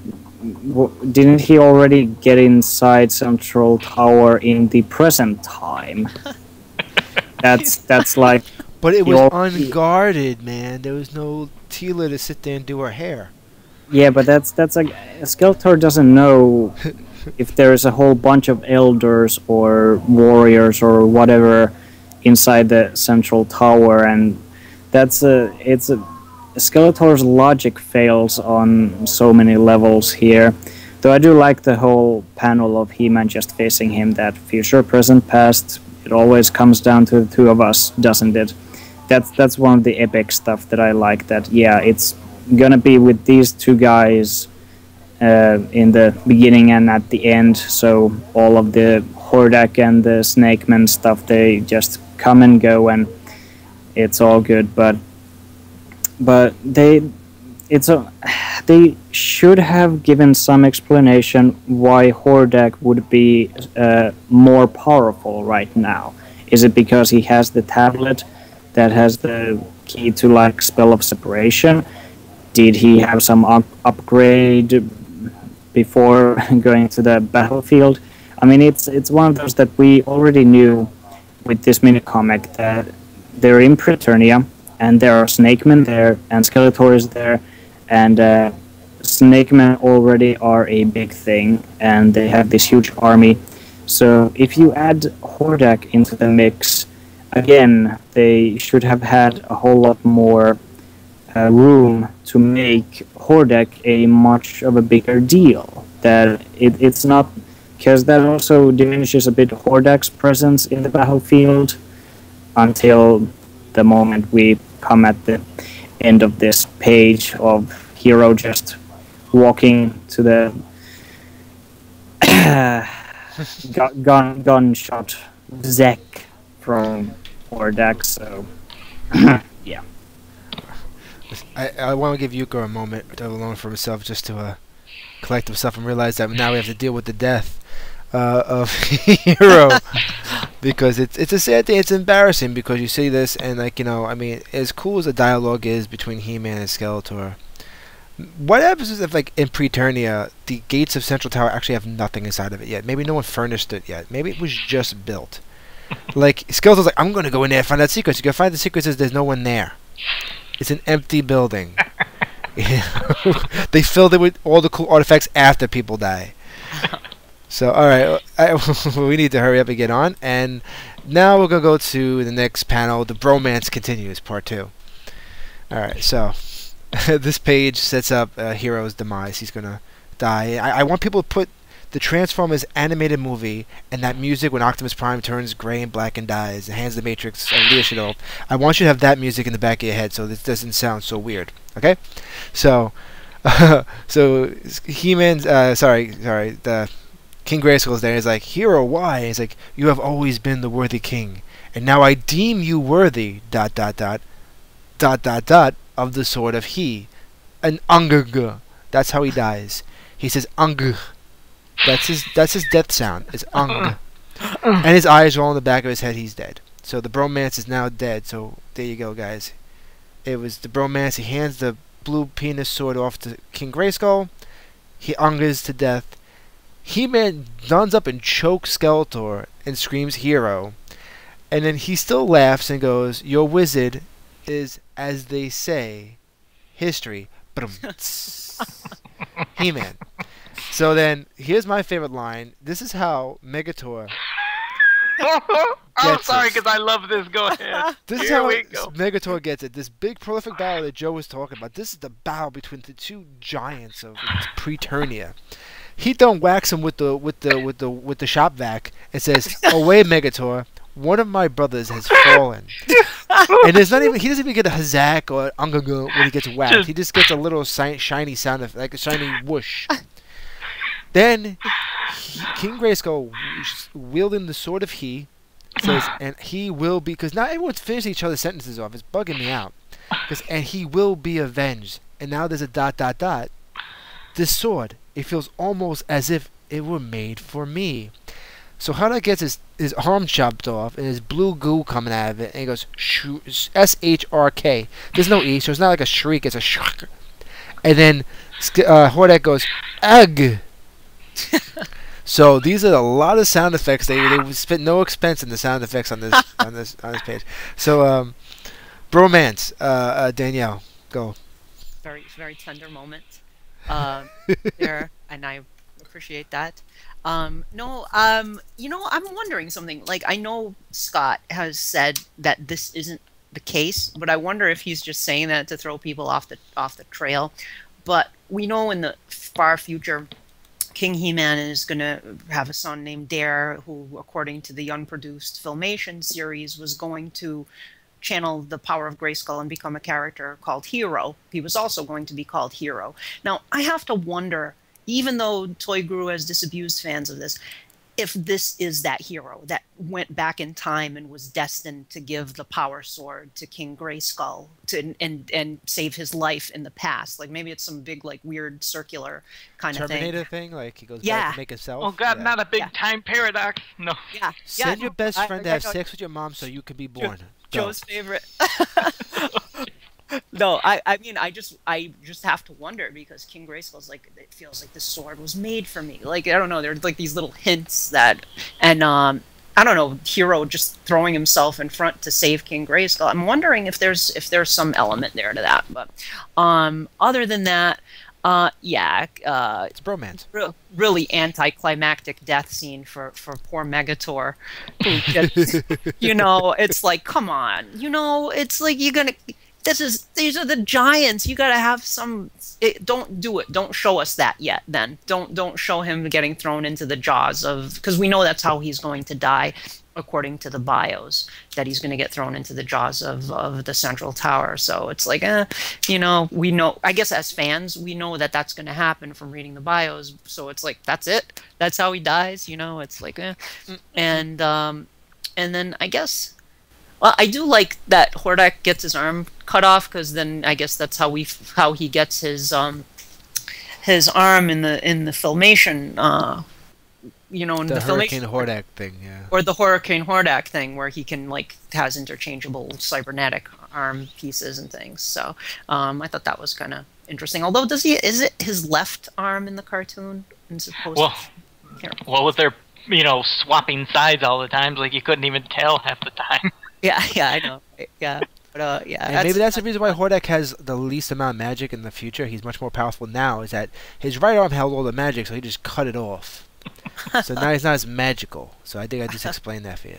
didn't he already get inside Central Tower in the present time? That's like... But it was unguarded, man. There was no Tila to sit there and do her hair. Yeah, but that's like Skeletor doesn't know if there is a whole bunch of elders or warriors or whatever inside the Central Tower, and Skeletor's logic fails on so many levels here. Though I do like the whole panel of He-Man just facing him, that future, present, past, it always comes down to the two of us, doesn't it? That's one of the epic stuff that I like, that, yeah, it's gonna be with these two guys in the beginning and at the end, so all of the Hordak and the Snake Man stuff, they just come and go and it's all good, but they should have given some explanation why Hordak would be more powerful right now. Is it because he has the tablet that has the key to like Spell of Separation? Did he have some upgrade before going to the battlefield? I mean, it's one of those that we already knew with this mini comic, that they're in Preternia and there are Snake Men there and Skeletor is there, and Snake Men already are a big thing and they have this huge army. So if you add Hordak into the mix, again, they should have had a whole lot more room to make Hordak a much of a bigger deal. That it's not, because that also diminishes a bit Hordak's presence in the battlefield until the moment we come at the end of this page of Hero just walking to the gunshot Zek from Hordak. So yeah. I want to give Yukko a moment alone for himself, just to collect himself and realize that now we have to deal with the death of Hero, because it's a sad thing. It's embarrassing because you see this and, like, you know, I mean, as cool as the dialogue is between He-Man and Skeletor, what happens if, like, in Preternia, the gates of Central Tower actually have nothing inside of it yet? Maybe no one furnished it yet. Maybe it was just built. Like, Skeletor's like, I'm going to go in there and find that secret. You can find the secret, says there's no one there. It's an empty building. They filled it with all the cool artifacts after people die. So, alright, we need to hurry up and get on. And now we're going to go to the next panel. The bromance continues, part 2. Alright, so this page sets up Hero's demise. He's going to die. I want people to put the Transformers animated movie and that music when Optimus Prime turns gray and black and dies and hands the Matrix leadership off. I want you to have that music in the back of your head so this doesn't sound so weird. Okay? So, so He-Man's, the King Grayskull is there. He's like, Hero, why? He's like, you have always been the worthy king, and now I deem you worthy, ... of the sword of he. An Ungg. That's how he dies. He says Ungg. That's his death sound. It's Ung. And his eyes roll in the back of his head. He's dead. So the bromance is now dead. So there you go, guys. It was the bromance. He hands the blue penis sword off to King Grayskull. He Ungas to death. He-Man runs up and chokes Skeletor and screams Hero. And then he still laughs and goes, your wizard is, as they say, history. He-Man. So then, here's my favorite line. This is how Megator I'm sorry, because I love this. Go ahead. This is how Megator gets it. This big prolific battle that Joe was talking about. This is the battle between the two giants of Preternia. He don't wax him with the shop vac and says, "Away, Megator! One of my brothers has fallen." And there's not even, he doesn't even get a hazak or ungaga when he gets whacked. He just gets a little shiny sound of, like a shiny whoosh. Then King Grayskull, wielding the sword of he, says, and he will be, because now everyone's finishing each other's sentences off. It's bugging me out. And he will be avenged. And now there's a ... This sword, it feels almost as if it were made for me. So Hordak gets his arm chopped off, and his blue goo coming out of it, and he goes, S-H-R-K. There's no E, so it's not like a shriek, it's a shriek. And then Hordak goes, ugh. So these are a lot of sound effects. They spent no expense in the sound effects on this page. So bromance, Danielle, go. Very tender moment there, and I appreciate that. No, you know, I'm wondering something. Like, I know Scott has said that this isn't the case, but I wonder if he's just saying that to throw people off the trail. But we know in the far future, King He-Man is going to have a son named Dare, who, according to the unproduced Filmation series, was going to channel the power of Grayskull and become a character called Hero. He was also going to be called Hero. Now, I have to wonder, even though Toy Guru has disabused fans of this, if this is that hero that went back in time and was destined to give the power sword to King Grayskull and save his life in the past. Like, maybe it's some big, like, weird circular kind of thing. Terminator thing? Like, he goes back to make himself? Oh, God, not a big time paradox. No. Yeah. Send your best friend to have sex with your mom so you can be born. Joe's favorite. No, I mean, I just have to wonder, because King Grayskull's like, it feels like this sword was made for me. Like, I don't know, there's like these little hints that, and I don't know, Hero just throwing himself in front to save King Grayskull. I'm wondering if there's some element there to that. But other than that, yeah, it's bromance. Really anticlimactic death scene for poor Megator. Who just, you know, it's like, come on, you know, it's like these are the giants. You gotta have some. Don't do it. Don't show us that yet. Then don't show him getting thrown into the jaws of, because we know that's how he's going to die, according to the bios, that he's going to get thrown into the jaws of the central tower. So it's like, you know, we know. I guess as fans, we know that that's going to happen from reading the bios. So it's like, that's it. That's how he dies. You know, it's like, and then I guess. Well, I do like that Hordak gets his arm cut off, because then I guess that's how he gets his arm in the Filmation, you know, in the Hurricane Filmation Hordak thing, yeah. Or the Hurricane Hordak thing, where he can, like, has interchangeable cybernetic arm pieces and things. So I thought that was kind of interesting. Although, is it his left arm in the cartoon? Well, with their, you know, swapping sides all the time, like, you couldn't even tell half the time. Yeah, I know. Yeah, but yeah. And maybe that's the reason why Hordak has the least amount of magic in the future. He's much more powerful now. Is that his right arm held all the magic, so he just cut it off. So now he's not as magical. So I think I just explained that for you.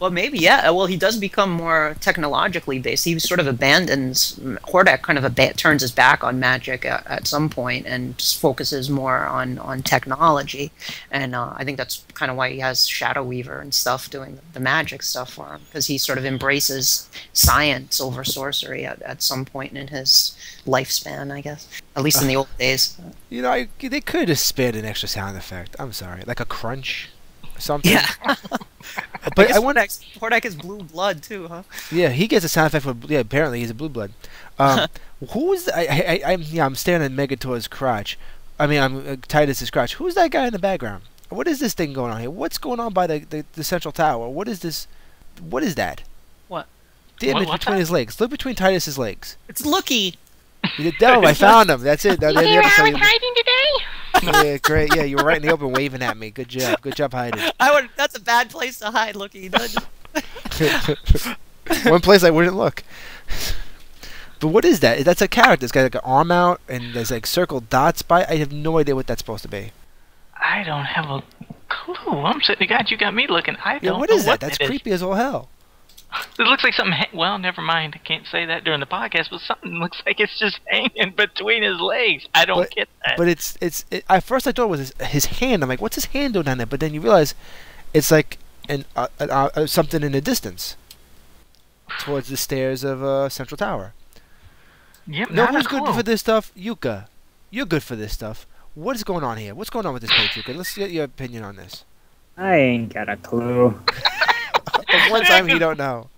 Well, maybe, yeah. Well, he does become more technologically based. He sort of abandons, Hordak kind of turns his back on magic at some point and just focuses more on technology. And I think that's kind of why he has Shadow Weaver and stuff doing the magic stuff for him, because he sort of embraces science over sorcery at some point in his lifespan, I guess. At least in the old days. You know, they could have spared an extra sound effect. I'm sorry. Like a crunch or something. Yeah. But I want Hordak is blue blood too, huh? Yeah, he gets a sound effect for, yeah, apparently he's a blue blood. Who's I'm staring at Megator's crotch. I mean, I'm Titus's crotch. Who's that guy in the background? What is this thing going on here? What's going on by the central tower? What is this? What is that? What? The image between his legs. Look between Titus's legs. It's Looky. No, I found him. That's it. You hear how I'm hiding today? Yeah, great. Yeah, you were right in the open waving at me. Good job. Good job hiding. That's a bad place to hide, Looky. One place I wouldn't look. But what is that? That's a character. It's got like an arm out and there's like circled dots by. I have no idea what that's supposed to be. I don't have a clue. I'm sitting. God, you got me looking. I don't know what is that? That's creepy as all hell. It looks like something. Well, never mind. I can't say that during the podcast. But something looks like it's just hanging between his legs. I don't get that. But at first I thought it was his hand. I'm like, what's his hand doing down there? But then you realize it's like something in the distance towards the stairs of Central Tower. Yep. No, who's good for this stuff? Yuka. You're good for this stuff. What is going on here? What's going on with this page, Yuka? Let's get your opinion on this. I ain't got a clue. one time he don't know.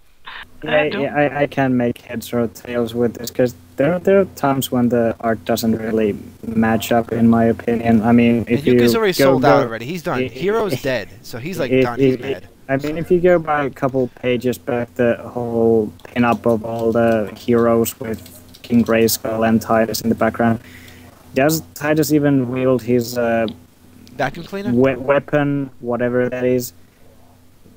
I can make heads or tails with this because there are times when the art doesn't really match up, in my opinion. I mean, if you Yuka's already sold out already. He's done. Hero's dead, so he's like done. He's mad. I mean, if you go by a couple pages back, the whole pin-up of all the heroes with King Grayskull and Titus in the background, does Titus even wield his vacuum cleaner weapon, whatever that is?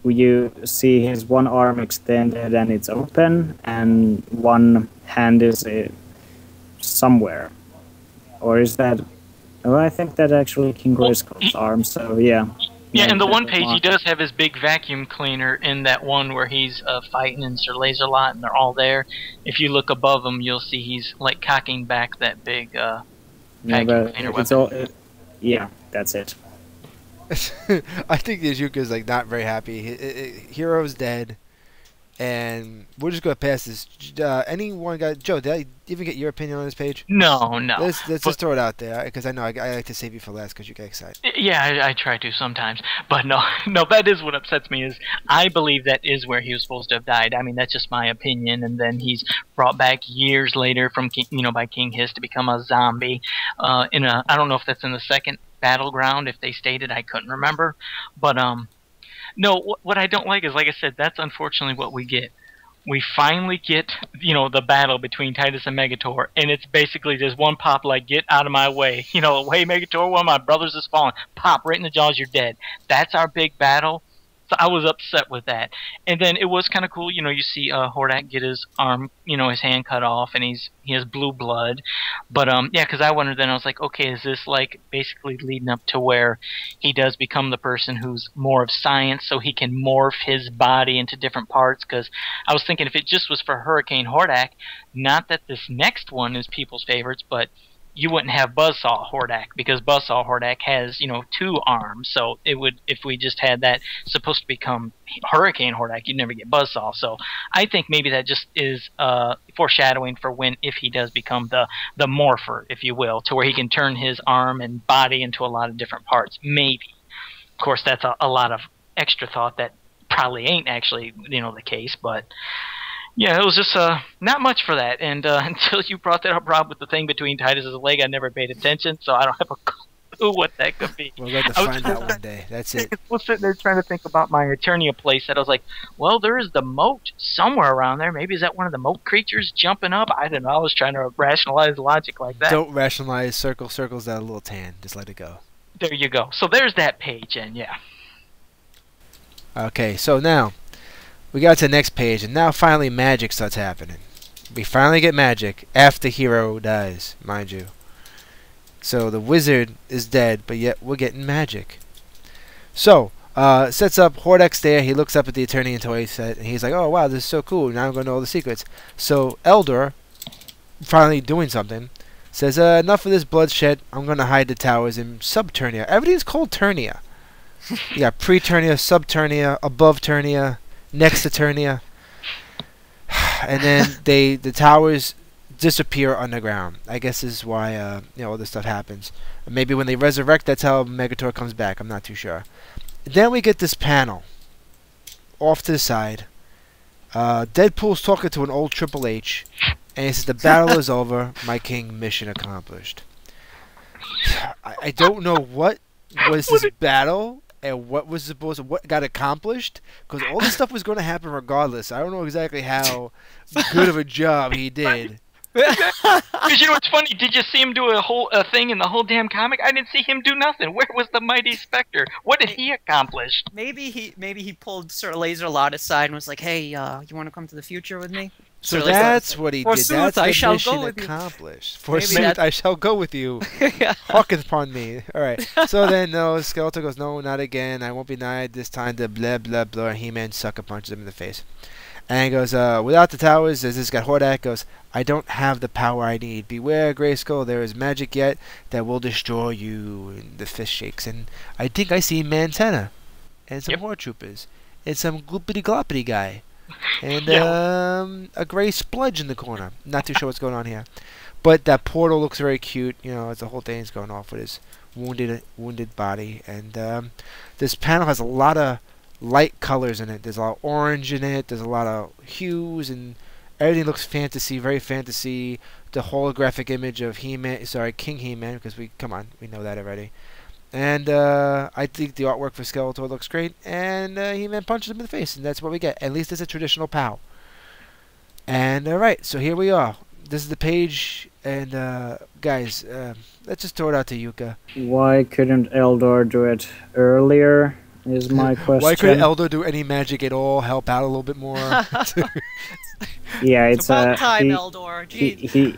You see his one arm extended and it's open, and one hand is somewhere. Or is that... Oh, I think that's actually King Grayskull's arm, so yeah. Yeah, in the one page he does have his big vacuum cleaner in that one where he's fighting in Sir Laserlot, and they're all there. If you look above him, you'll see he's like cocking back that big vacuum cleaner weapon. Yeah, that's it. I think Yuka's like not very happy. Hero's dead, and we're just gonna pass this. Anyone got Joe? Did I even get your opinion on this page? No. Let's just throw it out there because I know I like to save you for last because you get excited. Yeah, I try to sometimes, but no, that is what upsets me. Is I believe that is where he was supposed to have died. I mean, that's just my opinion. And then he's brought back years later from by King Hiss to become a zombie. I don't know if that's in the second battleground. If they stated, I couldn't remember. But no, what I don't like is, like I said, that's unfortunately what we get. We finally get, the battle between Titus and Megator, and it's basically just one pop, like, get out of my way. Hey, Megator, one of my brothers has fallen. Pop, right in the jaws, you're dead. That's our big battle. So I was upset with that. And then it was kind of cool, you see Hordak get his arm, his hand cut off, and he has blue blood. But, yeah, because I wondered then, I was like, okay, is this, like, basically leading up to where he does become the person who's more of science, so he can morph his body into different parts? Because I was thinking if it just was for Hurricane Hordak, not that this next one is people's favorites, but you wouldn't have Buzzsaw Hordak, because Buzzsaw Hordak has, 2 arms. So it would, if we just had that supposed to become Hurricane Hordak, you'd never get Buzzsaw. So I think maybe that just is foreshadowing for if he does become the morpher, if you will, to where he can turn his arm and body into a lot of different parts. Maybe. Of course, that's a lot of extra thought that probably ain't actually, the case, but... Yeah, it was just not much for that, and until you brought that up, Rob, with the thing between Titus's leg, I never paid attention, so I don't have a clue what that could be. We'll have to find out one day. That's it. I was sitting there trying to think about my Preternia playset. I was like, well, there is the moat somewhere around there. Maybe is that one of the moat creatures jumping up? I don't know. I was trying to rationalize logic like that. Don't rationalize circles that a little tan. Just let it go. There you go. So there's that page, and yeah. Okay, so now... we got to the next page, and now finally magic starts happening. We finally get magic after Hero dies, mind you. So the wizard is dead, but yet we're getting magic. So, sets up Hordak's there. He looks up at the Eternian toy set, and he's like, oh, wow, this is so cool. Now I'm going to know all the secrets. So Eldor, finally doing something, says, enough of this bloodshed. I'm going to hide the towers in Subternia. Everything's called Ternia. You got Preternia, Subternia, Above Ternia, next to Ternia, and then the towers disappear underground. I guess this is why all this stuff happens. Maybe when they resurrect, that's how Megator comes back. I'm not too sure. Then we get this panel off to the side. Deadpool's talking to an old Triple H, and he says, "The battle is over. My king, mission accomplished." I don't know what was this battle. And what got accomplished? Because all this stuff was going to happen regardless. I don't know exactly how good of a job he did. Because it's funny. Did you see him do a thing in the whole damn comic? I didn't see him do nothing. Where was the mighty Spectre? What did he accomplish? Maybe he pulled Sir Laserlot aside and was like, "Hey, you want to come to the future with me?" So that's what he did. Forsooth, that's the mission accomplished. Forsooth, I shall go with you. Hearken upon me. All right. So then, Skeletor goes, "No, not again. I won't be denied this time." The blah blah blah. He-Man sucker punches him in the face, and he goes, "Without the towers, as this guy Hordak goes, I don't have the power I need. Beware, Grayskull. There is magic yet that will destroy you." And the fist shakes, and I think I see Mantenna, and some Horde troopers, and some gloopity gloppity guy. And a gray spludge in the corner. Not too sure what's going on here. But that portal looks very cute. As the whole thing's going off with his wounded body. And this panel has a lot of light colors in it. There's a lot of orange in it. There's a lot of hues, and everything looks fantasy, very fantasy. The holographic image of King He-Man, because we know that already. And I think the artwork for Skeletor looks great, and He-Man punches him in the face, and that's what we get. At least it's a traditional POW. And alright, so here we are. This is the page, and guys, let's just throw it out to Jukka. Why couldn't Eldor do it earlier, is my question. Why couldn't Eldor do any magic at all, help out a little bit more? Yeah, it's about time, Eldor. He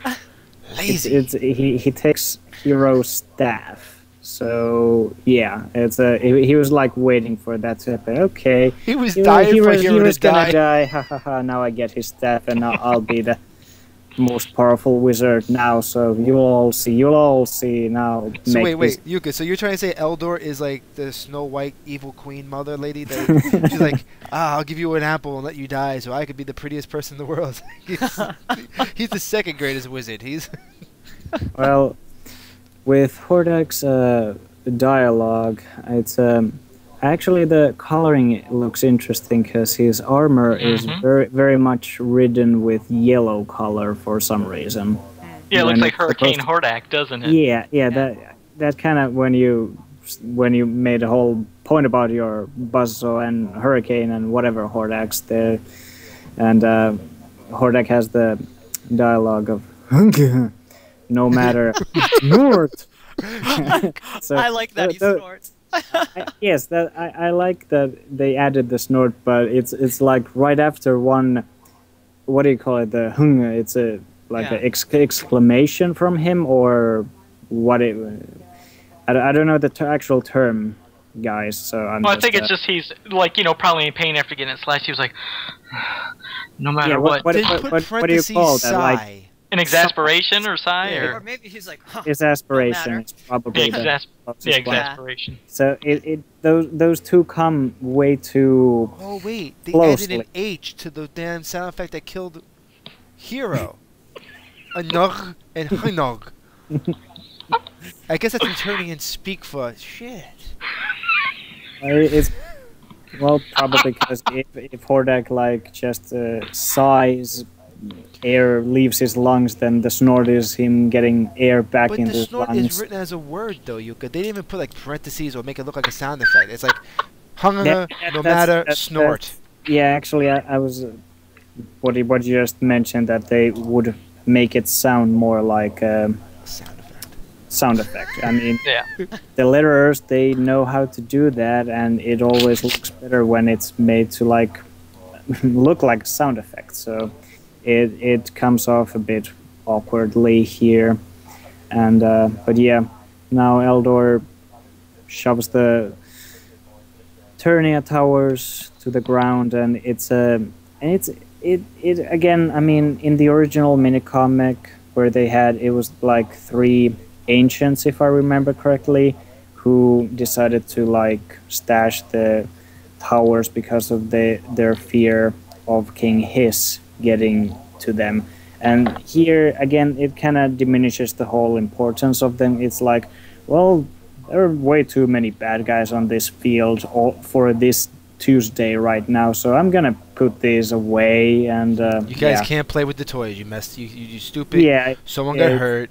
lazy. He takes Hero's staff. So yeah, he was like waiting for that to happen. Okay, he was dying for Hero to gonna die. Ha ha ha! Now I get his staff, and now I'll be the most powerful wizard now. So you'll all see now. So wait, Jukka. So you're trying to say Eldor is like the Snow White evil queen mother lady? That she's like, I'll give you an apple and let you die, so I could be the prettiest person in the world. He's the second greatest wizard. He's well. With Hordak's dialogue, it's actually the coloring looks interesting because his armor is very, very much ridden with yellow color for some reason. Yeah, it looks like Hurricane Hordak, doesn't it? Yeah. That kind of when you made a whole point about your Buzzsaw and Hurricane and whatever Hordak's there, and Hordak has the dialogue of no matter snort. So I like that he snorts. Yes, I like that they added the snort, but it's like right after one. What do you call it? The hung. It's an exclamation from him, or what? I don't know the actual term, guys. So I think it's just he's like probably in pain after getting it slashed. He was like, no matter what. What do you call that? Like. An exasperation or sigh, or maybe he's like, exasperation is probably exasperation. So those two come way too. Oh wait, they closely. added an H to the damn sound effect that killed Hero. Anog and Hanog. I guess that's Preternian speak for shit. It's probably because if Hordak like just sighs. Air leaves his lungs, then the snort is him getting air back into his lungs. But the snort is written as a word, though, Jukka. They didn't even put like parentheses or make it look like a sound effect. It's like hunger, no matter, snort. Yeah, actually, I was what you just mentioned that they would make it sound more like a sound effect. I mean, the letterers, they know how to do that, and it always looks better when it's made to like look like a sound effect. So. It comes off a bit awkwardly here, and but yeah, now Eldor shoves the Preternia towers to the ground, and it again. I mean, in the original minicomic where they had it was like 3 ancients, if I remember correctly, who decided to like stash the towers because of their fear of King Hiss getting to them. And here again it kind of diminishes the whole importance of them. It's like, well, there are way too many bad guys on this field for this Tuesday right now, so I'm gonna put these away. And you guys can't play with the toys. You stupid. Yeah, someone got hurt.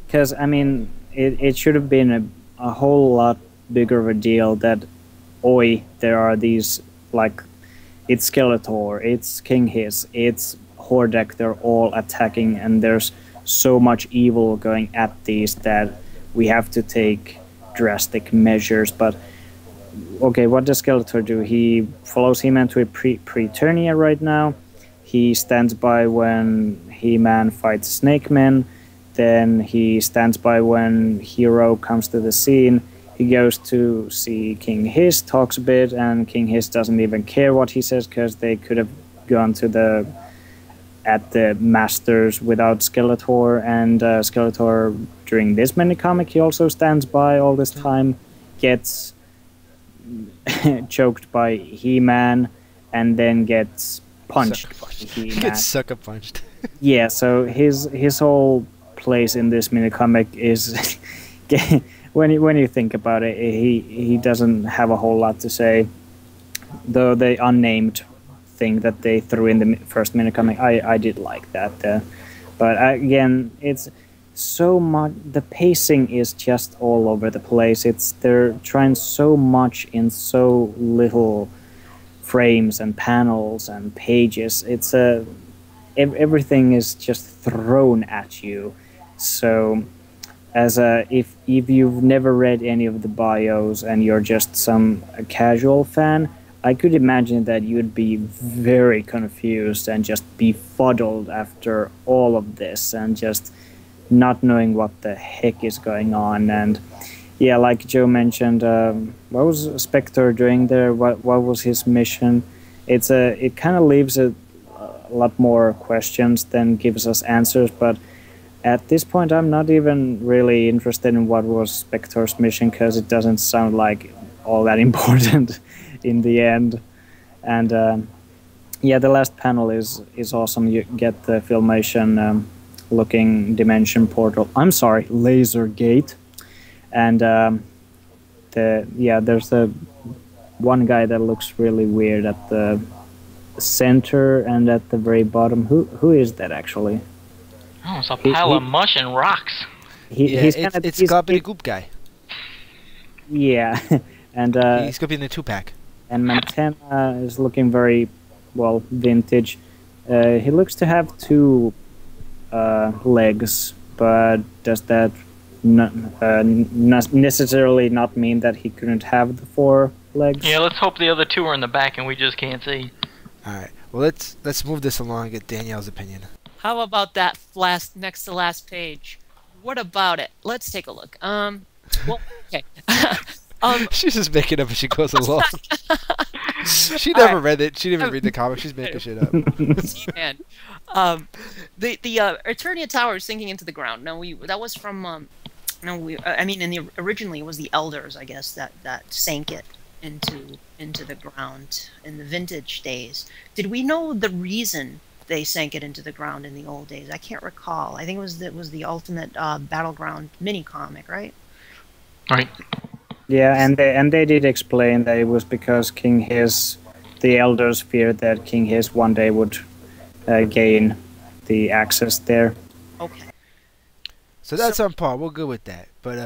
Because I mean it should have been a whole lot bigger of a deal that there are these like it's Skeletor, it's King Hiss, it's Hordak, they're all attacking, and there's so much evil going at these that we have to take drastic measures. But, okay, what does Skeletor do? He follows He-Man to a Preternia right now. He stands by when He-Man fights Snake Man. Then he stands by when Hero comes to the scene. He goes to see King Hiss, talks a bit, and King Hiss doesn't even care what he says because they could have gone to the Masters without Skeletor. And Skeletor, during this mini-comic, he also stands by all this time, gets choked by He-Man, and then gets punched by He-Man. He gets sucker punched. Yeah, so his whole place in this mini-comic is... when you think about it, he doesn't have a whole lot to say. the unnamed thing that they threw in the first minute comic, I did like that. But again, it's so much. The pacing is just all over the place. They're trying so much in so little frames and panels and pages. Everything is just thrown at you. So, if you've never read any of the bios and you're just some casual fan, I could imagine that you'd be very confused and just befuddled after all of this and just not knowing what the heck is going on. And yeah, like Joe mentioned, what was Spectre doing there? What was his mission? It kind of leaves a lot more questions than gives us answers, but at this point I'm not even really interested in what was Spectre's mission, because it doesn't sound like all that important in the end. And yeah, the last panel is awesome. You get the Filmation looking dimension portal. I'm sorry, laser gate. And there's the one guy that looks really weird at the center and at the very bottom. Who is that actually? Oh, it's a pile of mush and rocks. It's Gobbity Goop guy. Yeah, and he's gonna be in the 2-pack. And Montana is looking very well vintage. He looks to have 2 legs, but does that not necessarily not mean that he couldn't have the 4 legs? Yeah, let's hope the other 2 are in the back and we just can't see. All right. Well, let's move this along and get Danielle's opinion. How about that next to last page? What about it? Let's take a look. Well, okay. She's just making up as she goes along. She never read it. She didn't even read the comic. She's making shit up. Man. The Eternia Tower is sinking into the ground. No, that was from originally it was the elders, I guess, that sank it into the ground in the vintage days. Did we know the reason they sank it into the ground in the old days? I can't recall. I think it was the Ultimate Battleground mini comic, right? Right. Yeah, and they did explain that it was because the elders feared that King Hiss one day would gain the access there. Okay. So that's on par. We're good with that. But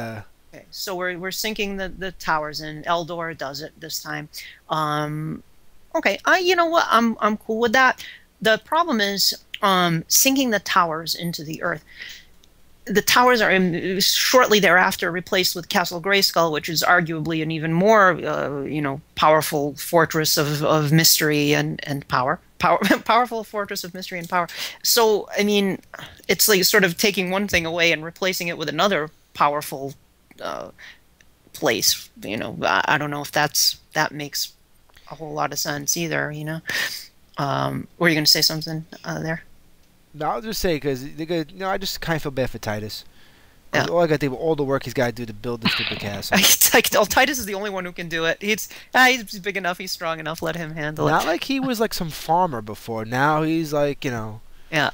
okay, so we're sinking the towers in. Eldor does it this time. Okay, you know what? I'm cool with that. The problem is sinking the towers into the earth. The towers are shortly thereafter replaced with Castle Grayskull, which is arguably an even more powerful fortress of mystery and power. Powerful fortress of mystery and power. So I mean, it's like sort of taking one thing away and replacing it with another powerful place. I don't know if that makes a whole lot of sense either. Were you going to say something there? No, I'll just say because I just kind of feel bad for Titus. Yeah. All I got to think about all the work he's got to do to build this stupid castle. Titus is the only one who can do it. He's big enough. He's strong enough. Let him handle it. Not like he was like some farmer before. Now he's like Yeah. Now,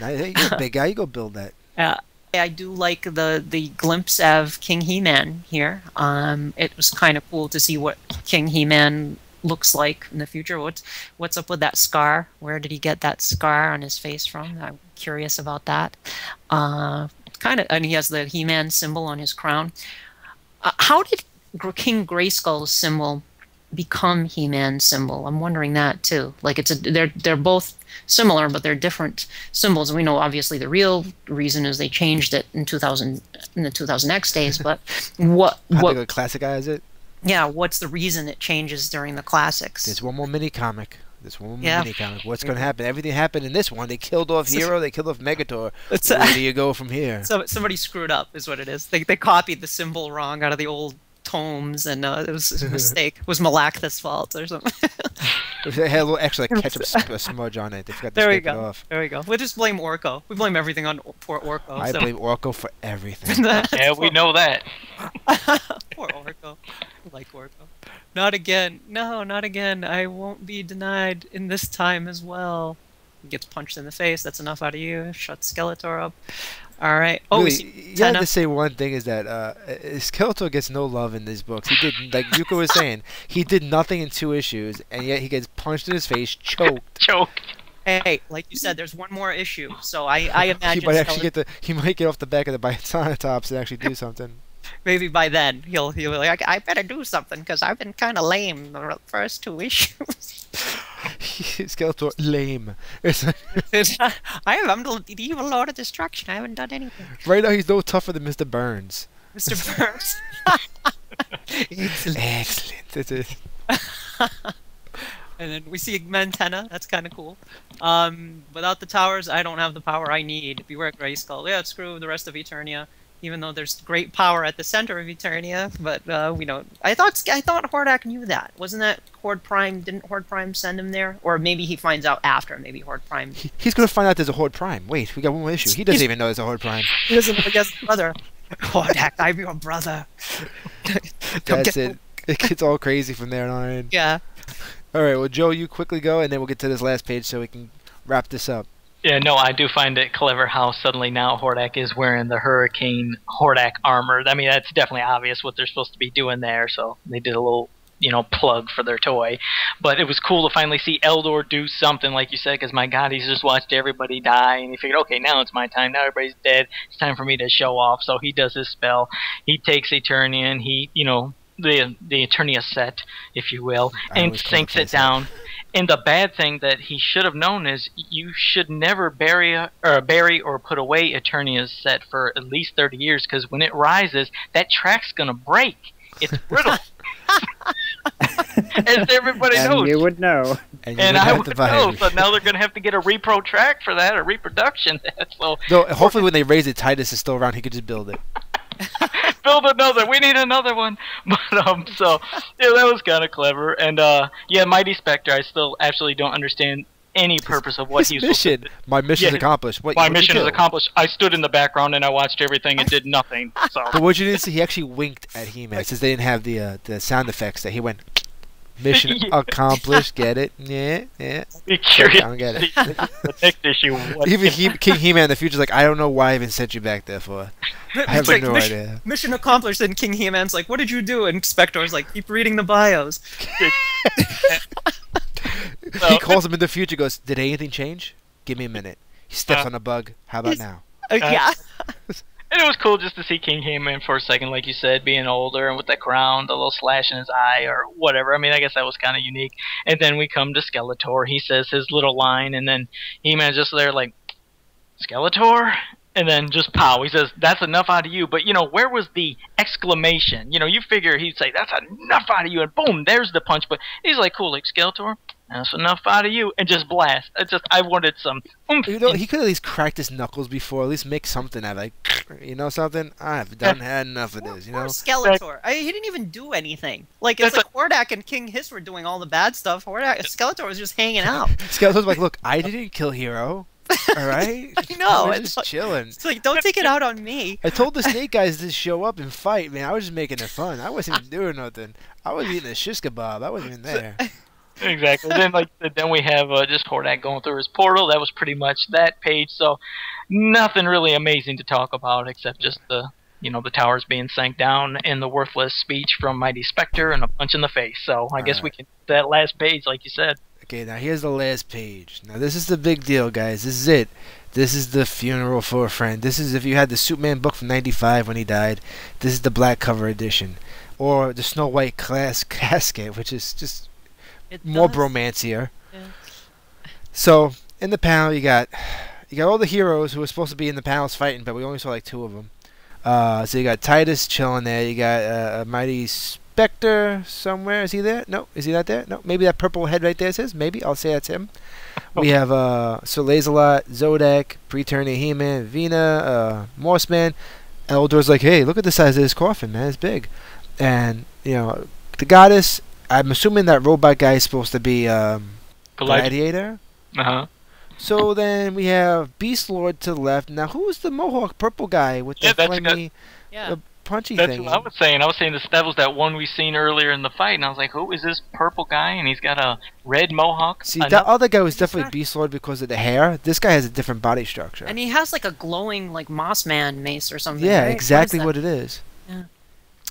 hey, you're a big guy. You go build that. Yeah. I do like the glimpse of King He-Man here. It was kind of cool to see what King He-Man looks like in the future. What's up with that scar? Where did he get that scar on his face from? I'm curious about that. And he has the He-Man symbol on his crown. How did King Grayskull's symbol become He-Man's symbol? I'm wondering that too. Like they're both similar, but they're different symbols. And we know obviously the real reason is they changed it in the 2000X days. But what a classic guy is it? Yeah, what's the reason it changes during the classics? There's one more mini comic. What's going to happen? Everything happened in this one. They killed off Hero. They killed off Megator. Where do you go from here? So somebody screwed up, is what it is. They copied the symbol wrong out of the old tomes, and it was a mistake. It was Malakth's fault or something. It had a little extra ketchup smudge on it. They forgot to take it off. There we go. We'll just blame Orko. We blame everything on poor Orko. I blame Orko for everything. Yeah, we know that. Poor Orko. I like Orko. Not again. No, not again. I won't be denied in this time as well. Gets punched in the face. That's enough out of you. Shut Skeletor up. All right. Oh, really, we see you have to say one thing is that Skeletor gets no love in these books. He did, like Yuka was saying, he did nothing in 2 issues, and yet he gets punched in his face, choked. Hey, like you said, there's one more issue, so I imagine he might actually he might get off the back of the Bicentops and actually do something. Maybe by then he'll be like, I better do something because I've been kind of lame the first 2 issues. Skeletor lame. I'm the evil Lord of Destruction. I haven't done anything. Right now he's no tougher than Mr. Burns. Mr. Burns. Excellent. And then we see Mantenna. That's kind of cool. Without the towers, I don't have the power I need. Beware Grayskull. Yeah, screw the rest of Eternia. Even though there's great power at the center of Eternia, but we don't. I thought Hordak knew that. Wasn't that Horde Prime? Didn't Horde Prime send him there? Or maybe he finds out after. Maybe Horde Prime. He's gonna find out there's a Horde Prime. Wait, we got one more issue. He doesn't even know there's a Horde Prime. He doesn't know his brother. Hordak, I'm your brother. That's it. It gets all crazy from there on. Yeah. All right. Well, Joe, you quickly go, and then we'll get to this last page so we can wrap this up. Yeah, no, I do find it clever how suddenly now Hordak is wearing the Hurricane Hordak armor. I mean, that's definitely obvious what they're supposed to be doing there, so they did a little, plug for their toy. But it was cool to finally see Eldor do something, like you said, because, my God, he's just watched everybody die, and he figured, okay, now it's my time. Now everybody's dead. It's time for me to show off. So he does his spell. He takes Eternia, and he, the Eternia set, if you will, and sinks it down. And the bad thing that he should have known is you should never bury or put away Eternia's set for at least 30 years, because when it rises, that track's going to break. It's brittle. As everybody knows. You would know. And I would know. So now they're going to have to get a repro track for that, or reproduction. So, hopefully when they raise it, Titus is still around. He could just build it. Build another. We need another one. But so yeah, that was kind of clever. And yeah, Mighty Spectre. I still absolutely don't understand any purpose of what he's mission. My mission is accomplished. My mission is accomplished. I stood in the background and I watched everything and did nothing. So. But what you didn't see, he actually winked at He-Man since they didn't have the sound effects. That he went. Mission accomplished. Get it? Yeah. Be curious. I don't get it. The next issue. Even King He-Man in the future's like, I don't know why I even sent you back there for. I have no idea. Mission accomplished, and King He-Man's like, what did you do? And Spector's like, keep reading the bios. He calls him in the future, goes, did anything change? Give me a minute. He steps on a bug. How about now? Yeah. And it was cool just to see King He-Man for a second, like you said, being older and with that crown, the little slash in his eye or whatever. I mean, I guess that was kind of unique. And then we come to Skeletor. He says his little line, and then He-Man's just there like, Skeletor? And then just pow. He says, that's enough out of you. But, where was the exclamation? You figure he'd say, that's enough out of you. And boom, there's the punch. But he's like, cool, like, Skeletor, that's enough out of you. And just blast. I wanted some oomph. He could at least crack his knuckles before. At least make something out of it. Something? I've had enough of this, Poor Skeletor. He didn't even do anything. Like, it's like Hordak and King Hiss were doing all the bad stuff. Skeletor was just hanging out. Skeletor's like, look, I didn't kill Hero. All right. I know. I was just chilling. It's like, don't take it out on me. I told the Snake guys to show up and fight, man. I was just making it fun. I wasn't even doing nothing. I was eating a shish kebab. I wasn't even there. Exactly. Then we have just Hordak going through his portal. That was pretty much that page. So nothing really amazing to talk about except just the towers being sank down and the worthless speech from Mighty Spectre and a punch in the face. So I guess we can that last page, like you said. Okay, now here's the last page. Now this is the big deal, guys. This is it. This is the funeral for a friend. This is if you had the Superman book from '95 when he died. This is the black cover edition, or the Snow White casket, which is just more bromancier. Yeah. So in the panel, you got all the heroes who were supposed to be in the panels fighting, but we only saw like 2 of them. So you got Titus chilling there. You got a Mighty Spectre somewhere. Is he there? No. Is he not there? No. Maybe that purple head right there says. Maybe. I'll say that's him. We have Sir Laser-Lot, Zodak, Preternia He-Man, Vina, Morseman. Eldor's like, hey, look at the size of this coffin, man. It's big. And, the goddess, I'm assuming that robot guy is supposed to be Gladiator. Uh-huh. So then we have Beast Lord to the left. Now, who's the Mohawk purple guy with the flamey... punchy That's thing. what I was saying. I was saying that was that one we seen earlier in the fight, and I was like, who is this purple guy? And he's got a red mohawk. See, that other guy was definitely Beast Lord because of the hair. This guy has a different body structure. And he has like a glowing like Moss Man mace or something. Yeah, right? exactly what it is. Yeah.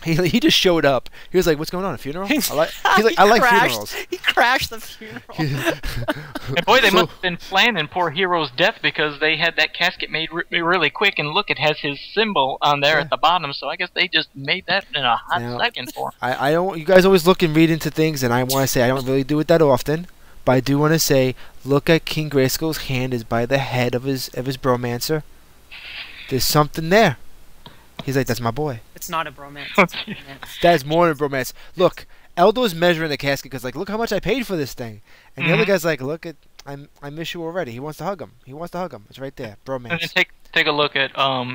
He just showed up. He was like, "What's going on? A funeral?" He's like, "I like funerals." He crashed the funeral. And boy, they must have been planning poor Hero's death because they had that casket made really quick. And look, it has his symbol on there at the bottom. So I guess they just made that in a hot second for him. I don't. You guys always look and read into things, and I want to say I don't really do it that often, but I do want to say, look at King Grayskull's hand is by the head of his bromancer. There's something there. He's like, that's my boy. It's not a bromance. That's more than bromance. Look, Eldo's measuring the casket because, like, look how much I paid for this thing. And the other guy's like, look at, I miss you already. He wants to hug him. It's right there. Bromance. And then take a look at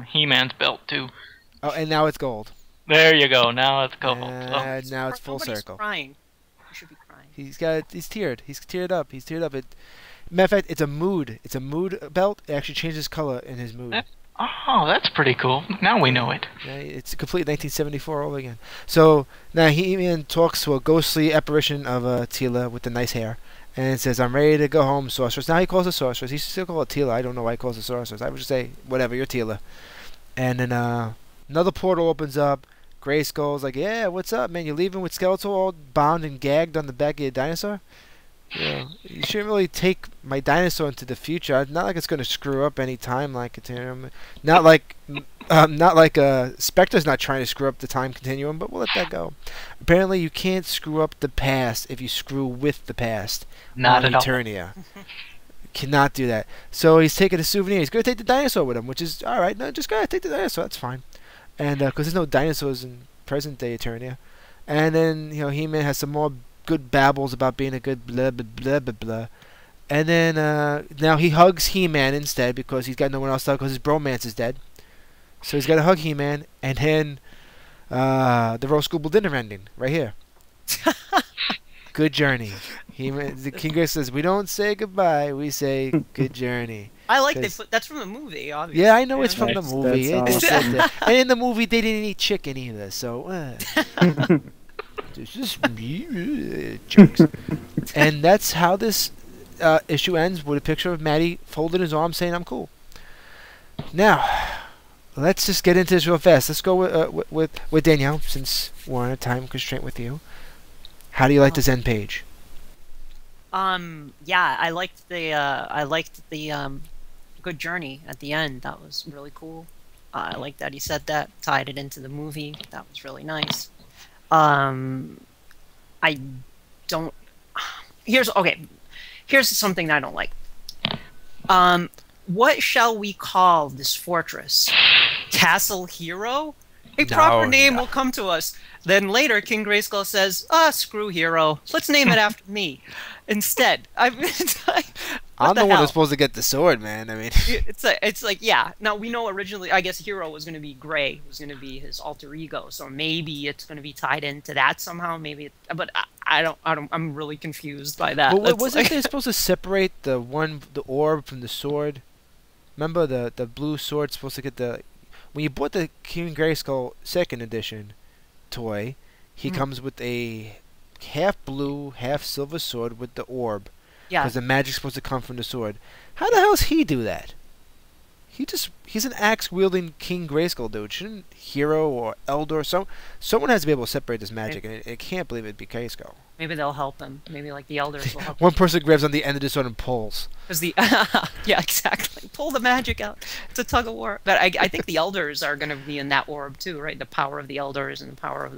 He-Man's belt too. Oh, and now it's gold. There you go. Now it's gold. Now it's full circle. Crying. You should be crying. He's teared. He's teared up. Matter of fact, it's a mood. It's a mood belt. It actually changes color in his mood. Oh, that's pretty cool. Now we know it. Yeah, it's complete 1974 all over again. So now He-Man talks to a ghostly apparition of Teela with the nice hair, and it says, "I'm ready to go home, sorceress." Now he calls her sorceress. He still call it Teela. I don't know why he calls her sorceress. I would just say, whatever, you're Teela. And then another portal opens up. Grayskull's like, "Yeah, what's up, man? You leaving with Skeletor all bound and gagged on the back of your dinosaur? Yeah, you shouldn't really take my dinosaur into the future. Not like it's going to screw up any timeline continuum. Not like Spectre's not trying to screw up the time continuum, but we'll let that go. Apparently, you can't screw up the past if you screw with the past. Not at all. Eternia. Cannot do that. So he's taking a souvenir. He's going to take the dinosaur with him, which is all right. No, just go ahead, take the dinosaur. That's fine. And because there's no dinosaurs in present day Eternia. And then He-Man has some more good babbles about being a good blah blah blah blah blah, and then now he hugs He-Man instead because he's got no one else to hug because his bromance is dead. So he's got to hug He-Man, and then the Roast Gooble Dinner ending right here. Good journey. The King Grace says, "We don't say goodbye, we say good journey." I like that's from the movie, obviously. Yeah, I know it's from the movie. Awesome. And in the movie, they didn't eat chicken either, so. This is jerks. And that's how this issue ends with a picture of Maddie folding his arms saying, "I'm cool." Now, let's just get into this real fast. Let's go with Danielle, since we're on a time constraint with you. How do you like this end page? Yeah, I liked the good journey at the end. That was really cool. I like that he said that, tied it into the movie. That was really nice. I don't. Here's something I don't like. What shall we call this fortress? Castle Hero? A proper name will come to us. Then later, King Grayskull says, "Screw Hero. Let's name it after me instead." I'm the one who's supposed to get the sword, man. I mean, it's like yeah. Now we know originally, I guess Hero was going to be Gray, was going to be his alter ego. So maybe it's going to be tied into that somehow. Maybe, but I don't. I'm really confused by that. But wasn't they supposed to separate the orb from the sword? Remember the blue sword supposed to get the. When you bought the King Grayskull 2nd edition toy, he comes with a half blue, half silver sword with the orb. Yeah. Because the magic's supposed to come from the sword. How the hell does he do that? He's an axe-wielding King Grayskull dude. Shouldn't Hero or Eldor, someone has to be able to separate this magic, and I can't believe it'd be Grayskull. Maybe they'll help him. Maybe like the elders will help One person grabs on the end of the sword and pulls. Yeah, exactly. Pull the magic out. It's a tug of war. But I think the elders are going to be in that orb too, right? The power of the elders and the power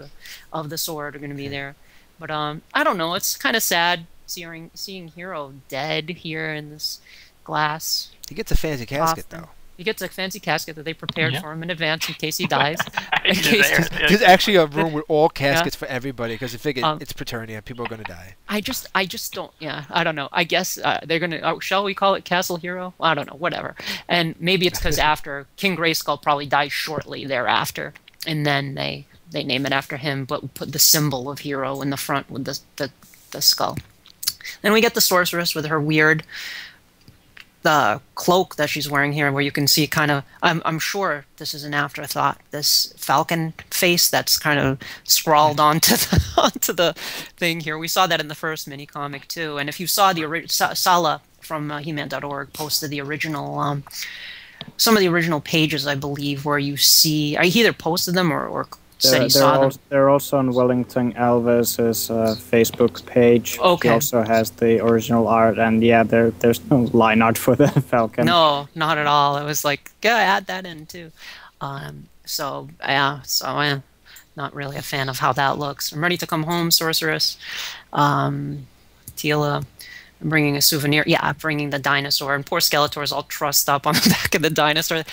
of the sword are going to be there. But I don't know. It's kind of sad seeing Hero dead here in this glass. He gets a fancy casket though. He gets a fancy casket that they prepared for him in advance in case he dies. There's actually a room with all caskets for everybody because they figured it's Preternia. People are going to die. I just don't. Yeah, I don't know. I guess they're going to. Shall we call it Castle Hero? I don't know. Whatever. And maybe it's because after King Grayskull probably dies shortly thereafter, and then they name it after him, but put the symbol of Hero in the front with the skull. Then we get the sorceress with her weird the cloak that she's wearing here, where you can see kind of, I'm sure this is an afterthought, this falcon face that's kind of scrawled onto the thing here. We saw that in the first mini comic too. And if you saw the original, Sala from He-Man.org posted the original, some of the original pages, I believe, where you see, he either posted them or said he saw them. They're also on Wellington Alves' Facebook page. Okay. He also has the original art, and yeah, there's no line art for the Falcon. No, not at all. It was like, yeah, add that in too. So I'm not really a fan of how that looks. I'm ready to come home, Sorceress. Tila, I'm bringing a souvenir. Yeah, I'm bringing the dinosaur, and poor Skeletor's all trussed up on the back of the dinosaur.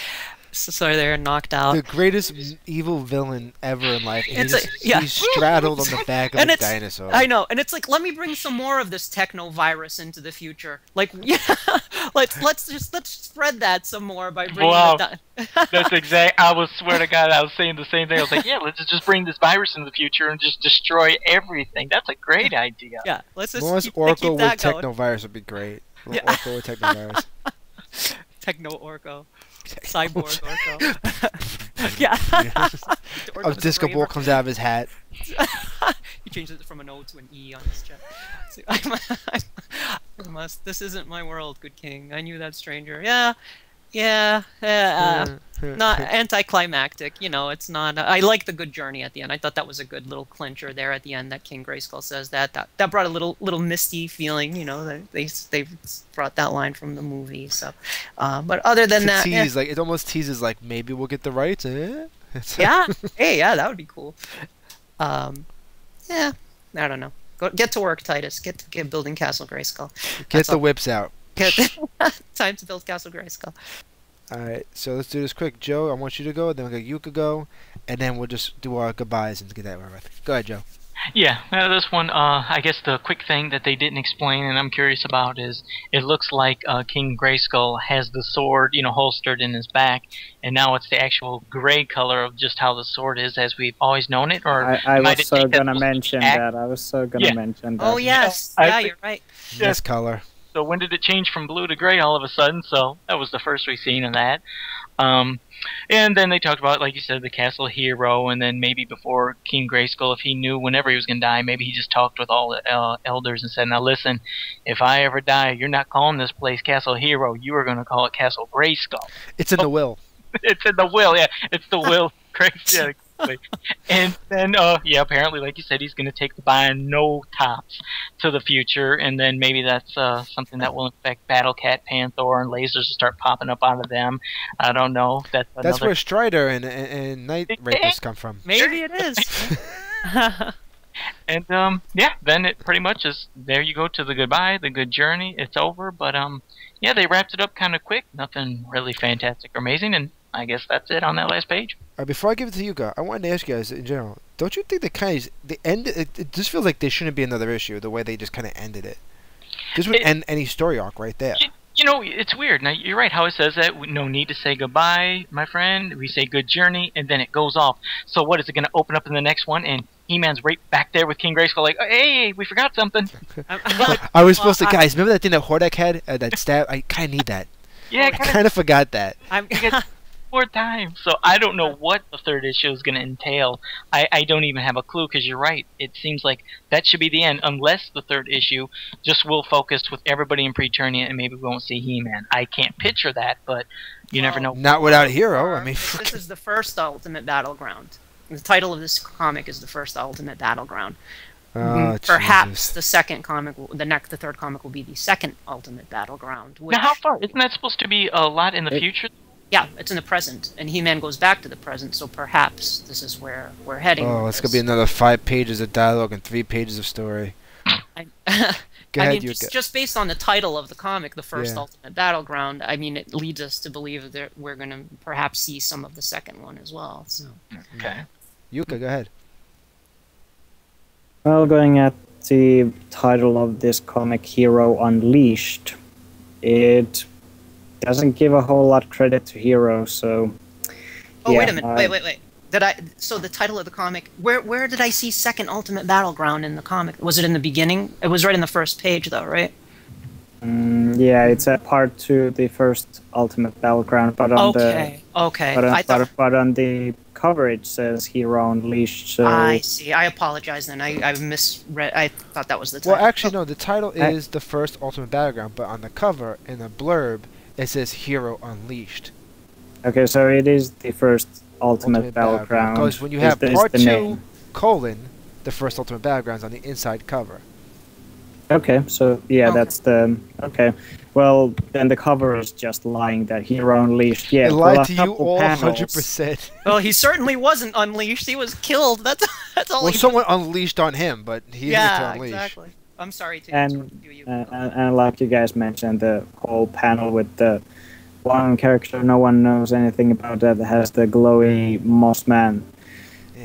So they're knocked out. The greatest evil villain ever in life. He's straddled on the back of a dinosaur. I know, and it's like, let me bring some more of this techno virus into the future. Like, yeah, let's spread that some more by bringing. Wow, that's exact. I swear to God, I was saying the same thing. I was like, yeah, let's just bring this virus into the future and just destroy everything. That's a great idea. Yeah, let's just keep Orko with techno virus would be great. Yeah. Orko with techno virus. Techno Orko. Cyborg Orko. Yeah. A disco ball comes out of his hat. He changes it from an O to an E on his chest. So this isn't my world, good king. I knew that, stranger. Yeah. Not anticlimactic, it's not. I like the good journey at the end. I thought that was a good little clincher there at the end that King Grayskull says that brought a little misty feeling, they brought that line from the movie. So, but other than that, like it almost teases like maybe we'll get the rights. Yeah, hey, yeah, that would be cool. Yeah, I don't know. Get to work, Titus. Get building Castle Grayskull. Get the whips out. Time to build Castle Grayskull. Alright, so let's do this quick. Joe, I want you to go, then we'll get Yuka go, and then we'll just do our goodbyes and get that right. Go ahead, Joe. Yeah, this one, I guess the quick thing that they didn't explain and I'm curious about is it looks like King Grayskull has the sword, holstered in his back, and now it's the actual gray color of just how the sword is as we've always known it. Or I was so going to mention that. I was so going to mention that. Oh, yes. Yeah, you're right. This color. So when did it change from blue to gray all of a sudden? So that was the first we've seen of that. And then they talked about, like you said, the castle hero, and then maybe before King Grayskull, if he knew whenever he was going to die, maybe he just talked with all the elders and said, now listen, if I ever die, you're not calling this place Castle Hero, you are going to call it Castle Grayskull. It's in the will. It's in the will, yeah. It's the will. Yeah, and then, apparently, like you said, he's going to take the Bio Tops to the future, and then maybe that's something that will affect Battle Cat, Panther, and lasers will start popping up out of them. I don't know. That's where Strider and Night Rapist come from. Maybe it is. And then it pretty much is, there you go to the goodbye, the good journey. It's over, but they wrapped it up kind of quick. Nothing really fantastic or amazing, and I guess that's it on that last page. Before I give it to Yuka, I wanted to ask you guys in general, don't you think it just feels like there shouldn't be another issue the way they just kind of ended it? This would end any story arc right there. It's weird. Now, you're right how it says that. No need to say goodbye, my friend. We say good journey, and then it goes off. So what, is it going to open up in the next one, and He-Man's right back there with King Grayskull like, hey, we forgot something. I was supposed to, guys, remember that thing that Hordak had? That stab? I kind of need that. Yeah, I kind of forgot that. More time. So I don't know what the third issue is going to entail. I don't even have a clue, because you're right. It seems like that should be the end, unless the third issue just will focus with everybody in Preternia and maybe we won't see He-Man. I can't picture that, but you never know. Not without Hero. I mean, this is the first Ultimate Battleground. The title of this comic is the first Ultimate Battleground. Perhaps Jesus. The second comic, the third comic will be the second Ultimate Battleground. Now, how far? Isn't that supposed to be a lot in the future? Yeah, it's in the present, and He-Man goes back to the present, so perhaps this is where we're heading. Oh, it's going to be another 5 pages of dialogue and 3 pages of story. Just based on the title of the comic, the first Ultimate Battleground, I mean, it leads us to believe that we're going to perhaps see some of the second one as well. So. Okay. Yuka, go ahead. Well, going at the title of this comic, Hero Unleashed, it doesn't give a whole lot of credit to Hero, so... Oh, yeah, wait a minute. Wait. So the title of the comic, where did I see second Ultimate Battleground in the comic? Was it in the beginning? It was right in the first page, though, right? Yeah, it's a part to the first Ultimate Battleground, but on but on the cover it says Hero Unleashed. So I see. I apologize then. I misread. I thought that was the title. Well, actually, no. The title is the first Ultimate Battleground, but on the cover in the blurb it says Hero Unleashed. Okay, so it is the first Ultimate Battleground. Because when you have part 2 colon, the first Ultimate Battlegrounds on the inside cover. Okay, so yeah, that's the Well, then the cover is just lying that Hero Unleashed. Yeah, it lied to you all 100%. Well, he certainly wasn't unleashed. He was killed. That's all. Well, someone unleashed on him, but he needed to unleash. Yeah, exactly. I'm sorry to interrupt you. And like you guys mentioned, the whole panel with the one character no one knows anything about that has the glowy Mossman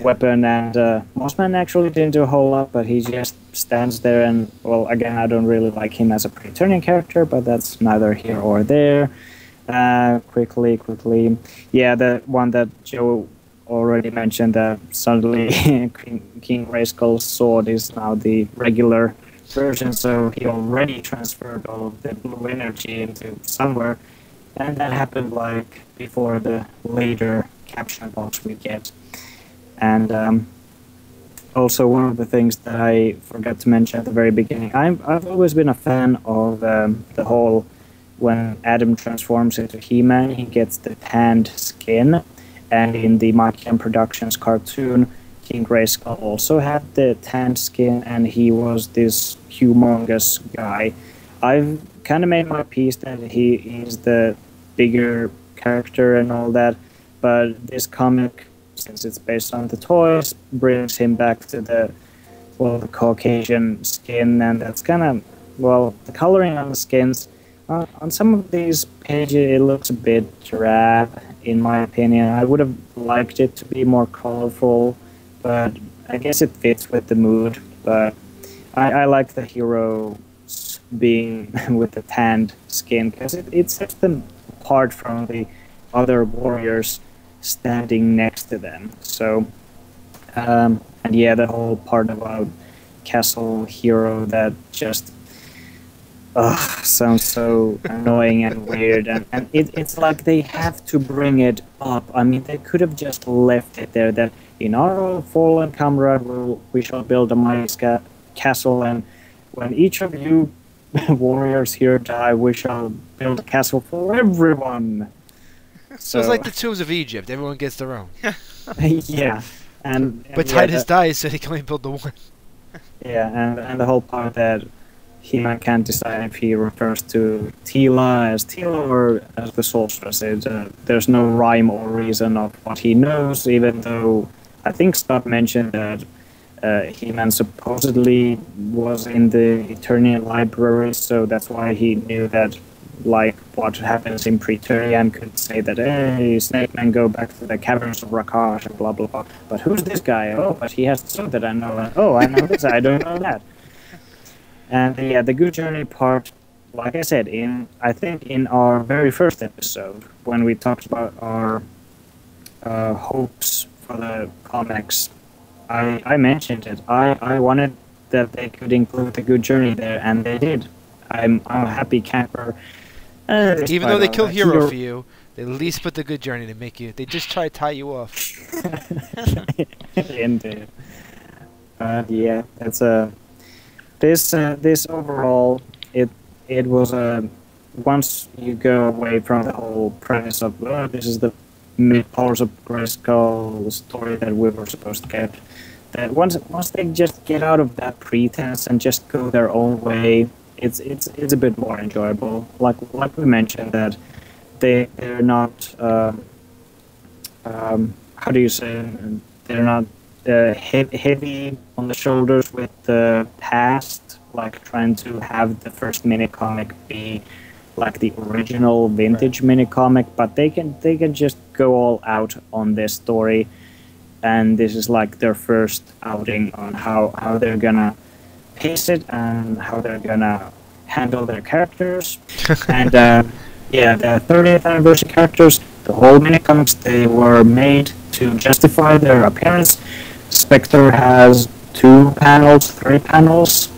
weapon, and Mossman actually didn't do a whole lot, but he just stands there and, well, again, I don't really like him as a Preternia character, but that's neither here or there. Quickly, yeah, the one that Joe already mentioned, that suddenly King Grayskull's sword is now the regular version, so he already transferred all of the blue energy into somewhere, and that happened like before the later caption box we get. And also, one of the things that I forgot to mention at the very beginning, I've always been a fan of the whole, when Adam transforms into He-Man, he gets the tanned skin, and in the Mikey M Productions cartoon, King Grayskull also had the tanned skin, and he was this humongous guy. I've kind of made my peace that he is the bigger character and all that, but this comic, since it's based on the toys, brings him back to the Caucasian skin, and that's kind of, well, the coloring on the skins, on some of these pages it looks a bit drab, in my opinion. I would have liked it to be more colorful, but I guess it fits with the mood. But I like the heroes being with the tanned skin, because it sets them apart from the other warriors standing next to them. So, and yeah, the whole part about Castle Hero that just sounds so annoying and weird, and it's like they have to bring it up. I mean, they could have just left it there, that in our fallen comrade we shall build a mighty castle, and when each of you warriors here die, we shall build a castle for everyone. So it's like the Tombs of Egypt. Everyone gets their own. Yeah, but Titus dies, so he can only build the one. Yeah, and the whole part that He-Man can't decide if he refers to Teela as Teela or as the sorceress. There's no rhyme or reason of what he knows, even though I think Scott mentioned that He-Man supposedly was in the Eternian library, so that's why he knew that, like, what happens in Preternia, and could say that, hey, Snake Man, go back to the caverns of Rakash, and blah, blah, blah. But who's this guy? Oh, but he has the sword that I know. And, oh, I know this, I don't know that. And yeah, the Good Journey part, like I said, I think in our very first episode, when we talked about our hopes for the comics, I mentioned it. I wanted that they could include the Good Journey there, and they did. I'm a happy camper. Even though they killed Hero for you, they at least put the Good Journey to make you. They just try to tie you off. Indeed. Yeah, that's a. This overall, it was a. Once you go away from the whole premise of this is the mid-powers of Grayskull story that we were supposed to get, that once they just get out of that pretense and just go their own way, it's a bit more enjoyable. Like we mentioned, that they're not how do you say, they're not heavy on the shoulders with the past, like trying to have the first mini comic be like the original vintage mini comic, but they can just go all out on this story, and this is like their first outing on how they're gonna pace it and how they're gonna handle their characters. And yeah, the 30th anniversary characters, the whole mini comics, they were made to justify their appearance. Spectre has 2 panels, 3 panels,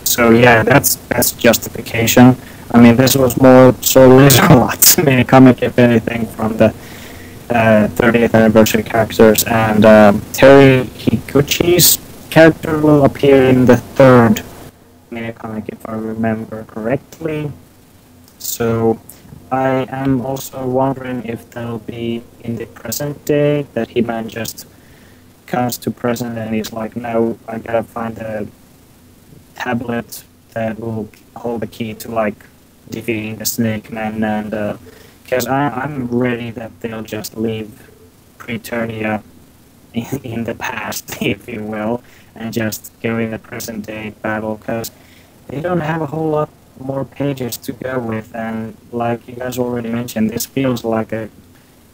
so yeah, that's justification. I mean, this was more so laser-locked mini-comic, if anything, from the 30th anniversary characters, and Terry Higuchi's character will appear in the third mini-comic, if I remember correctly. So I am also wondering if that'll be in the present day, that He-Man just comes to present and he's like, no, I gotta find a tablet that will hold the key to like defeating the Snake Man, and because I'm ready that they'll just leave Preternia in the past, if you will, and just go in the present day battle, because they don't have a whole lot more pages to go with, and like you guys already mentioned, this feels like a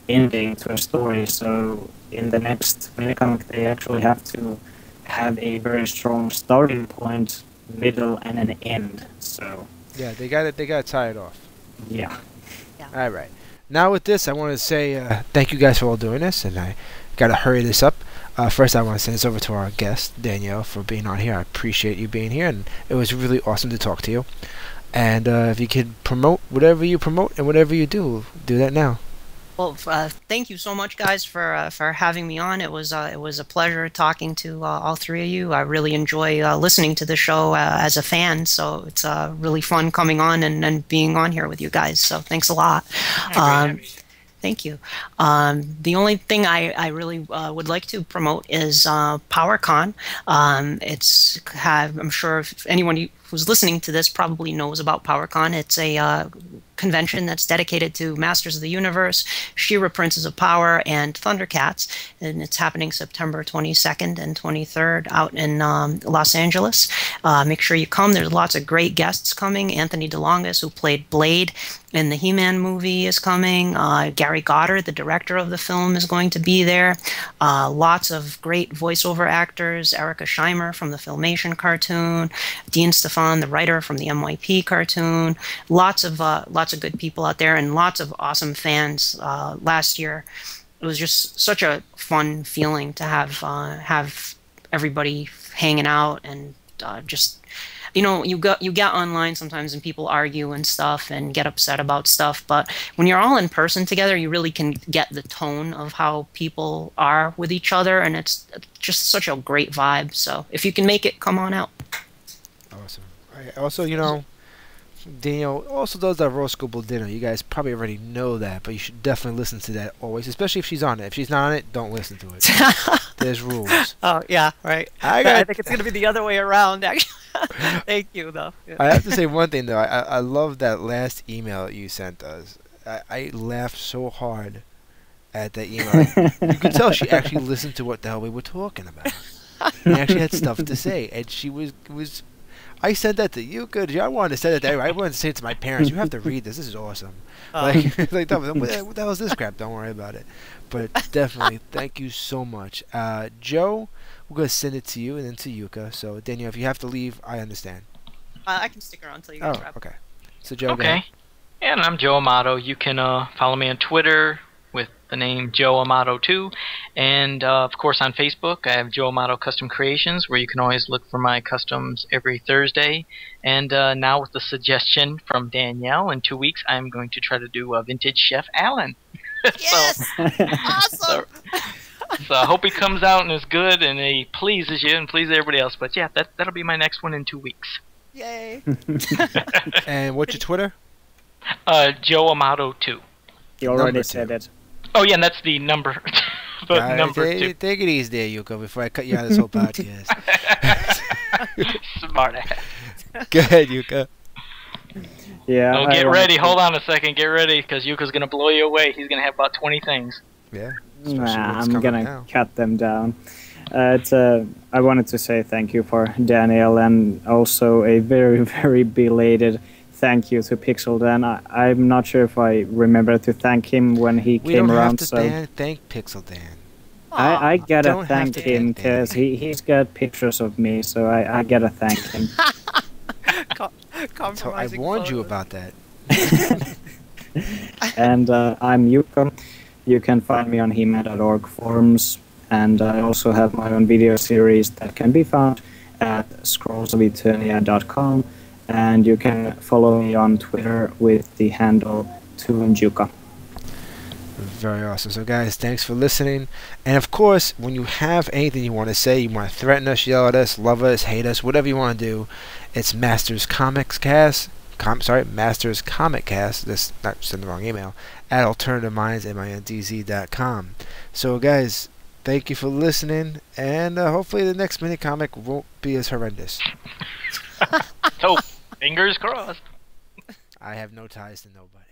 ending to a story, so in the next minicomic they actually have to have a very strong starting point, middle, and an end. So yeah, they got to tie it off. Yeah. All right. Now with this, I want to say thank you guys for all doing this, and I got to hurry this up. First, I want to send this over to our guest, Danielle, for being on here. I appreciate you being here, and it was really awesome to talk to you. And if you could promote whatever you promote and whatever you do that now. Well, thank you so much, guys, for having me on. It was a pleasure talking to all three of you. I really enjoy listening to the show as a fan, so it's really fun coming on and being on here with you guys. So thanks a lot. Thank you. The only thing I really would like to promote is PowerCon. I'm sure if anyone who's listening to this probably knows about PowerCon. It's a convention that's dedicated to Masters of the Universe, She-Ra Princes of Power, and Thundercats, and it's happening September 22nd and 23rd out in Los Angeles. Make sure you come. There's lots of great guests coming. Anthony DeLongis, who played Blade in the He-Man movie, is coming. Gary Goddard, the director of the film, is going to be there. Lots of great voiceover actors. Erica Scheimer from the Filmation cartoon, Dean Stefan, the writer from the MYP cartoon. Lots of good people out there, and lots of awesome fans. Last year, it was just such a fun feeling to have everybody hanging out, and just, you know, you get online sometimes and people argue and stuff and get upset about stuff, but when you're all in person together, you really can get the tone of how people are with each other, and it's just such a great vibe. So if you can make it, come on out. Awesome. Also, you know, Danielle also does that Roast Gooble Dinner. You guys probably already know that, but you should definitely listen to that always, especially if she's on it. If she's not on it, don't listen to it. There's rules. Oh, yeah, right. I think it's going to be the other way around, actually. Thank you, though. Yeah. I have to say one thing, though. I love that last email you sent us. I laughed so hard at that email. You could tell she actually listened to what the hell we were talking about. And actually had stuff to say. And she was I sent that to you. Good. I wanted to send it to everybody. I wanted to say it to my parents. You have to read this. This is awesome. Like what the hell is this crap? Don't worry about it. But definitely, thank you so much. Joe, we're going to send it to you and then to Yuka. So, Danielle, if you have to leave, I understand. I can stick around until you guys wrap. Okay. So, Joe, okay. And I'm Joe Amato. You can follow me on Twitter with the name Joe Amato 2, and of course on Facebook I have Joe Amato Custom Creations, where you can always look for my customs every Thursday. And now with the suggestion from Danielle, in 2 weeks I'm going to try to do a vintage Chef Alan. Yes! Awesome! So I hope he comes out and is good and he pleases you and pleases everybody else. But yeah, that'll be my next one in 2 weeks. Yay! And what's your Twitter? Joe Amato 2. You already said it. Oh yeah, and that's the number. Number 2. Take it easy there, Yuka, before I cut you out of this whole podcast. Smart ass. Go ahead, Yuka. Yeah. Oh, get ready. Hold on a second. Get ready, because Yuka's gonna blow you away. He's gonna have about 20 things. Yeah. Nah, I'm gonna cut them down. I wanted to say thank you for Danielle, and also a very, very belated thank you to Pixel Dan. I'm not sure if I remember to thank him when he came around. We don't have to thank Pixel Dan. I gotta thank him because he's got pictures of me, so I gotta thank him. I warned you about that. And I'm Jukka. You can find me on He-Man.org forums, and I also have my own video series that can be found at scrollsofeternia.com. and you can follow me on Twitter with the handle Jukka. Very awesome. So guys, thanks for listening. And of course, when you have anything you want to say, you want to threaten us, yell at us, love us, hate us, whatever you want to do, it's Masters Comics Cast. Masters Comic Cast. This not send the wrong email at alternativeminds@mindz.com. So guys, thank you for listening, and hopefully the next mini comic won't be as horrendous. So fingers crossed. I have no ties to nobody.